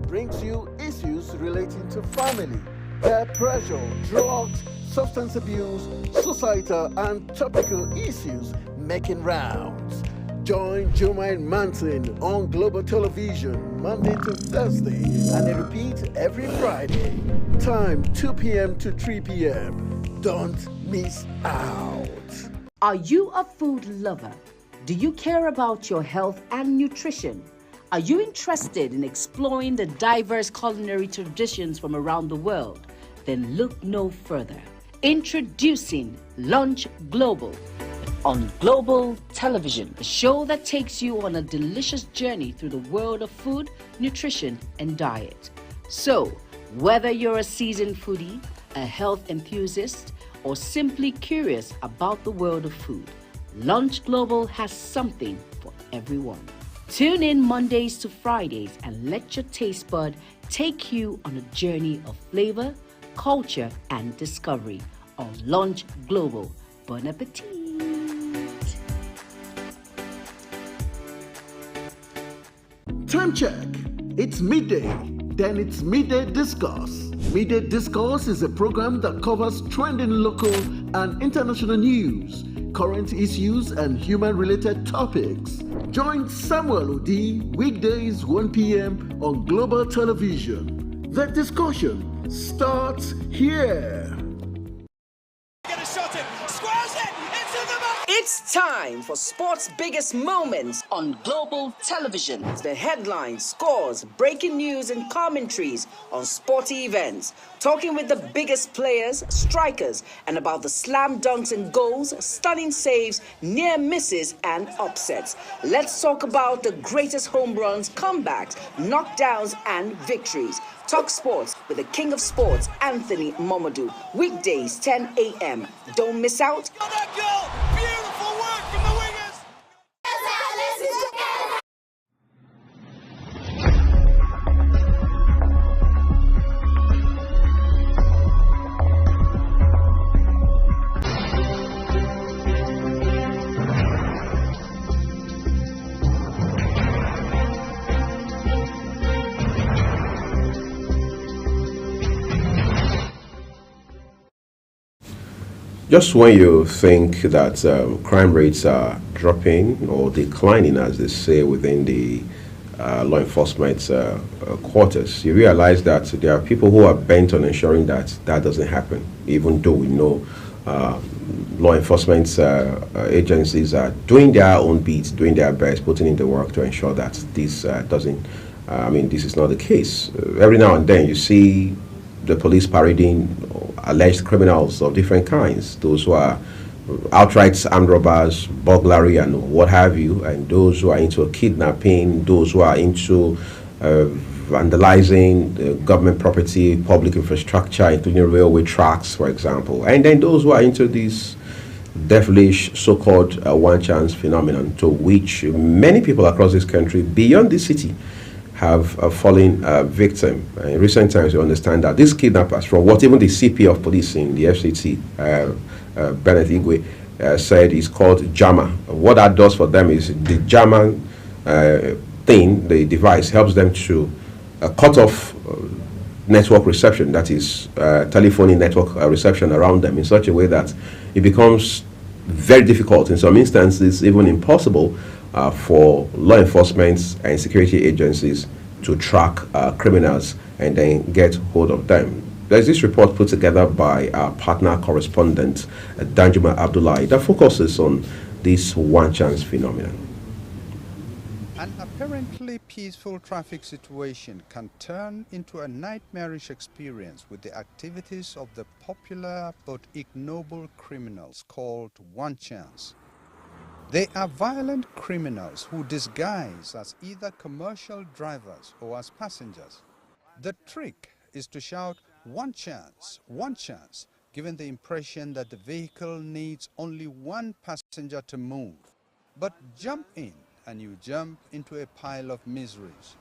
S17: brings you issues relating to family, peer pressure, drugs, substance abuse, societal and topical issues making rounds. Join Jumaine Manson on Global Television Monday to Thursday and a repeat every Friday. Time 2 p.m. to 3 p.m. Don't miss out.
S11: Are you a food lover? Do you care about your health and nutrition? Are you interested in exploring the diverse culinary traditions from around the world? Then look no further. Introducing Lunch Global on Global Television, a show that takes you on a delicious journey through the world of food, nutrition, and diet. So, whether you're a seasoned foodie, a health enthusiast, or simply curious about the world of food, Lunch Global has something for everyone. Tune in Mondays to Fridays and let your taste bud take you on a journey of flavor, culture, and discovery on Lunch Global. Bon appetit!
S17: Time check. It's midday. Then it's Midday Discourse. Midday Discourse is a program that covers trending local and international news, current issues, and human-related topics. Join Samuel Odi weekdays 1 p.m. on Global Television. The discussion starts here.
S11: It's time for sports' biggest moments on Global Television. The headlines, scores, breaking news, and commentaries on sporty events. Talking with the biggest players, strikers, and about the slam dunks and goals, stunning saves, near misses, and upsets. Let's talk about the greatest home runs, comebacks, knockdowns, and victories. Talk sports with the king of sports, Anthony Momodu. Weekdays, 10 a.m. Don't miss out.
S8: Beautiful work from the wingers.
S1: Just when you think that crime rates are dropping or declining, as they say, within the law enforcement quarters, you realize that there are people who are bent on ensuring that that doesn't happen, even though we know law enforcement agencies are doing their own bit, doing their best, putting in the work to ensure that this doesn't, this is not the case. Every now and then you see the police parading alleged criminals of different kinds, those who are outright armed robbers, burglary and what have you, and those who are into kidnapping, those who are into vandalizing government property, public infrastructure, including railway tracks, for example. And then those who are into this devilish so-called one chance phenomenon, to which many people across this country, beyond this city, have fallen victim. In recent times, you understand that these kidnappers, from what even the CP of police in the FCT, Bennett Igwe, said is called JAMA. What that does for them is the JAMA thing, the device, helps them to cut off network reception, that is telephony network reception around them, in such a way that it becomes very difficult, in some instances even impossible, for law enforcement and security agencies to track criminals and then get hold of them. There's this report put together by our partner correspondent, Danjuma Abdullahi, that focuses on this one chance phenomenon.
S20: An apparently peaceful traffic situation can turn into a nightmarish experience with the activities of the popular but ignoble criminals called one chance. They are violent criminals who disguise as either commercial drivers or as passengers. The trick is to shout one chance, giving the impression that the vehicle needs only one passenger to move. But jump in and you jump into a pile of miseries.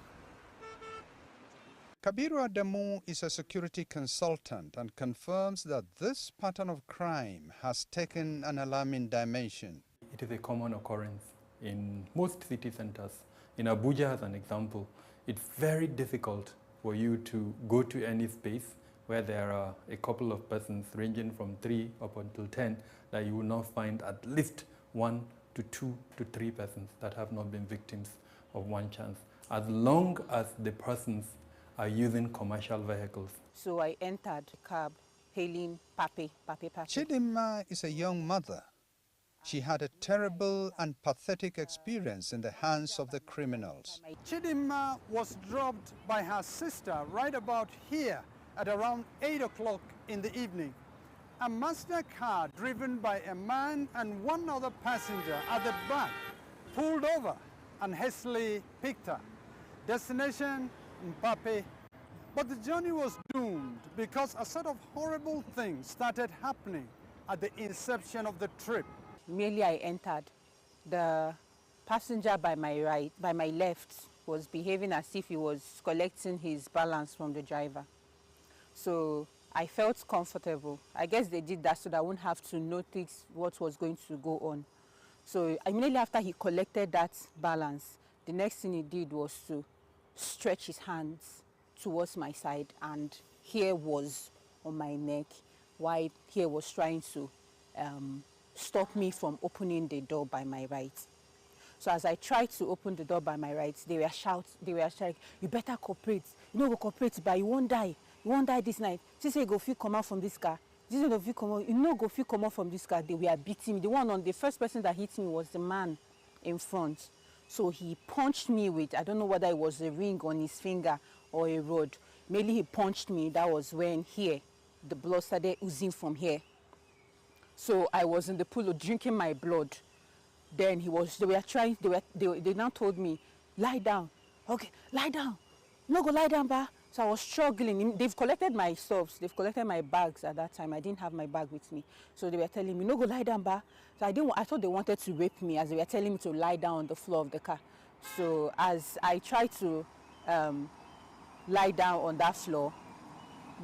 S20: Kabiru Adamu is a security consultant and confirms that this pattern of crime has taken an alarming dimension.
S3: It is a common occurrence in most city centers. In Abuja, as an example, it's very difficult for you to go to any space where there are a couple of persons ranging from 3 up until 10 that you will not find at least 1 to 2 to 3 persons that have not been victims of one chance, as long as the persons are using commercial vehicles.
S22: So I entered the cab, hailing Papi.
S20: Chidinma is a young mother. She had a terrible and pathetic experience in the hands of the criminals.
S5: Chidinma was dropped by her sister right about here at around 8 o'clock in the evening. A Mazda car driven by a man and one other passenger at the back pulled over and hastily picked her. Destination, Mpape. But the journey was doomed because a set of horrible things started happening at the inception of the trip.
S22: Merely I entered. The passenger by my left, was behaving as if he was collecting his balance from the driver. So I felt comfortable. I guess they did that so that I wouldn't have to notice what was going to go on. So immediately after he collected that balance, the next thing he did was to stretch his hands towards my side, and here was on my neck, while here was trying to stop me from opening the door by my right. So as I tried to open the door by my right, they were shouting, you better cooperate. You know, go cooperate, but you won't die. You won't die this night. She said, go feel come out from this car. She said, you know, go feel come out from this car. They were beating me. The first person that hit me was the man in front. So he punched me with, I don't know whether it was a ring on his finger or a rod. Mainly he punched me. That was when here, the blood started oozing from here. So I was in the pool drinking my blood. Then they now told me, lie down. Okay, lie down. No, go lie down, ba. So I was struggling. They've collected my stuffs. They've collected my bags at that time. I didn't have my bag with me. So they were telling me, no, go lie down, ba. So I thought they wanted to rape me as they were telling me to lie down on the floor of the car. So as I tried to lie down on that floor,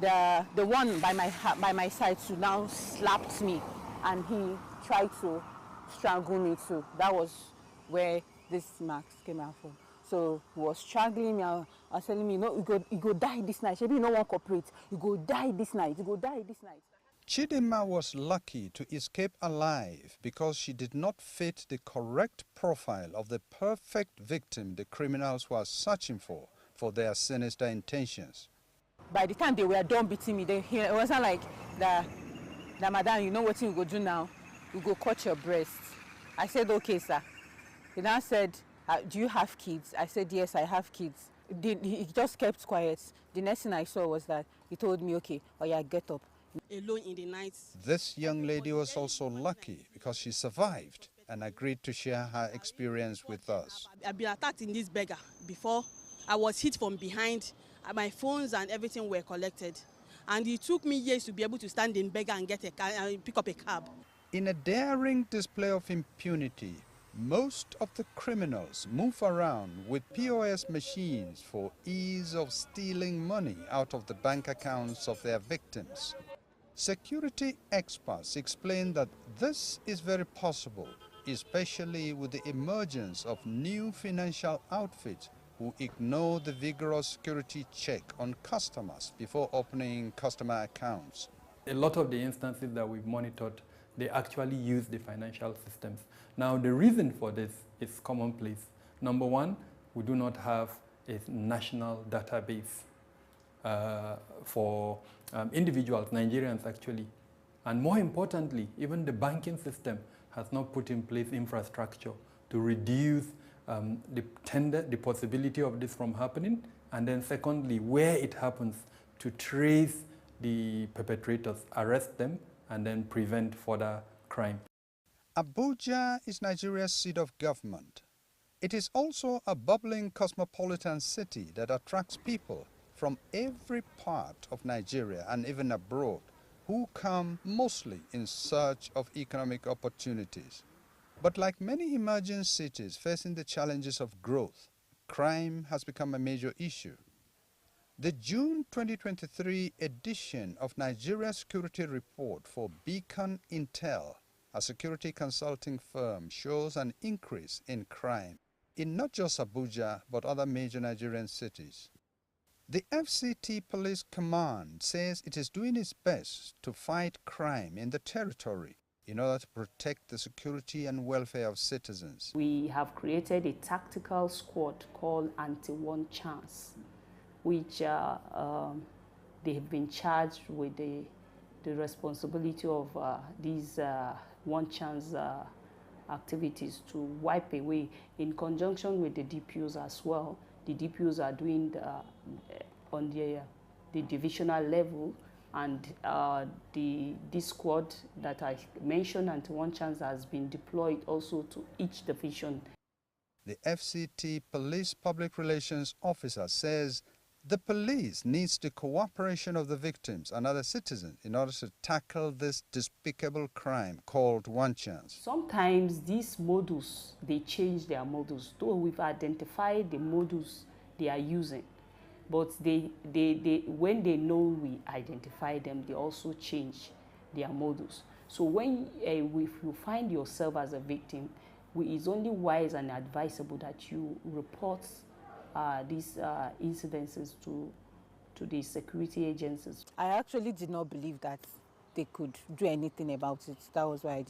S22: the one by my side too now slapped me, and he tried to strangle me too. That was where this marks came out from. So he was strangling me. I was telling me, no, you go die this night. Maybe you no one cooperate. You go die this night. You go die this night.
S20: Chidinma was lucky to escape alive because she did not fit the correct profile of the perfect victim the criminals were searching for their sinister intentions.
S22: By the time they were done beating me, it wasn't like Now, madam, you know what you go do now? You go cut your breast. I said, okay, sir. He now said, do you have kids? I said, yes, I have kids. He just kept quiet. The next thing I saw was that he told me, okay, oh yeah, get up.
S2: Alone in the night.
S20: This young lady was also lucky because she survived and agreed to share her experience with us.
S2: I've been attacked in this beggar before. I was hit from behind. My phones and everything were collected. And it took me years to be able to stand in beggar and get a car and pick up a cab.
S20: In a daring display of impunity, most of the criminals move around with POS machines for ease of stealing money out of the bank accounts of their victims. Security experts explain that this is very possible, especially with the emergence of new financial outfits who ignore the vigorous security check on customers before opening customer accounts.
S3: A lot of the instances that we've monitored, they actually use the financial systems. Now, the reason for this is commonplace. Number one, we do not have a national database for individuals, Nigerians actually. And more importantly, even the banking system has not put in place infrastructure to reduce the possibility of this from happening. And then secondly, where it happens, to trace the perpetrators, arrest them, and then prevent further crime.
S20: Abuja is Nigeria's seat of government. It is also a bubbling cosmopolitan city that attracts people from every part of Nigeria and even abroad who come mostly in search of economic opportunities. But like many emerging cities facing the challenges of growth, crime has become a major issue. The June 2023 edition of Nigeria Security Report for Beacon Intel, a security consulting firm, shows an increase in crime in not just Abuja but other major Nigerian cities. The FCT Police Command says it is doing its best to fight crime in the territory in order to protect the security and welfare of citizens.
S7: We have created a tactical squad called Anti-One Chance, which they have been charged with the responsibility of these one chance activities to wipe away, in conjunction with the DPOs as well. The DPOs are doing on the divisional level, and this squad that I mentioned, Anti-One Chance, has been deployed also to each division.
S20: The FCT Police Public Relations Officer says the police needs the cooperation of the victims and other citizens in order to tackle this despicable crime called One Chance.
S7: Sometimes these modus, they change their modus, though we've identified the modus they are using. But when they know we identify them, they also change their modus. So when if you find yourself as a victim, it's only wise and advisable that you report these incidences to the security agencies.
S22: I actually did not believe that they could do anything about it. That was why I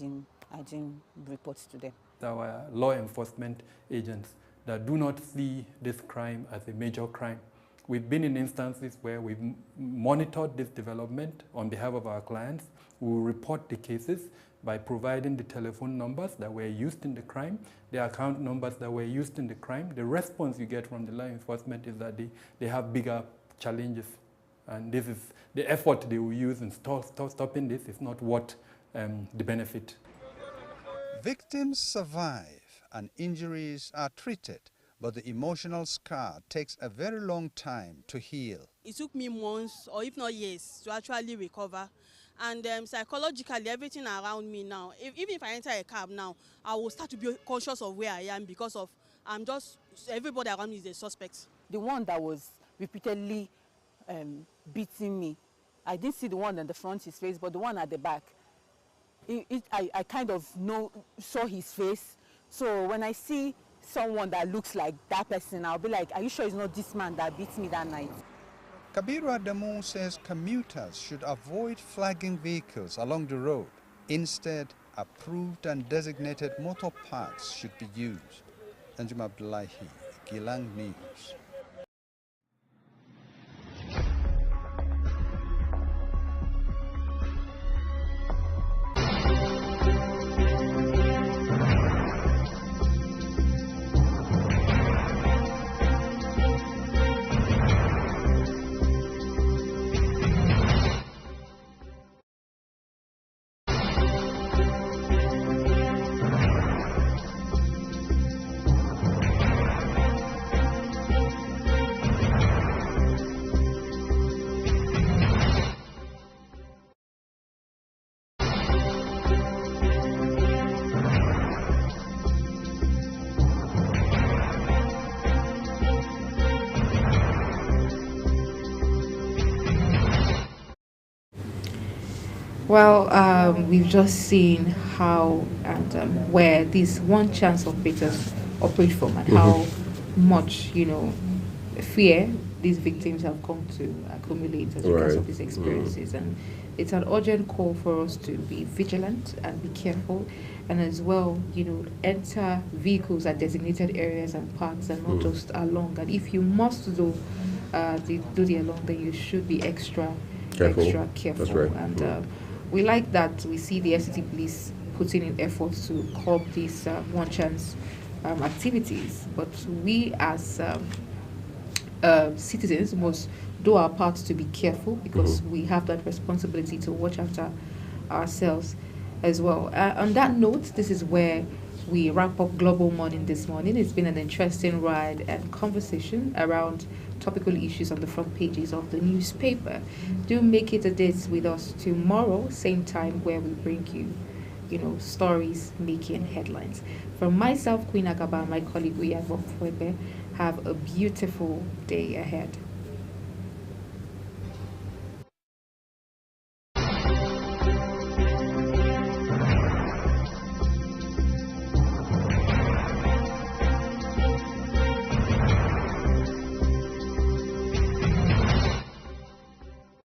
S22: didn't report to them.
S3: Our law enforcement agents that do not see this crime as a major crime. We've been in instances where we've monitored this development on behalf of our clients. We will report the cases by providing the telephone numbers that were used in the crime, the account numbers that were used in the crime. The response you get from the law enforcement is that they have bigger challenges. And this is the effort they will use in stopping this is not what the benefit.
S20: Victims survive and injuries are treated, but the emotional scar takes a very long time to heal.
S2: It took me months, or if not years, to actually recover. And psychologically, everything around me now, even if I enter a cab now, I will start to be conscious of where I am because of everybody around me is a suspect.
S22: The one that was repeatedly beating me, I didn't see the one on the front, his face, but the one at the back, I kind of saw his face. So when I see someone that looks like that person, I'll be like, are you sure it's not this man that beat me that night?
S20: Kabiru Adamu says commuters should avoid flagging vehicles along the road. Instead, approved and designated motor parks should be used. Anjum Abdullahi, Gilang News.
S21: Well, we've just seen how and where these one chance operators operate from, and how much, fear these victims have come to accumulate as because of these experiences. And it's an urgent call for us to be vigilant and be careful, and as well, enter vehicles at designated areas and parks, and not just along. And if you must do the along, then you should be extra careful.
S1: That's right.
S21: And we like that we see the FCT police putting in efforts to curb these one chance activities, but we as citizens must do our part to be careful, because we have that responsibility to watch after ourselves as well. On that note, this is where we wrap up Global Morning this morning. It's been an interesting ride and conversation around topical issues on the front pages of the newspaper. Do make it a date with us tomorrow, same time, where we bring you, stories making headlines. From myself, Queen Agaba, and my colleague Uyagbo Fuebe, have a beautiful day ahead.